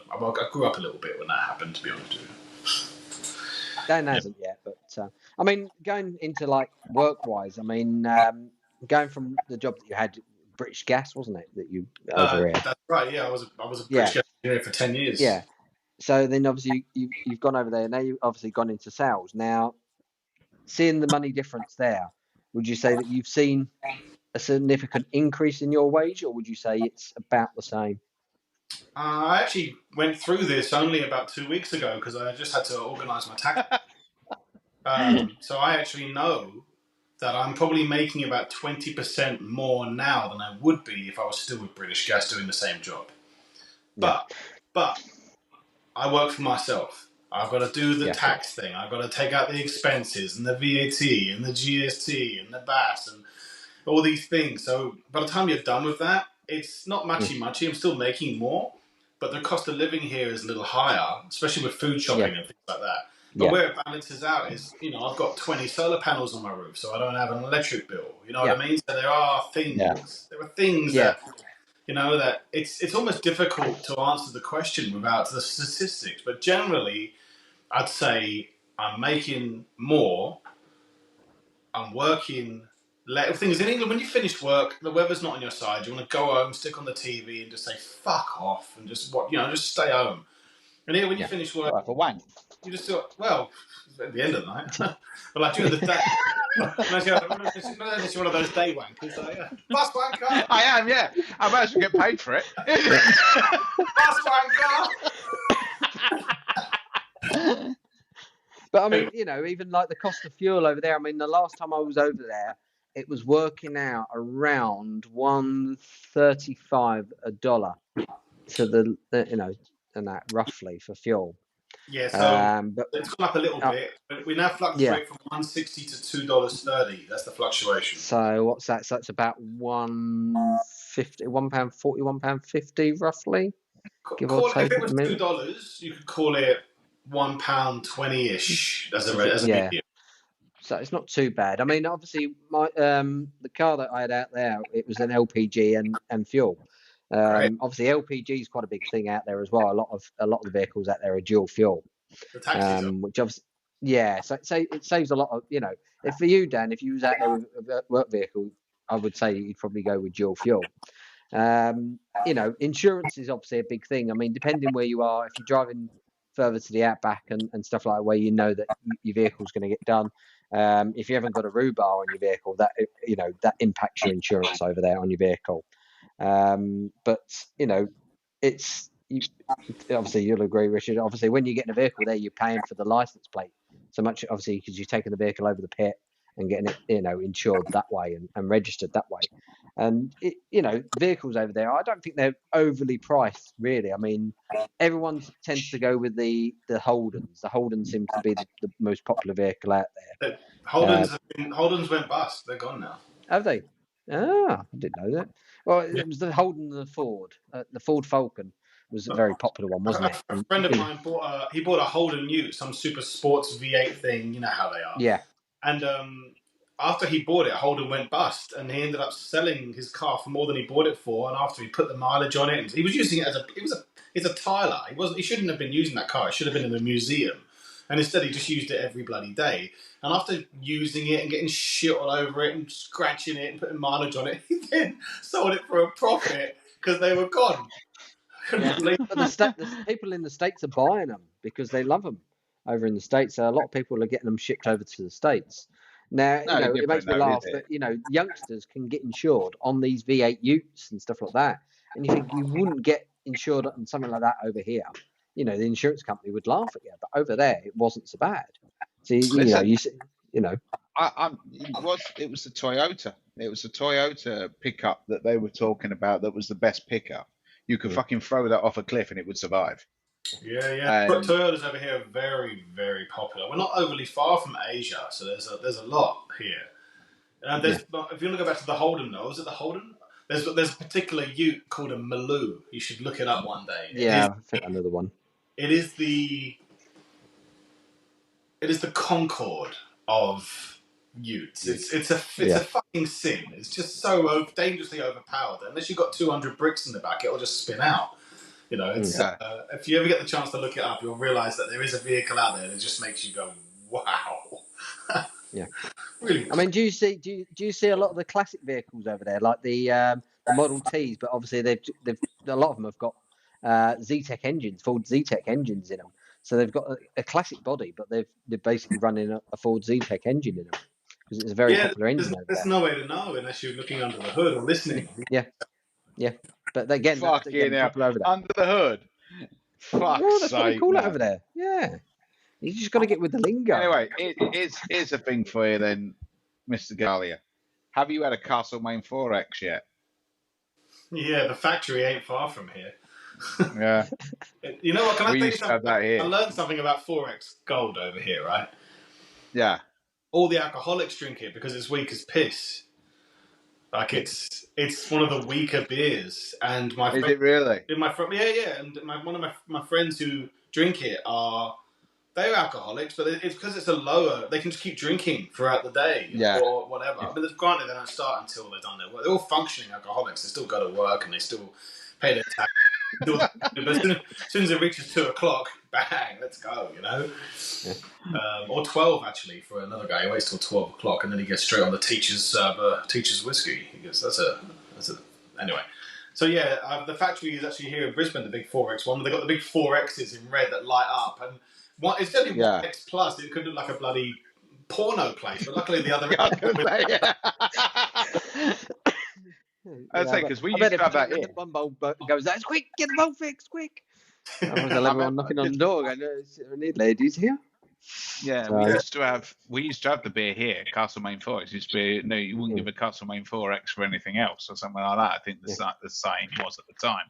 grew up a little bit when that happened, to be honest with you. Dan hasn't yet, but I mean, going into like work-wise, I mean, going from the job that you had, British Gas, wasn't it, that you over here? That's right. Yeah, I was a British engineer for 10 years. Yeah. So then, obviously, you've gone over there. Now you've obviously gone into sales. Now, seeing the money difference there, would you say that you've seen a significant increase in your wage, or would you say it's about the same? I actually went through this only about 2 weeks ago because I just had to organise my tax. So I actually know that I'm probably making about 20% more now than I would be if I was still with British Gas doing the same job. But I work for myself. I've got to do the tax thing. I've got to take out the expenses and the VAT and the GST and the BAS and all these things. So by the time you're done with that, it's not muchy. I'm still making more, but the cost of living here is a little higher, especially with food shopping and things like that. But where it balances out is, you know, I've got 20 solar panels on my roof, so I don't have an electric bill. You know what I mean? So there are things. There are things that, you know, that it's almost difficult to answer the question without the statistics. But generally, I'd say I'm making more. I'm working. Things in England, when you finish work, the weather's not on your side. You want to go home, stick on the TV, and just say "fuck off" and just just stay home. And here, when you finish work, for wank. you just do it. Well, at the end of the night, but like during the day, unless you're one of those day wankers, bus wanker. I am, yeah. I might as well get paid for it. Bus wanker. But I mean, you know, even like the cost of fuel over there. I mean, the last time I was over there, it was working out around $1.35 to the you know, and that roughly for fuel. Yeah, so but it's gone up a little bit. We now fluctuate from $1.60 to $2.30. That's the fluctuation. So what's that? So it's about £1.40, £1.50 roughly. Give or take. If it was $2, you could call it £1.20-ish as a medium. So it's not too bad. I mean, obviously, my the car that I had out there, it was an LPG and fuel. Obviously, LPG is quite a big thing out there as well. A lot of the vehicles out there are dual fuel, which obviously, so it saves a lot of, you know. If for you, Dan, if you was out there with a work vehicle, I would say you'd probably go with dual fuel. You know, insurance is obviously a big thing. I mean, depending where you are, if you're driving further to the outback and stuff like that, where you know that your vehicle's going to get done. If you haven't got a rhubar on your vehicle, that, you know, that impacts your insurance over there on your vehicle. But you know, obviously you'll agree, Richard. Obviously, when you get in a vehicle there, you're paying for the license plate so much, obviously, because you're taking the vehicle over the pit and getting it, you know, insured that way and registered that way. And you know, vehicles over there, I don't think they're overly priced, really. I mean, everyone tends to go with the Holdens. The Holden seems to be the most popular vehicle out there. Holdens went bust. They're gone now. Have they? Ah, I didn't know that. Well, it was the Holden and the Ford. The Ford Falcon was a very popular one, wasn't it? A friend of mine bought a Holden Ute, some super sports V8 thing. You know how they are. Yeah. And after he bought it, Holden went bust, and he ended up selling his car for more than he bought it for. And after he put the mileage on it, and he was using it it's a Tyler. He shouldn't have been using that car. It should have been in a museum. And instead, he just used it every bloody day. And after using it and getting shit all over it and scratching it and putting mileage on it, he then sold it for a profit because they were gone. Yeah. But the people in the States are buying them because they love them over in the States. So a lot of people are getting them shipped over to the States. Now, you know, it makes me laugh that, you know, youngsters can get insured on these V8 Utes and stuff like that. And you think you wouldn't get insured on something like that over here. You know, the insurance company would laugh at you, but over there it wasn't so bad. So it was the Toyota. It was the Toyota pickup that they were talking about that was the best pickup. You could fucking throw that off a cliff and it would survive. Yeah. But Toyotas over here are very, very popular. We're not overly far from Asia, so there's a lot here. And if you want to go back to the Holden, though, was it the Holden? There's a particular ute called a Maloo. You should look it up one day. Yeah, I think I know the one. It is the Concorde of utes. It's a fucking sin. It's just so dangerously overpowered. Unless you've got 200 bricks in the back, it'll just spin out. You know, it's if you ever get the chance to look it up, you'll realise that there is a vehicle out there that just makes you go, wow. Yeah. Really. I mean, do you see a lot of the classic vehicles over there, like the Model Ts? But obviously, they've a lot of them have got Z-Tech engines, Ford Z-Tech engines in them. So they've got a classic body, but they're basically running a Ford Z-Tech engine in them because it's a very popular engine over there. There's no way to know unless you're looking under the hood or listening. Yeah. But again, that's popular over there. Under the hood. Fuck's That's what they sake, call it man. over there. Yeah. You just got to get with the lingo. Anyway, here's a thing for you then, Mr. Gallia. Have you had a Castlemaine 4X yet? Yeah, the factory ain't far from here. Yeah. You know what? Can I tell you something? I learned something about 4X Gold over here, right? Yeah. All the alcoholics drink it because it's weak as piss. Like it's one of the weaker beers, and my friend, is it really? And one of my friends who drink it they're alcoholics, but it's because it's a lower. They can just keep drinking throughout the day, or whatever. I mean, granted, they don't start until they've done their work. They're all functioning alcoholics. They still go to work and they still pay their tax. But as soon as it reaches 2:00, bang, let's go. You know, or 12 actually for another guy. He waits till 12:00 and then he gets straight on the teacher's whiskey. He goes, that's a anyway. So yeah, the factory is actually here in Brisbane, the big 4X one. They got the big 4Xs in red that light up, and it's only 1X plus. It could look like a bloody porno place, but luckily the other. I'd say because we used to have that here. One bulb goes, that's quick, get the bulb fixed, quick. Everyone knocking on the door, going, I need ladies here. Yeah, So, we used to have the beer here, Castlemaine 4X. It used to be no, you wouldn't give a Castlemaine 4X for anything else or something like that. I think the saying was at the time,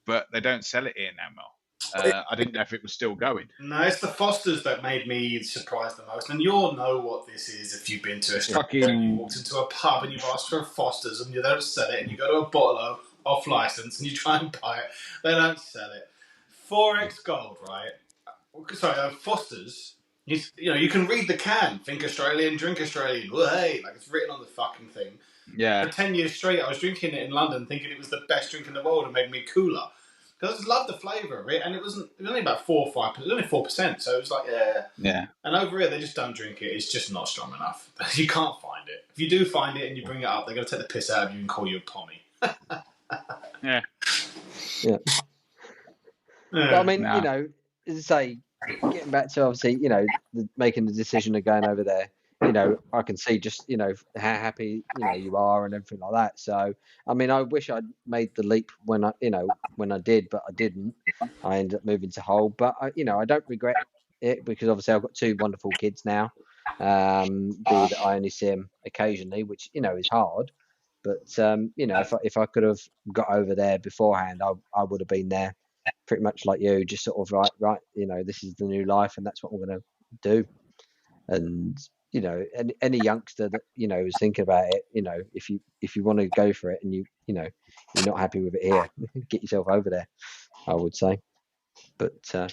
but they don't sell it here now more. I didn't know if it was still going. No, it's the Fosters that made me surprised the most. And you'll know what this is if you've been to Australia. You walked into a pub and you've asked for a Fosters and you don't sell it, and you go to a bottle of off license and you try and buy it. They don't sell it. 4X Gold, right? Sorry, Fosters. You can read the can. Think Australian, drink Australian. Hey, like it's written on the fucking thing. Yeah. For 10 years straight, I was drinking it in London, thinking it was the best drink in the world and made me cooler. Because I just loved the flavour of it, and it was only about 4 or 5%. It was only 4%, so it was like, yeah. And over here, they just don't drink it. It's just not strong enough. You can't find it. If you do find it and you bring it up, they're going to take the piss out of you and call you a pommy. Yeah. But I mean, as I say, getting back to obviously, making the decision of going over there. I can see just how happy you are and everything like that. So I mean, I wish I'd made the leap when I did, but I didn't. I ended up moving to Hull, but I don't regret it because obviously I've got 2 wonderful kids now. That I only see them occasionally, which is hard. But if I could have got over there beforehand, I would have been there, pretty much like you, just sort of right. This is the new life, and that's what I'm going to do. And any youngster that is thinking about it, if you want to go for it and you're not happy with it here, get yourself over there, I would say. But so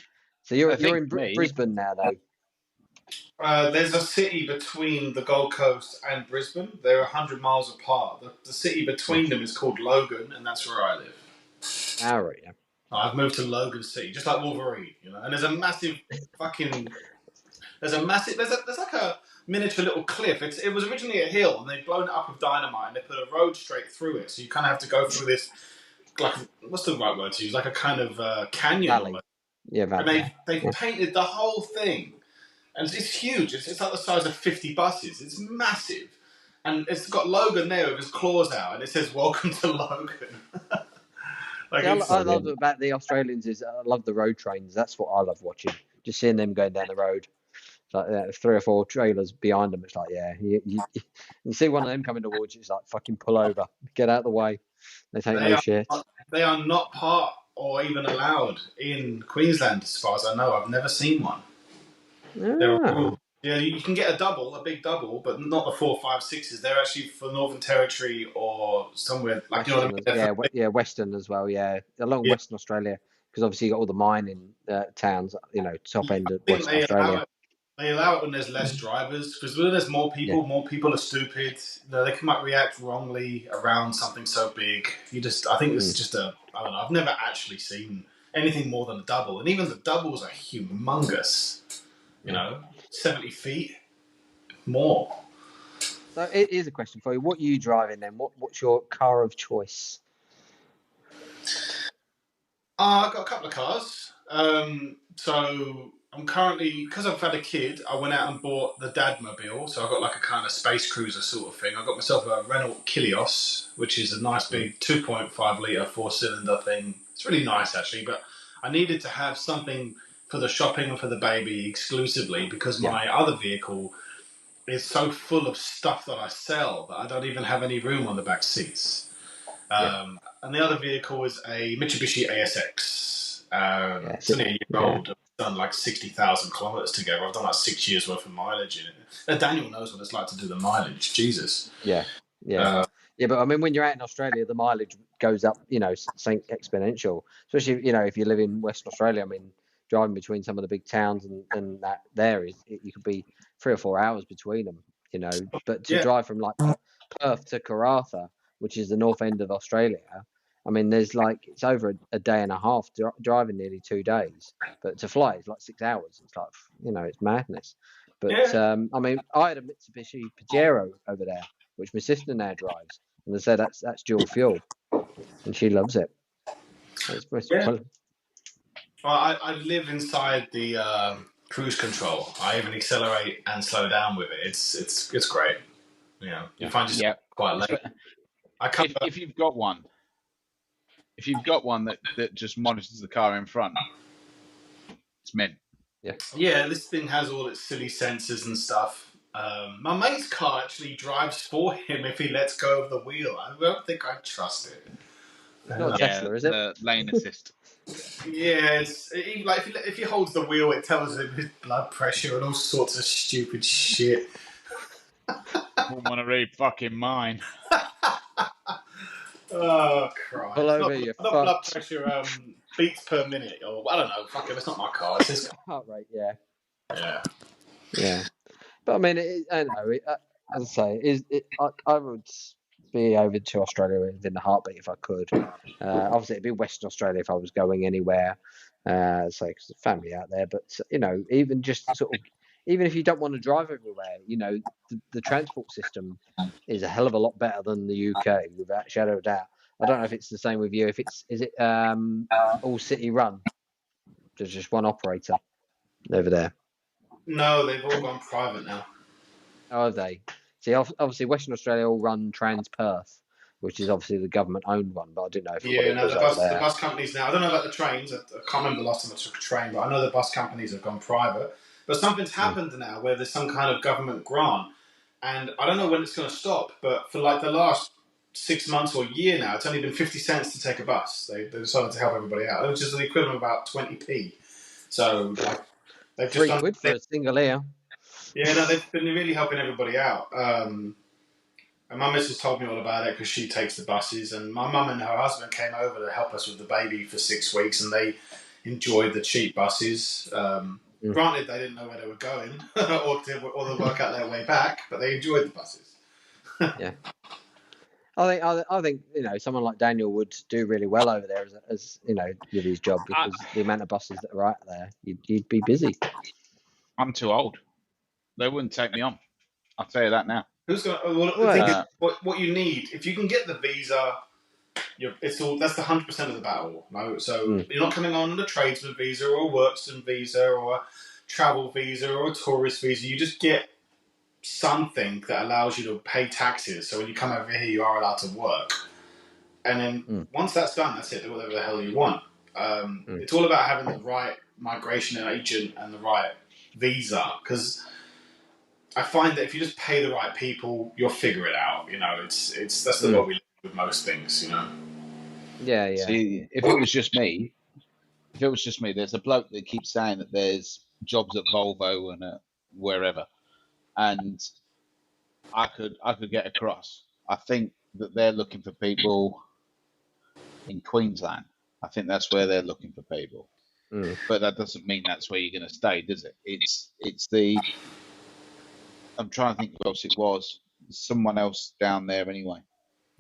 you're in Brisbane now, though. There's a city between the Gold Coast and Brisbane. They're 100 miles apart. The city between them is called Logan, and that's where I live. All right, yeah. I've moved to Logan City, just like Wolverine, And there's a massive fucking. There's like a miniature little cliff. It was originally a hill, and they've blown it up with dynamite, and they put a road straight through it. So you kind of have to go through this, like, what's the right word to use? Like a kind of canyon. Valley. Yeah, valley. And they've painted the whole thing, and it's huge. It's like the size of 50 buses. It's massive, and it's got Logan there with his claws out, and it says "Welcome to Logan." I love about the Australians is I love the road trains. That's what I love watching. Just seeing them going down the road. Like 3 or 4 trailers behind them. It's like, you see one of them coming towards you. It's like, fucking pull over, get out of the way. They take no shit. They are not part or even allowed in Queensland, as far as I know. I've never seen one. Yeah, you can get a big double, but not the 4, 5, 6s. They're actually for Northern Territory or somewhere like you know what I mean. Yeah, Western as well. Yeah, along Yeah, Western Australia, because obviously you got all the mining towns. Top end I of think Western Australia. they allow it when there's less drivers because when there's more people are stupid. They might react wrongly around something so big. I think it's just I don't know. I've never actually seen anything more than a double, and even the doubles are humongous. 70 feet more. So it is a question for you. What are you driving then? What's your car of choice? I've got a couple of cars. So I'm currently, because I've had a kid, I went out and bought the Dadmobile. So I've got like a kind of space cruiser sort of thing. I got myself a Renault Kilios, which is a nice big 2.5 litre 4-cylinder thing. It's really nice actually, but I needed to have something for the shopping and for the baby exclusively because my other vehicle is so full of stuff that I sell that I don't even have any room on the back seats. And the other vehicle is a Mitsubishi ASX. It's only a year old. I've done like 60,000 kilometers together. I've done like 6 years worth of mileage in it. And Daniel knows what it's like to do the mileage. Jesus. Yeah. But I mean, when you're out in Australia, the mileage goes up, exponential. Especially, if you live in Western Australia. I mean, driving between some of the big towns and that you could be 3 or 4 hours between them. But to drive from like Perth to Karratha, which is the north end of Australia, I mean, there's it's over a day and a half driving, nearly 2 days. But to fly is like 6 hours. It's like it's madness. But I mean, I had a Mitsubishi Pajero over there, which my sister now drives, and they said that's dual fuel, and she loves it. I live inside the cruise control. I even accelerate and slow down with it. It's great. You find yourself quite late. If you've got one that just monitors the car in front, it's mint. Yeah, this thing has all its silly sensors and stuff. My mate's car actually drives for him if he lets go of the wheel. I don't think I trust it. It's not a Tesla, is it? The lane assist. Yeah, like if he holds the wheel, it tells him his blood pressure and all sorts of stupid shit. Wouldn't want to read fucking mine. Oh Christ! Pull over, you not blood pressure, beats per minute, or I don't know. Fuck it, it's not my car. It's his car. Heart rate, Yeah. But I mean, as I say, I would be over to Australia within a heartbeat if I could. Obviously, it'd be Western Australia if I was going anywhere. Because the family out there. But even just even if you don't want to drive everywhere, the transport system is a hell of a lot better than the UK, without a shadow of a doubt. I don't know if it's the same with you. Is it all city run? There's just one operator over there. No, they've all gone private now. Oh, have they? See, obviously Western Australia all run Trans Perth, which is obviously the government-owned one, but I didn't know if the bus companies now. I don't know about the trains. I can't remember the last time I took a train, but I know the bus companies have gone private. But something's happened now where there's some kind of government grant, and I don't know when it's going to stop. But for like the last 6 months or a year now, it's only been 50 cents to take a bus. They decided to help everybody out, which is the equivalent of about 20p. So they've just done £3 for a single ear. Yeah, no, they've been really helping everybody out. And my missus told me all about it because she takes the buses. And my mum and her husband came over to help us with the baby for 6 weeks, and they enjoyed the cheap buses. Granted, they didn't know where they were going or to work out their way back, but they enjoyed the buses. Yeah. I think someone like Daniel would do really well over there as with his job, because the amount of buses that are out there, you'd be busy. I'm too old. They wouldn't take me on. I'll tell you that now. Who's going? What you need, if you can get the visa, that's the 100% of the battle. No, so you're not coming on the tradesman visa or a worksman visa or a travel visa or a tourist visa. You just get something that allows you to pay taxes. So when you come over here, you are allowed to work. And then once that's done, that's it. Do whatever the hell you want. It's all about having the right migration agent and the right visa, because I find that if you just pay the right people, you'll figure it out. That's the way we live with most things. Yeah. See, if it was just me, there's a bloke that keeps saying that there's jobs at Volvo and at wherever. and I could get across. I think that they're looking for people in Queensland. I think that's where they're looking for people. But that doesn't mean that's where you're going to stay, does it? It's the. I'm trying to think who else it was. Someone else down there anyway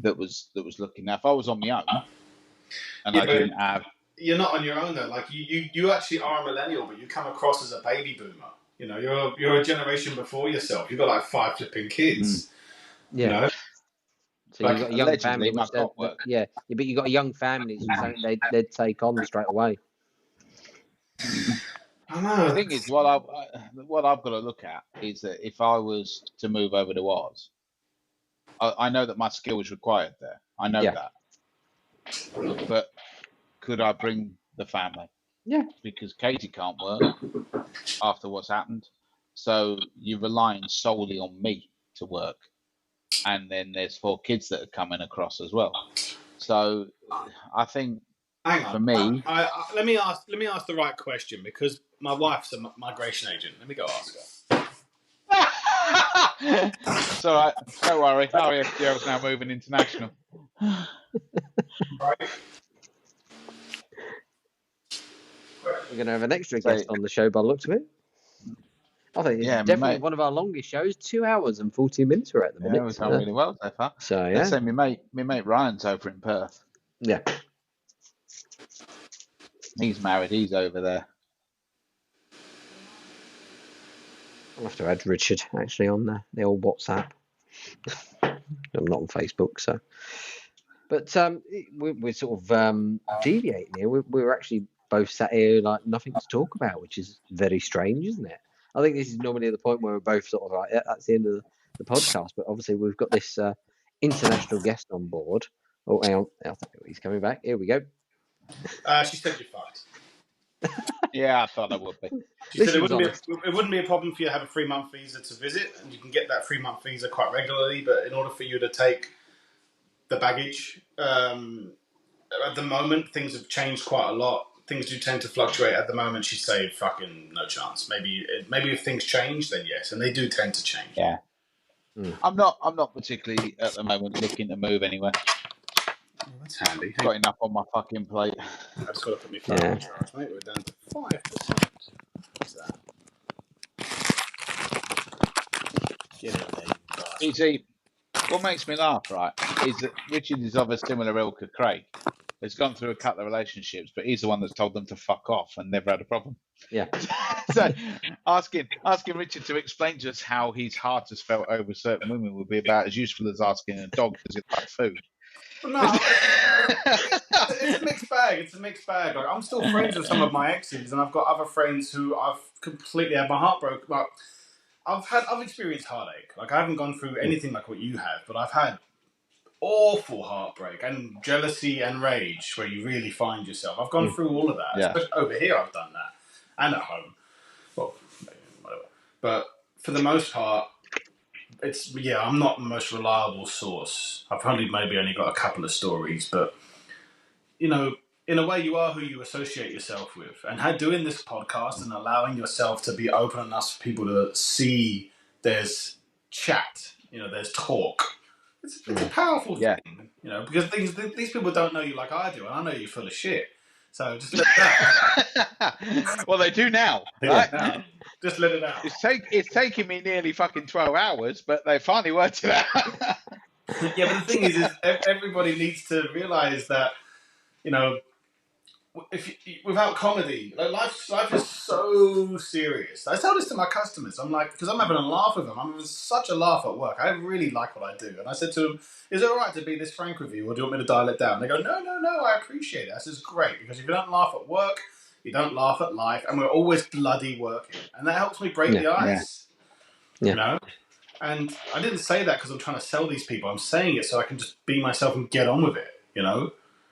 that was looking. Now, if I was on my own and I didn't have, you're not on your own though. Like you actually are a millennial, but you come across as a baby boomer. You know, you're a generation before yourself. You've got like 5 flipping kids. Yeah. You know? So you've got a young family, my clock work. yeah, but you've got a young family, so something they'd take on straight away. I know. The thing is, what I've got to look at is that if I was to move over to Oz, I know that my skill is required there. I know that. But could I bring the family? Yeah. Because Katie can't work after what's happened. So you're relying solely on me to work. And then there's 4 kids that are coming across as well. So I think for me, let me ask the right question, because my wife's a migration agent. Let me go ask her. It's all right. Don't worry. REFGL's now moving international. Right. We're going to have an extra guest on the show by the looks of it. I think it's definitely one of our longest shows. 2 hours and 40 minutes we're at the minute. Yeah, we've done really well so far. So yeah. Let's say my mate Ryan's over in Perth. Yeah. He's married. He's over there. I'll have to add Richard actually on the old WhatsApp. I'm not on Facebook, so. But we're sort of deviating here. We're actually both sat here like nothing to talk about, which is very strange, isn't it? I think this is normally the point where we're both sort of like, yeah, that's the end of the podcast. But obviously we've got this international guest on board. Oh, hang on. I think he's coming back. Here we go. She said you're fucked. Yeah, I thought that would be. She said it wouldn't be a problem for you to have a 3-month visa to visit, and you can get that 3-month visa quite regularly. But in order for you to take the baggage, at the moment things have changed quite a lot. Things do tend to fluctuate. At the moment, she'd say fucking no chance. Maybe if things change, then yes, and they do tend to change. Yeah. I'm not particularly at the moment looking to move anywhere. Oh, that's handy. Got enough on my fucking plate. I've just got to put my phone on charge, mate. We're down to 5%. What's that? Get in there, you See, what makes me laugh, right, is that Richard is of a similar ilk of Craig. He's gone through a couple of relationships, but he's the one that's told them to fuck off and never had a problem. Yeah. So asking Richard to explain to us how his heart has felt over certain women would be about as useful as asking a dog does it like food. No, it's a mixed bag. It's a mixed bag. Like, I'm still friends with some of my exes, and I've got other friends who I've completely had my heart broken. Like, I've experienced heartache. Like, I haven't gone through anything like what you have, but I've had awful heartbreak and jealousy and rage where you really find yourself. I've gone through all of that. Yeah. Especially over here, I've done that, and at home. Well, whatever. But for the most part, I'm not the most reliable source. I've only got a couple of stories, but you know, in a way, you are who you associate yourself with. And doing this podcast and allowing yourself to be open enough for people to see there's chat, there's talk. It's a powerful thing, because these people don't know you like I do, and I know you're full of shit. So just let it out. Well, they do now, right? Now. Just let it out. It's taking me nearly fucking 12 hours, but they finally worked it out. Yeah, but the thing is everybody needs to realise that, without comedy, like life is so serious. I tell this to my customers. I'm like, because I'm having a laugh with them. I'm having such a laugh at work. I really like what I do. And I said to them, is it all right to be this frank with you, or do you want me to dial it down? And they go, no, I appreciate it. This is great, because if you don't laugh at work, you don't laugh at life, and we're always bloody working. And that helps me break the ice, And I didn't say that because I'm trying to sell these people. I'm saying it so I can just be myself and get on with it,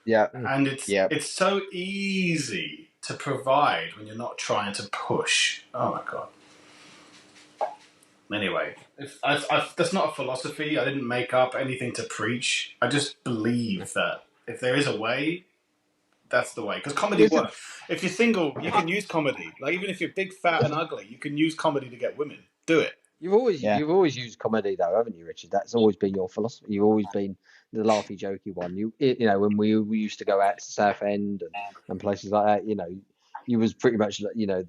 Yeah. And it's so easy to provide when you're not trying to push. Oh my God. Anyway, that's not a philosophy. I didn't make up anything to preach. I just believe that if there is a way, that's the way. Because comedy works. If you're single, you can use comedy. Like, even if you're big, fat, and ugly, you can use comedy to get women. Do it. You've always Yeah. used comedy though, haven't you, Richard? That's always been your philosophy. You've always been the laughy, jokey one. You know, when we used to go out to Southend and places like that, you know, you was pretty much, you know,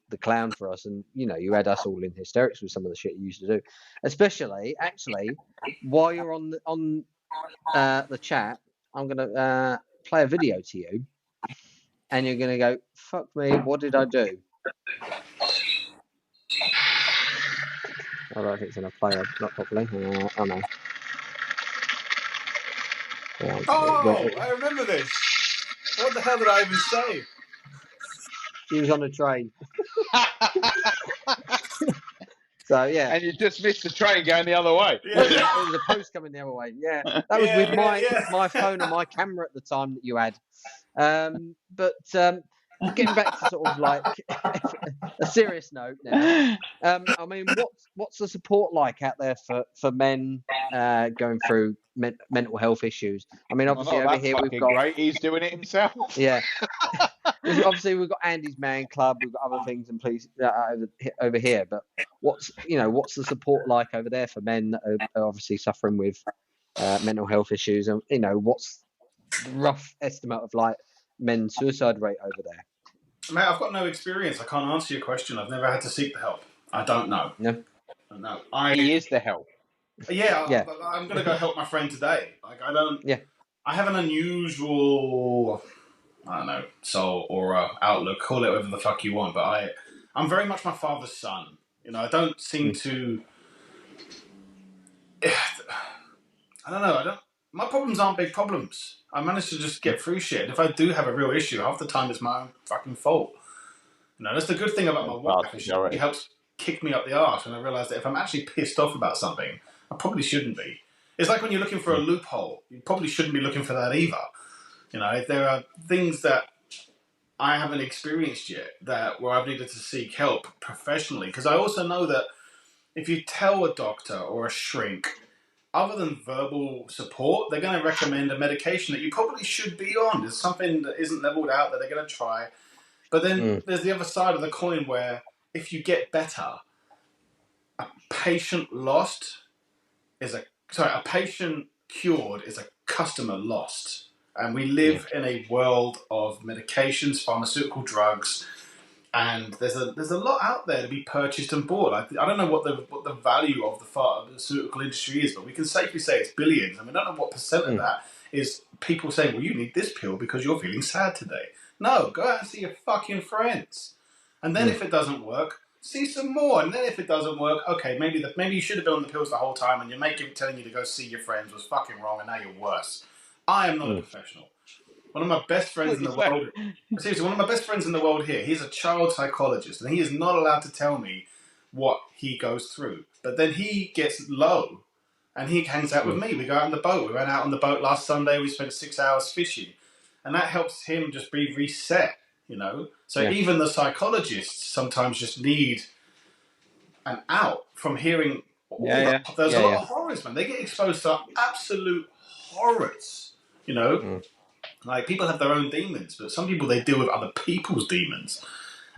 the clown for us, and you know, you had us all in hysterics with some of the shit you used to do. Especially, actually, while you're on the chat, I'm gonna play a video to you, and you're gonna go, "Fuck me, what did I do?" I don't know if it's going to play not properly. Oh no. Yeah, Oh, I remember this. What the hell did I even say? he was on a train. So yeah. And you just missed the train going the other way. Yeah. It was a post coming the other way. Yeah, that was with my phone and my camera at the time that you had. But getting back to sort of like a serious note now. I mean, what's the support like out there for men going through mental health issues? I mean, obviously over here we've got. Great. He's doing it himself. Yeah. Obviously, we've got Andy's Man Club. We've got other things in place over here. But what's the support like over there for men that are obviously suffering with mental health issues? And you know, what's the rough estimate of like men's suicide rate over there? Mate, I've got no experience. I can't answer your question. I've never had to seek the help. I don't know. No. No. He is the help. Yeah. I'm going to go help my friend today. Like, I don't. Yeah. I have an unusual, I don't know, soul or outlook. Call it whatever the fuck you want. But I'm very much my father's son. You know, I don't seem to. I don't know. My problems aren't big problems. I manage to just get through shit. And if I do have a real issue, half the time it's my own fucking fault. You know, that's the good thing about my wife. She helps kick me up the arse, and I realise that if I'm actually pissed off about something, I probably shouldn't be. It's like when you're looking for a loophole. You probably shouldn't be looking for that either. You know, if there are things that I haven't experienced yet where I've needed to seek help professionally, because I also know that if you tell a doctor or a shrink, other than verbal support, they're going to recommend a medication that you probably should be on. There's something that isn't leveled out that they're going to try. But then there's the other side of the coin where if you get better, a patient cured is a customer lost. And we live in a world of medications, pharmaceutical drugs, and there's a lot out there to be purchased and bought. I don't know what the value of the pharmaceutical industry is, but we can safely say it's billions. And we don't know what percent of that is people saying, well, you need this pill because you're feeling sad today. No, go out and see your fucking friends. And then if it doesn't work, see some more. And then if it doesn't work, okay, maybe you should have been on the pills the whole time and your mate telling you to go see your friends was fucking wrong and now you're worse. I am not a professional. One of my best friends in the world. Seriously, one of my best friends in the world here. He's a child psychologist, and he is not allowed to tell me what he goes through. But then he gets low, and he hangs out with me. We go out on the boat. We went out on the boat last Sunday. We spent 6 hours fishing, and that helps him just be reset. You know, so even the psychologists sometimes just need an out from hearing. There's a lot of horrors, man. They get exposed to absolute horrors. You know. Like, people have their own demons, but some people, they deal with other people's demons.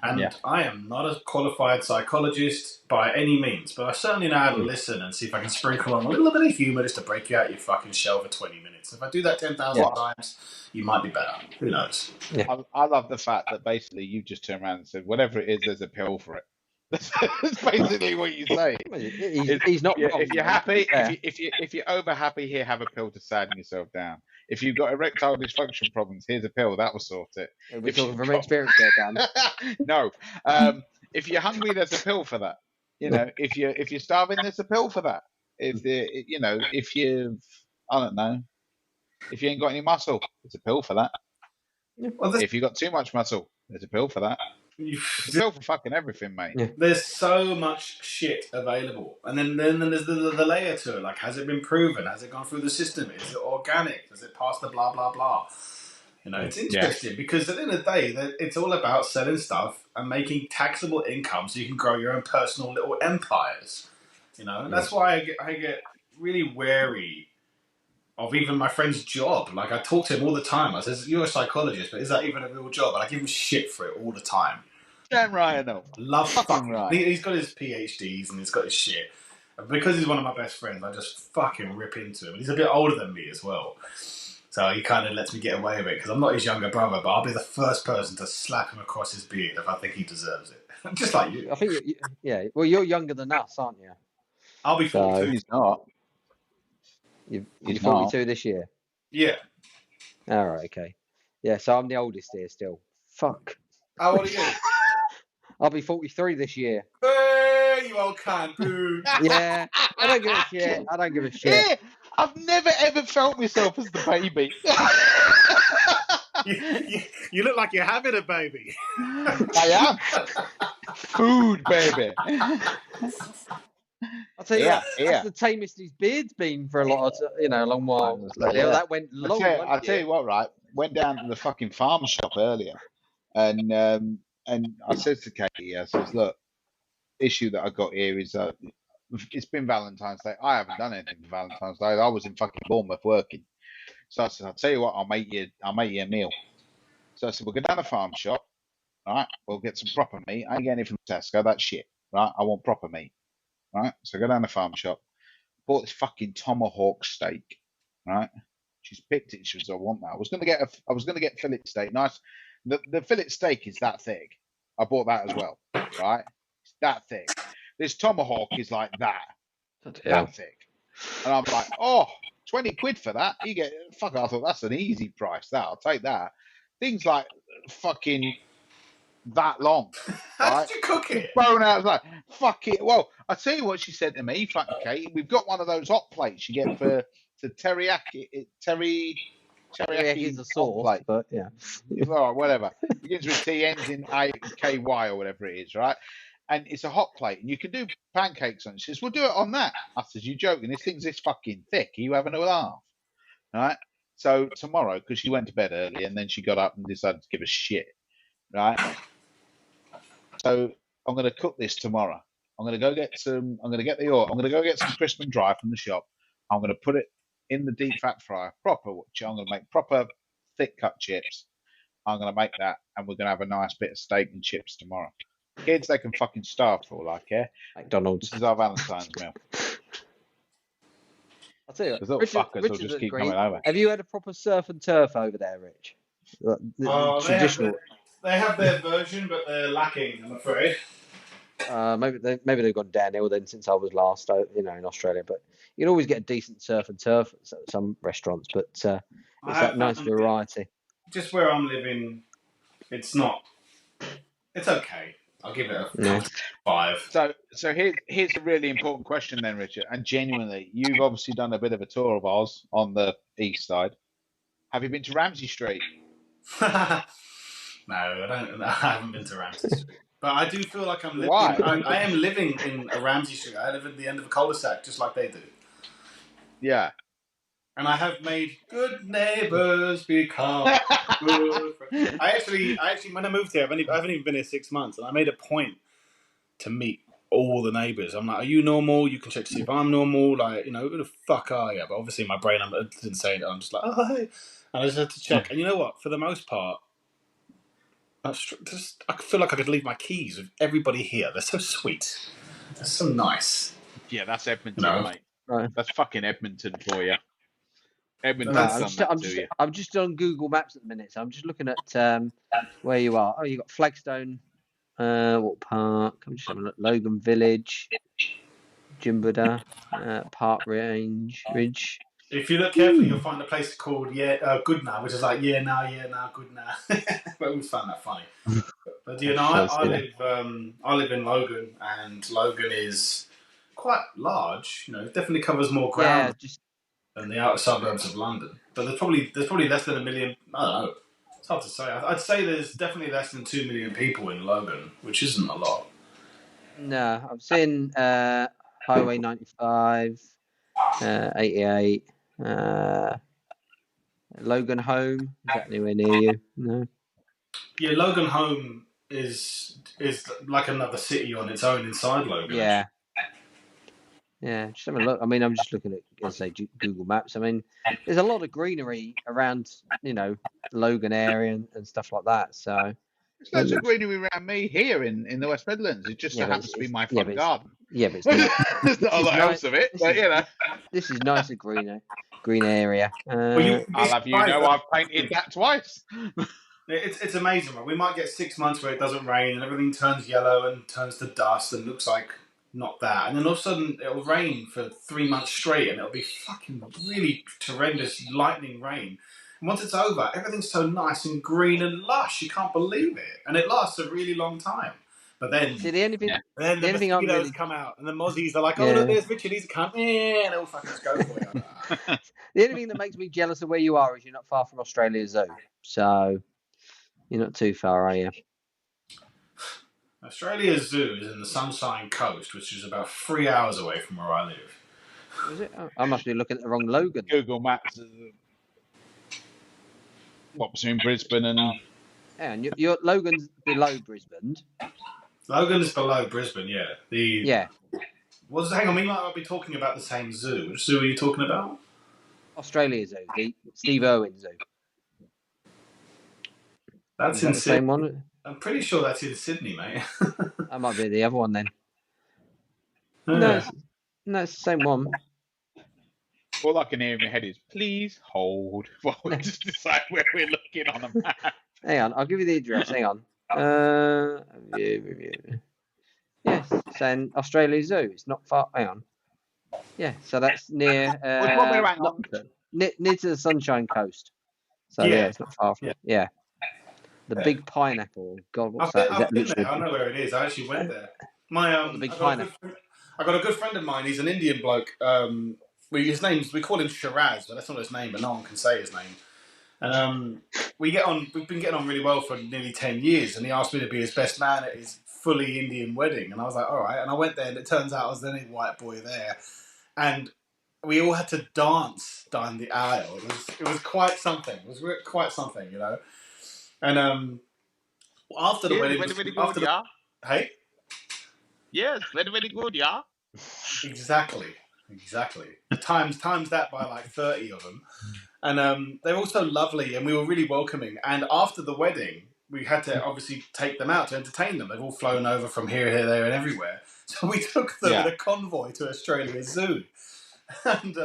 And I am not a qualified psychologist by any means, but I certainly know how to listen and see if I can sprinkle on a little bit of humour just to break you out your fucking shell for 20 minutes. If I do that 10,000 times, you might be better. Who knows? Yeah. I love the fact that basically you just turned around and said, whatever it is, there's a pill for it. That's basically what you say. He's not wrong. If you're happy, if you're over happy, here, have a pill to sadden yourself down. If you've got erectile dysfunction problems, here's a pill that will sort it. We're talking from experience there, Dan. No, if you're hungry, there's a pill for that. You know, if you're starving, there's a pill for that. If you I don't know, if you ain't got any muscle, there's a pill for that. Well, if you got too much muscle, there's a pill for that. It's a pill for fucking everything, mate. Yeah. There's so much shit available, and then there's the layer to it. Like, has it been proven? Has it gone through the system? Is it organic? Does it pass the blah blah blah? You know, it's interesting because at the end of the day, it's all about selling stuff and making taxable income so you can grow your own personal little empires. You know, and that's why I get really wary of even my friend's job. Like, I talk to him all the time. I says, "You're a psychologist, but is that even a real job?" And I give him shit for it all the time. Damn right I know. Love Fucking fucking right. He's got his PhDs and he's got his shit. And because he's one of my best friends, I just fucking rip into him. And he's a bit older than me as well. So he kind of lets me get away with it because I'm not his younger brother, but I'll be the first person to slap him across his beard if I think he deserves it. Just like you. I think, yeah. Well, you're younger than us, aren't you? I'll be 42. He's not. You're He's 42 this year. Yeah. All right, okay. Yeah, so I'm the oldest here still. Fuck. How old are you? I'll be 43 this year. Hey, you old cunt, boo. Yeah, I don't give a shit. I don't give a shit. Yeah, I've never ever felt myself as the baby. You look like you're having a baby. I am. Food, baby. I'll tell you Yeah, what, that's the tamest his beard's been for a lot of, a long while. Honestly, Yeah, yeah. that went long. I'll tell you what, right? Went down to the fucking farm shop earlier, and I said to Katie, I says, look, issue that I got here is it's been Valentine's Day. I haven't done anything for Valentine's Day. I was in fucking Bournemouth working. So I said, I'll tell you what, I'll make you a meal. So I said, we'll go down the farm shop, right? We'll get some proper meat. I ain't getting it from Tesco, that's shit, right? I want proper meat, right? So I go down the farm shop, bought this fucking tomahawk steak, right? She's picked it. She was, I want that. I was gonna get fillet steak. Nice. The fillet steak is that thick. I bought that as well, right? It's that thick. This tomahawk is like that thick. And I'm like, oh, 20 quid for that. You get fuck. I thought that's an easy price. That I'll take that. Things like fucking that long. How Right? did you cook it? Bone out. I was like, fuck it. Well, I tell you what she said to me, fucking Kate. We've got one of those hot plates you get for the teriyaki. Teriyaki is a hot sauce, plate. but yeah. All right, whatever. Begins with T, ends in KY or whatever it is, right? And it's a hot plate, and you can do pancakes on it. She says, we'll do it on that. I says, you joking? This thing's this fucking thick. Are you having a laugh? All right? So tomorrow, because she went to bed early, and then she got up and decided to give a shit, right? So I'm going to cook this tomorrow. I'm going to go get some. I'm going to get the oil. I'm going to go get some crisp and dry from the shop. I'm going to put it in the deep fat fryer, proper. I'm going to make proper thick cut chips. I'm going to make that, and we're going to have a nice bit of steak and chips tomorrow. Kids, they can fucking starve for all I care. McDonald's. This is our Valentine's meal. I'll tell you Those little what, fuckers will just keep coming over. Have you had a proper surf and turf over there, Rich? The traditional. They have their version, but they're lacking, I'm afraid. Maybe they've gone downhill then since I was last, in Australia. But you can always get a decent surf and turf at some restaurants. But it's that nice variety. Just where I'm living, it's not. It's okay. I'll give it a 5. So here's a really important question then, Richard. And genuinely, you've obviously done a bit of a tour of Oz on the east side. Have you been to Ramsay Street? No, I haven't been to Ramsay Street. But I do feel like I'm living. Why? I am living in a Ramsay Street. I live at the end of a cul-de-sac, just like they do. Yeah. And I have made good neighbours become good friends. I actually, when I moved here, I haven't even been here 6 months, and I made a point to meet all the neighbours. I'm like, are you normal? You can check to see if I'm normal. Like, who the fuck are you? But obviously, my brain, I didn't say it. I'm just like, oh, hey. And I just had to check. And you know what? For the most part, I feel like I could leave my keys with everybody here. They're so sweet. They're so nice. Yeah, that's Edmonton, mate. Right. That's fucking Edmonton for you. Edmonton. I'm just on Google Maps at the minute, so I'm just looking at where you are. Oh, you got Flagstone, what park? I'm just having a look. Logan Village, Jimbuda, Park Ridge. If you look carefully, you'll find a place called Good Now, which is like good now. I always found that funny. But I live in Logan, and Logan is quite large. It definitely covers more ground than the outer suburbs of London. But there's probably less than 1 million. I don't know. It's hard to say. I'd say there's definitely less than 2 million people in Logan, which isn't a lot. No, I've seen Highway 95, 88. Logan Home, is that anywhere near you? No. Yeah, Logan Home is like another city on its own inside Logan. Yeah. Yeah, just have a look. I mean, I'm just looking at, Google Maps. I mean, there's a lot of greenery around, Logan area and stuff like that. So, There's loads of greenery around me here in the West Midlands. It just so happens to be my front garden. Yeah, but it's not, There's not a lot else of it, but you know. This is nicer green area. I'll have you know I've painted that twice. It's amazing, right? We might get 6 months where it doesn't rain and everything turns yellow and turns to dust and looks like not that. And then all of a sudden it'll rain for 3 months straight and it'll be fucking really horrendous lightning rain. And once it's over, everything's so nice and green and lush. You can't believe it. And it lasts a really long time. But then, See, the only thing mosquitoes come out and the mozzies are like, oh, look, there's Richard, he's coming. And it'll fucking just go for you. The only thing that makes me jealous of where you are is you're not far from Australia Zoo. So you're not too far, are you? Australia Zoo is in the Sunshine Coast, which is about 3 hours away from where I live. Is it? Oh, I must be looking at the wrong Logan. Google Maps. What, between Brisbane and... And your Logan's below Brisbane. Logan's below Brisbane, yeah. Yeah. Hang on, we might not be talking about the same zoo. Which zoo are you talking about? Australia Zoo, the Steve Irwin Zoo. That's the same one. I'm pretty sure that's in Sydney, mate. That might be the other one then. Yeah. No, it's the same one. All I can hear in my head is, please hold while we just decide where we're looking on a map. Hang on, I'll give you the address. Hang on. Yes, it's in Australia Zoo. It's not far. Hang on. Yeah, so that's near. Which one we're at? Near to the Sunshine Coast. So yeah, it's not far from. Yeah. The big pineapple. God, what's that? Is that literally? I know where it is. I actually went there. My the big pineapple. I got a good friend of mine. He's an Indian bloke. We call him Shiraz, but that's not his name. But no one can say his name. And we've been getting on really well for nearly 10 years. And he asked me to be his best man at his fully Indian wedding. And I was like, all right. And I went there, and it turns out I was the only white boy there. And we all had to dance down the aisle. It was quite something. It was quite something, you know. And after the wedding, very good, yeah. Hey. Yes, very, very good, yeah. Exactly. Times that by like 30 of them. And they were also lovely, and we were really welcoming. And after the wedding, we had to obviously take them out to entertain them. They've all flown over from here, there, and everywhere. So we took them in a convoy to Australia Zoo. And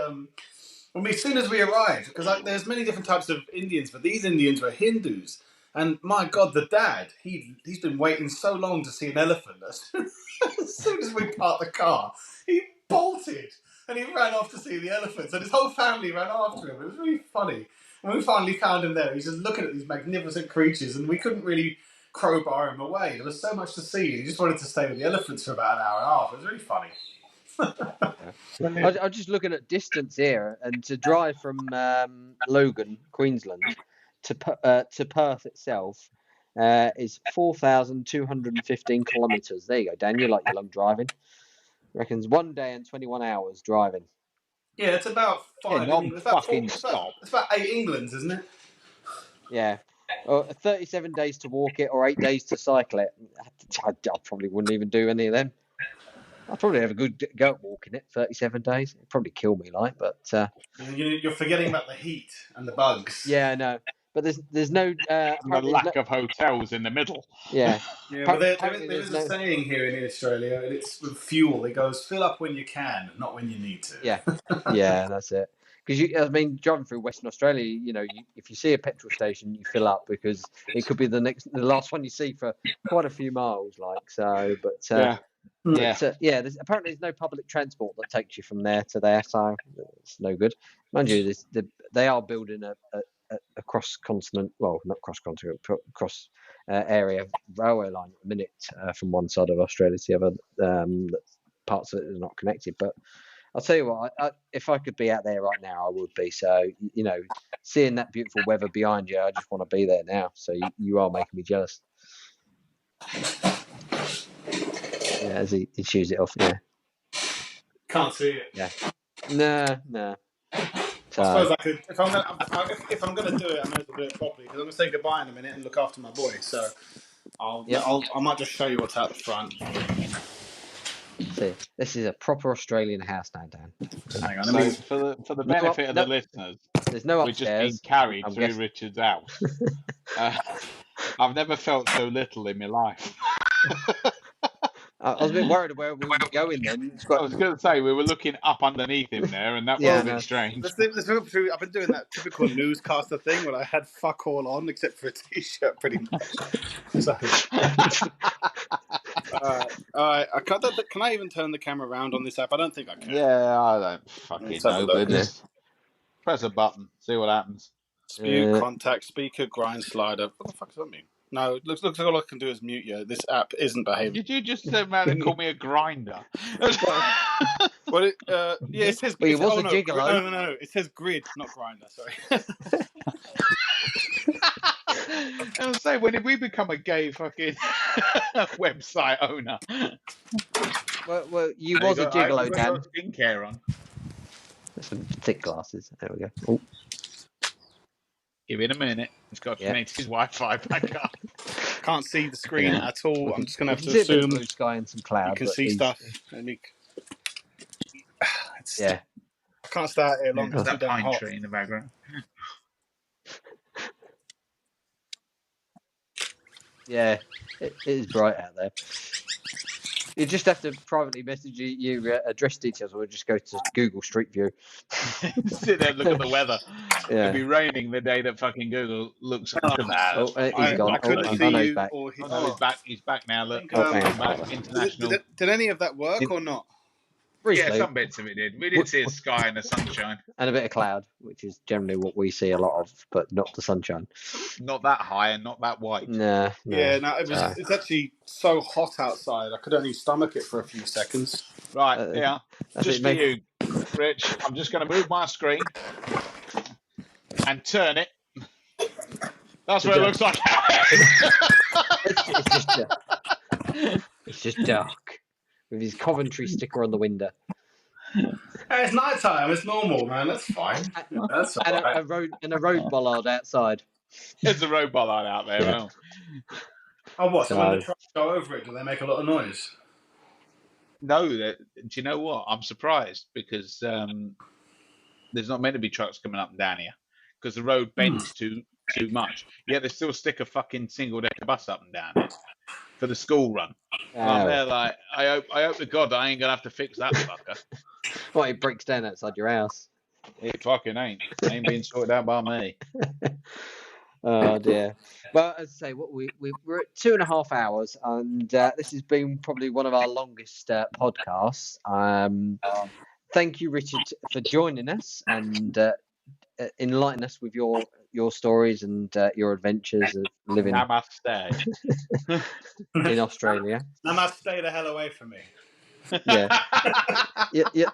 as soon as we arrived, because there's many different types of Indians, but these Indians were Hindus. And my God, the dad, he's been waiting so long to see an elephant. As soon as we parked the car, he bolted and he ran off to see the elephants. And his whole family ran after him. It was really funny. When we finally found him there, he's just looking at these magnificent creatures, and we couldn't really crowbar him away. There was so much to see. He just wanted to stay with the elephants for about an hour and a half. It was really funny. I'm just looking at distance here, and to drive from Logan, Queensland, to Perth itself is 4,215 kilometres. There you go, Dan. You like your long driving. Reckons 1 day and 21 hours driving. Yeah, it's about 5. It's about 8 Englands, isn't it? Yeah. 37 days to walk it or 8 days to cycle it. I probably wouldn't even do any of them. I'd probably have a good go at walking it, 37 days. It'd probably kill me, but... You're forgetting about the heat and the bugs. Yeah, I know. But there's no... the lack of hotels in the middle. Yeah. But there is a saying here in Australia, and it's with fuel. It goes, fill up when you can, not when you need to. Yeah, yeah, that's it. Because, driving through Western Australia, if you see a petrol station, you fill up because it could be the last one you see for quite a few miles, apparently there's no public transport that takes you from there to there, so it's no good. Mind you, they are building a cross-continent, well, not cross-continent, cross-area railway line at the minute from one side of Australia to the other. Parts of it are not connected, but I'll tell you what, if I could be out there right now, I would be. So, seeing that beautiful weather behind you, I just want to be there now. So you are making me jealous. Yeah, as he chews it off, yeah. Can't see it. Yeah. No. So, I suppose I could, if I'm gonna do it, I'm going to do it properly, because I'm gonna say goodbye in a minute and look after my boy. So I might just show you what's out the front. See, this is a proper Australian house now, Dan. Hang on, for the benefit of the listeners, there's no we've just been carried through Richard's house. I've never felt so little in my life. I was a bit worried where we were going then. It's I quite, was going to say we were looking up underneath him there, and that was Yeah, a bit no. strange. Let's look through. I've been doing that typical newscaster thing where I had fuck all on except for a t-shirt, pretty much. So, all right. Can I even turn the camera around on this app? I don't think I can. Yeah, I don't fucking Let's have a know, look. but just press a button, see what happens. Mute, contact, speaker, grind slider. What the fuck does that mean? No, looks like all I can do is mute you. This app isn't behaving. Did you just call me a grinder? Well, it says. Well, he was a no, gigolo. No. It says grid, not grinder. Sorry. I was saying, when did we become a gay fucking website owner? well, you was a gigolo, I've Dan. got skincare on. Some thick glasses. There we go. Oh. Give it a minute. He's got to connect his Wi-Fi back up. Can't see the screen at all. I'm just going to have to See a bit of assume blue sky and some cloud. you can see stuff. Yeah. I can't stay out here long. There's It's too that damn pine hot. tree in the background. Yeah, it is bright out there. You just have to privately message your address details, or just go to Google Street View. Sit there and look at the weather. Yeah. It'll be raining the day that fucking Google looks at that. Oh, he's gone. I couldn't see he's you back. or Oh, no, he's back. He's back now. Look, hang on. back. International. Did any of that work or not? Briefly, Yeah, some bits of it did. We did see a sky and the sunshine. and a bit of cloud, which is generally what we see a lot of, but not the sunshine. Not that high and not that white. No. Yeah, no, it's actually so hot outside. I could only stomach it for a few seconds. Right, yeah. Just for it, you, Rich, I'm just going to move my screen and turn it. That's what it looks like. It's just dark with his Coventry sticker on the window. Hey, it's night time. It's normal, man. That's fine. That's all And right. a road bollard outside. There's a road bollard out there. Yeah. Well. Oh, what? So when the trucks go over it, do they make a lot of noise? No, do you know what? I'm surprised because there's not meant to be trucks coming up and down here because the road bends too much. Yeah, they still stick a fucking single-decker bus up and down it for the school run. And I'm there like, I hope to God I ain't gonna have to fix that fucker. Well, it breaks down outside your house. It fucking ain't. Ain't being sorted out by me. Oh dear. Well, as I say, we're at 2.5 hours, and this has been probably one of our longest podcasts. Thank you, Richard, for joining us and enlightening us with your stories and your adventures of living Namaste. in Australia. Namaste the hell away from me. Yeah.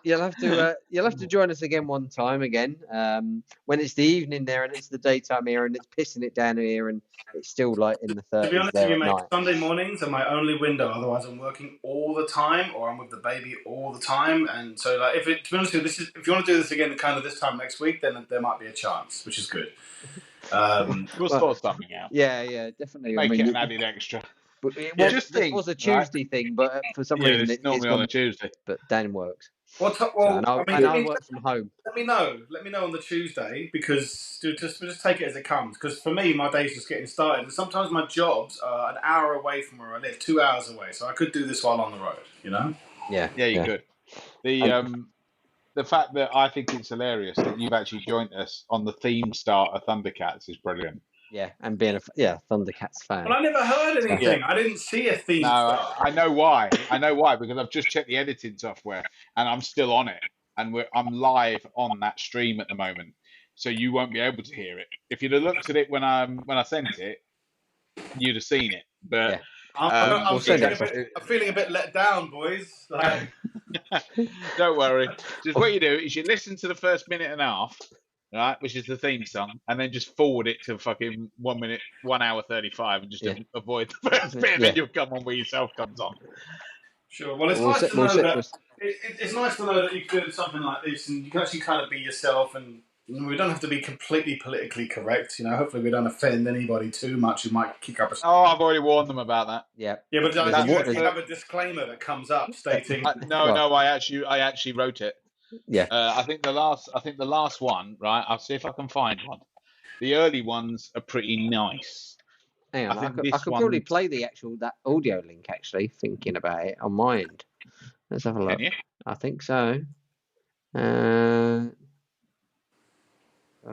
You'll have to join us again one time when it's the evening there and it's the daytime here and it's pissing it down here and it's still like in the 30s. To be honest there with you, at mate, night. Sunday mornings are my only window. Otherwise, I'm working all the time, or I'm with the baby all the time. And so, like, to be honest with you, if you want to do this again, kind of this time next week, then there might be a chance, which is good. We'll sort something out. Yeah, definitely. Make it an added extra. But it was a Tuesday thing, but for some reason it's normally on a Tuesday. But Dan works. I work from home. Let me know on the Tuesday because just take it as it comes. Because for me, my day's just getting started, and sometimes my jobs are an hour away from where I live, 2 hours away. So I could do this while on the road. You know? Yeah, you could. The fact that I think it's hilarious that you've actually joined us on the theme start of Thundercats is brilliant. Yeah, and being a Thundercats fan. Well, I never heard anything. I didn't see a theme. No, I know why. Because I've just checked the editing software and I'm still on it, and I'm live on that stream at the moment, so you won't be able to hear it. If you'd have looked at it when I sent it, you'd have seen it. But I'm feeling a bit let down, boys. Like... Don't worry. Just what you do is you listen to the first minute and a half. Right, which is the theme song, and then just forward it to fucking 1 hour 35, and just avoid the first bit, and then you'll come on where yourself comes on. Sure. Well, it's nice to know that it's nice to know that you can do something like this, and you can actually kind of be yourself, and we don't have to be completely politically correct. You know, hopefully we don't offend anybody too much who might kick up a. Oh, I've already warned them about that. Yeah. Yeah, but you have a disclaimer that comes up stating. No, I actually wrote it. Yeah. I think the last one, right? I'll see if I can find one. The early ones are pretty nice. Hang on, I think I this could probably one. play that audio link actually. Thinking about it on my end. Let's have a look. Can you? I think so. I'll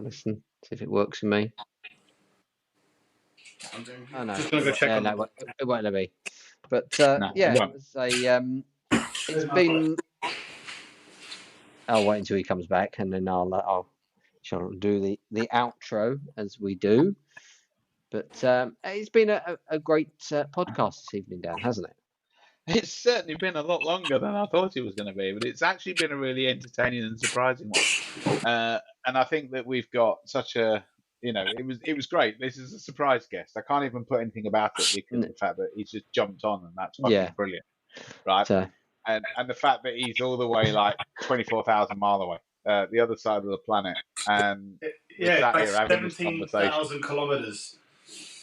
listen, see if it works for me. I'm doing. Oh no, Just gonna go check on no, it won't let me. But No, yeah, it won't. it's been. I'll wait until he comes back, and then I'll shall do the outro as we do. But it's been a great podcast this evening, Dan, hasn't it? It's certainly been a lot longer than I thought it was going to be, but it's actually been a really entertaining and surprising one. And I think that we've got such a, it was great. This is a surprise guest. I can't even put anything about it because of the fact that he's just jumped on, and that's fucking brilliant, right? So, and the fact that he's all the way like 24,000 miles away, the other side of the planet, and we're sat here having this conversation. 17,000 kilometers.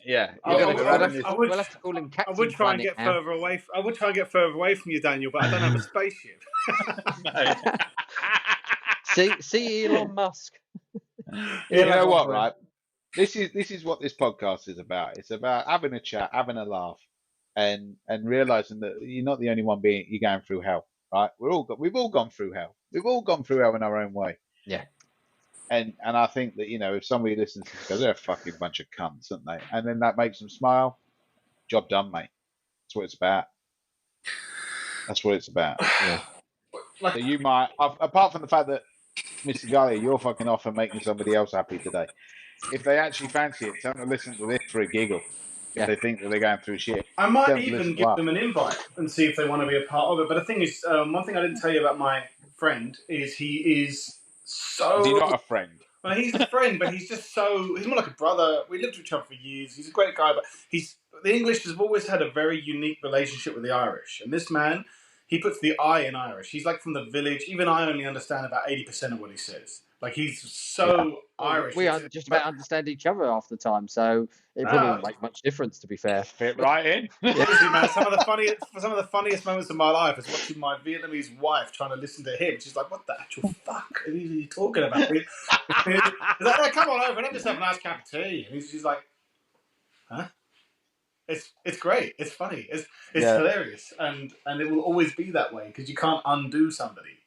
Yeah, we'll have to call him Captain I would try and get Planet further away. I would try and get further away from you, Daniel, but I don't have a spaceship. see Elon Musk. You know what, right? This is what this podcast is about. It's about having a chat, having a laugh, and realizing that you're not the only one you're going through hell, right? We've all gone through hell. We've all gone through hell in our own way. Yeah. And I think that, if somebody listens to this, goes, they're a fucking bunch of cunts, aren't they? And then that makes them smile. Job done, mate. That's what it's about. That's what it's about. Yeah. So you might, apart from the fact that, Mr. Galia, you're fucking off and making somebody else happy today. If they actually fancy it, tell them to listen to this for a giggle. If they think that they're going through shit. I might even give them an invite and see if they want to be a part of it. But the thing is, one thing I didn't tell you about my friend is he is so... Is he not a friend? Well, he's a friend, but he's just so... He's more like a brother. We lived with each other for years. He's a great guy, but the English have always had a very unique relationship with the Irish. And this man, he puts the I in Irish. He's like from the village. Even I only understand about 80% of what he says. Like, he's so Irish. We just about understand each other half the time, so it probably won't make much difference, to be fair. Fit right in. Honestly, man, some of the funniest moments of my life is watching my Vietnamese wife trying to listen to him. She's like, "What the actual fuck are you talking about?" He's like, "No, come on over, let me just have a nice cup of tea." And she's like, "Huh?" It's great. It's funny. It's hilarious, and it will always be that way because you can't undo somebody,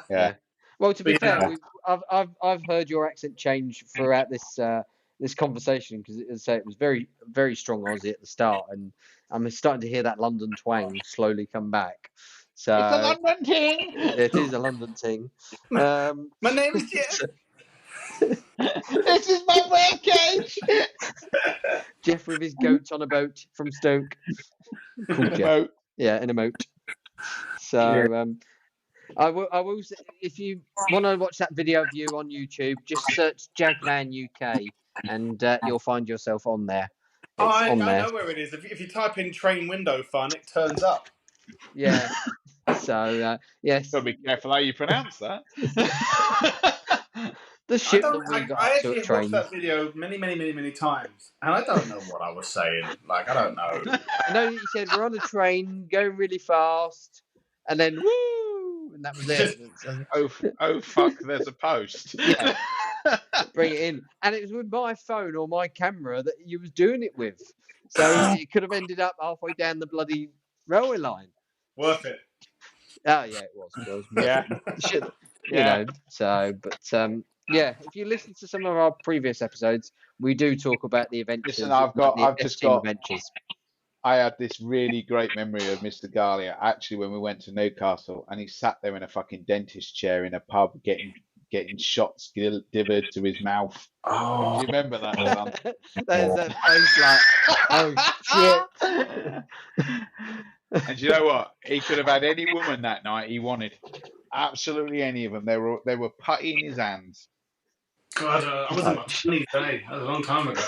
Yeah. Well, to be fair, I've heard your accent change throughout this conversation because it was very, very strong Aussie at the start, and I'm starting to hear that London twang slowly come back. So it's a London ting. It is a London ting. My name is Jeff. This is my birdcage. Jeff with his goat on a boat from Stoke. Cool, Jeff. Yeah, in a moat. So I will. If you want to watch that video of you on YouTube, just search Jagman UK, and you'll find yourself on there. I know where it is. If you type in train window fun, it turns up. Yeah. So yes. Gotta be careful how you pronounce that. The shit that we got I to actually watched that video many times, and I don't know what I was saying. Like, I don't know. I know you said we're on a train going really fast, and then woo, and that was it. oh fuck! There's a post. Yeah. Bring it in, and it was with my phone or my camera that you was doing it with, so it could have ended up halfway down the bloody railway line. Worth it. Oh yeah, it was. Yeah. You know. So, but yeah, if you listen to some of our previous episodes, we do talk about the adventures. Listen, I've just got adventures. I had this really great memory of Mr. Galia actually when we went to Newcastle, and he sat there in a fucking dentist chair in a pub getting shots delivered to his mouth. Oh, do you remember that, son? There's that face like, oh shit. And you know what? He could have had any woman that night he wanted. Absolutely any of them. They were putty in his hands. God, I wasn't much funny today. That was a long time ago.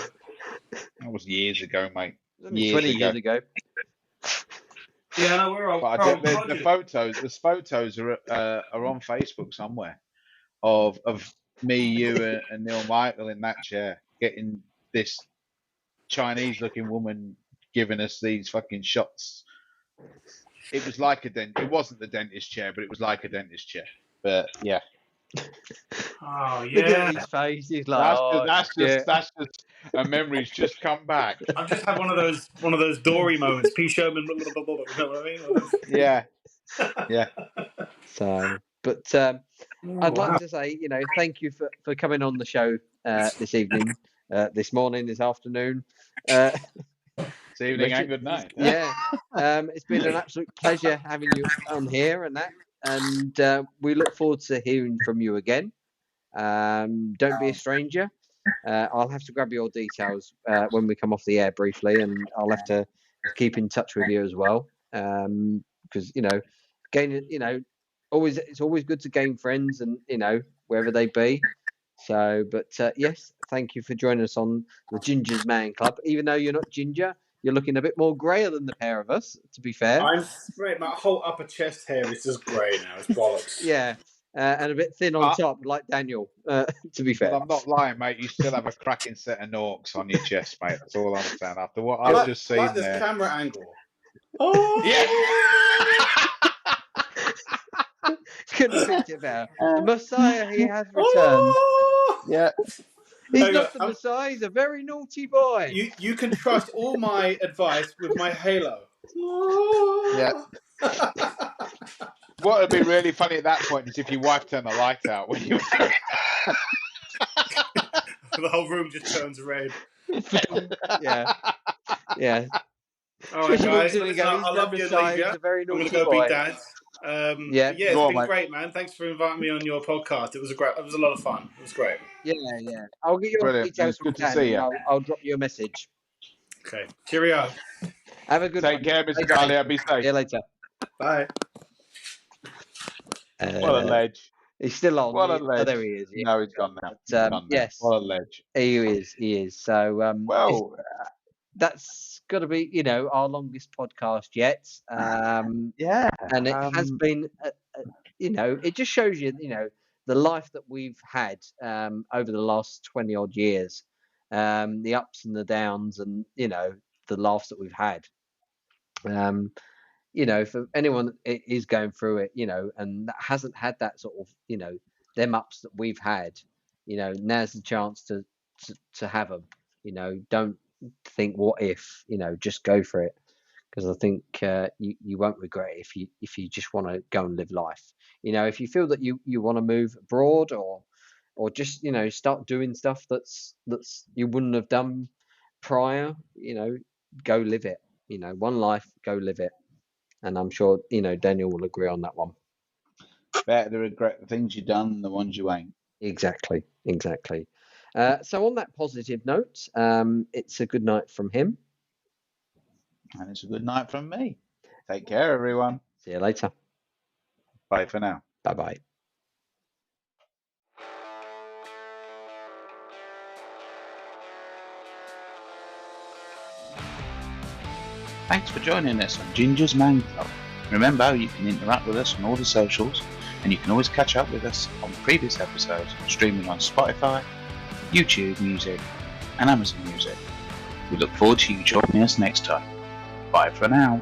That was years ago, mate. 20 years ago. Yeah, no, we're all. The photos are on Facebook somewhere of me, you, and Neil Michael in that chair getting this Chinese-looking woman giving us these fucking shots. It was like it wasn't the dentist chair, but it was like a dentist chair. But yeah. Oh Look yeah. at his face. He's like, That's just a memory's just come back. I've just had one of those Dory moments. P. Sherman, blah, blah, blah, blah, you know what I mean? Yeah. Yeah. So, but Oh, I'd like wow. to say, thank you for coming on the show this evening, this morning, this afternoon. This evening and good night. Yeah. It's been an absolute pleasure having you on here and that. And we look forward to hearing from you again. Don't be a stranger. I'll have to grab your details when we come off the air briefly, and I'll have to keep in touch with you as well. Because it's always good to gain friends, and wherever they be. So, but yes, thank you for joining us on the Ginger's Man Club. Even though you're not ginger, you're looking a bit more greyer than the pair of us. To be fair, My whole upper chest hair is just grey now. It's bollocks. yeah. And a bit thin on top, like Daniel. To be fair, But I'm not lying, mate. You still have a cracking set of norks on your chest, mate. That's all I'm saying. After what I've just seen like this there. camera angle. Oh yeah. Couldn't have it better. The Messiah, he has returned. Oh! Yeah. He's not the Messiah. He's a very naughty boy. You can trust all my advice with my halo. Yeah. What would be really funny at that point is if your wife turned the light out when you were doing The whole room just turns red. Yeah. Yeah. All right, guys. I love you and leave you. I'm going to go be dads. Yeah, it's been great, man. Thanks for inviting me on your podcast. It was a lot of fun. It was great. Yeah. I'll get your details from good to see you. I'll drop you a message. Okay. Cheerio. Have a good Take care, Mr. Dahlia. Be safe. See you later. Bye. What a ledge. He's still on. What a ledge. Oh, there he is. No, he's gone now. But, yes. What a ledge. He is. So, well, that's got to be, our longest podcast yet. yeah. And it has been, it just shows you, the life that we've had over the last 20 odd years, the ups and the downs, and the laughs that we've had. For anyone that is going through it, and that hasn't had that sort of, them ups that we've had, now's the chance to have them. Don't think what if, just go for it, because I think you won't regret it if you just want to go and live life. If you feel that you want to move abroad or just start doing stuff that's you wouldn't have done prior, go live it. One life, go live it. And I'm sure Daniel will agree on that one. Better to regret the things you've done than the ones you ain't. Exactly. So on that positive note, it's a good night from him. And it's a good night from me. Take care, everyone. See you later. Bye for now. Bye-bye. Thanks for joining us on Ginger's Man Club. Remember, you can interact with us on all the socials, and you can always catch up with us on previous episodes streaming on Spotify, YouTube Music, and Amazon Music. We look forward to you joining us next time. Bye for now.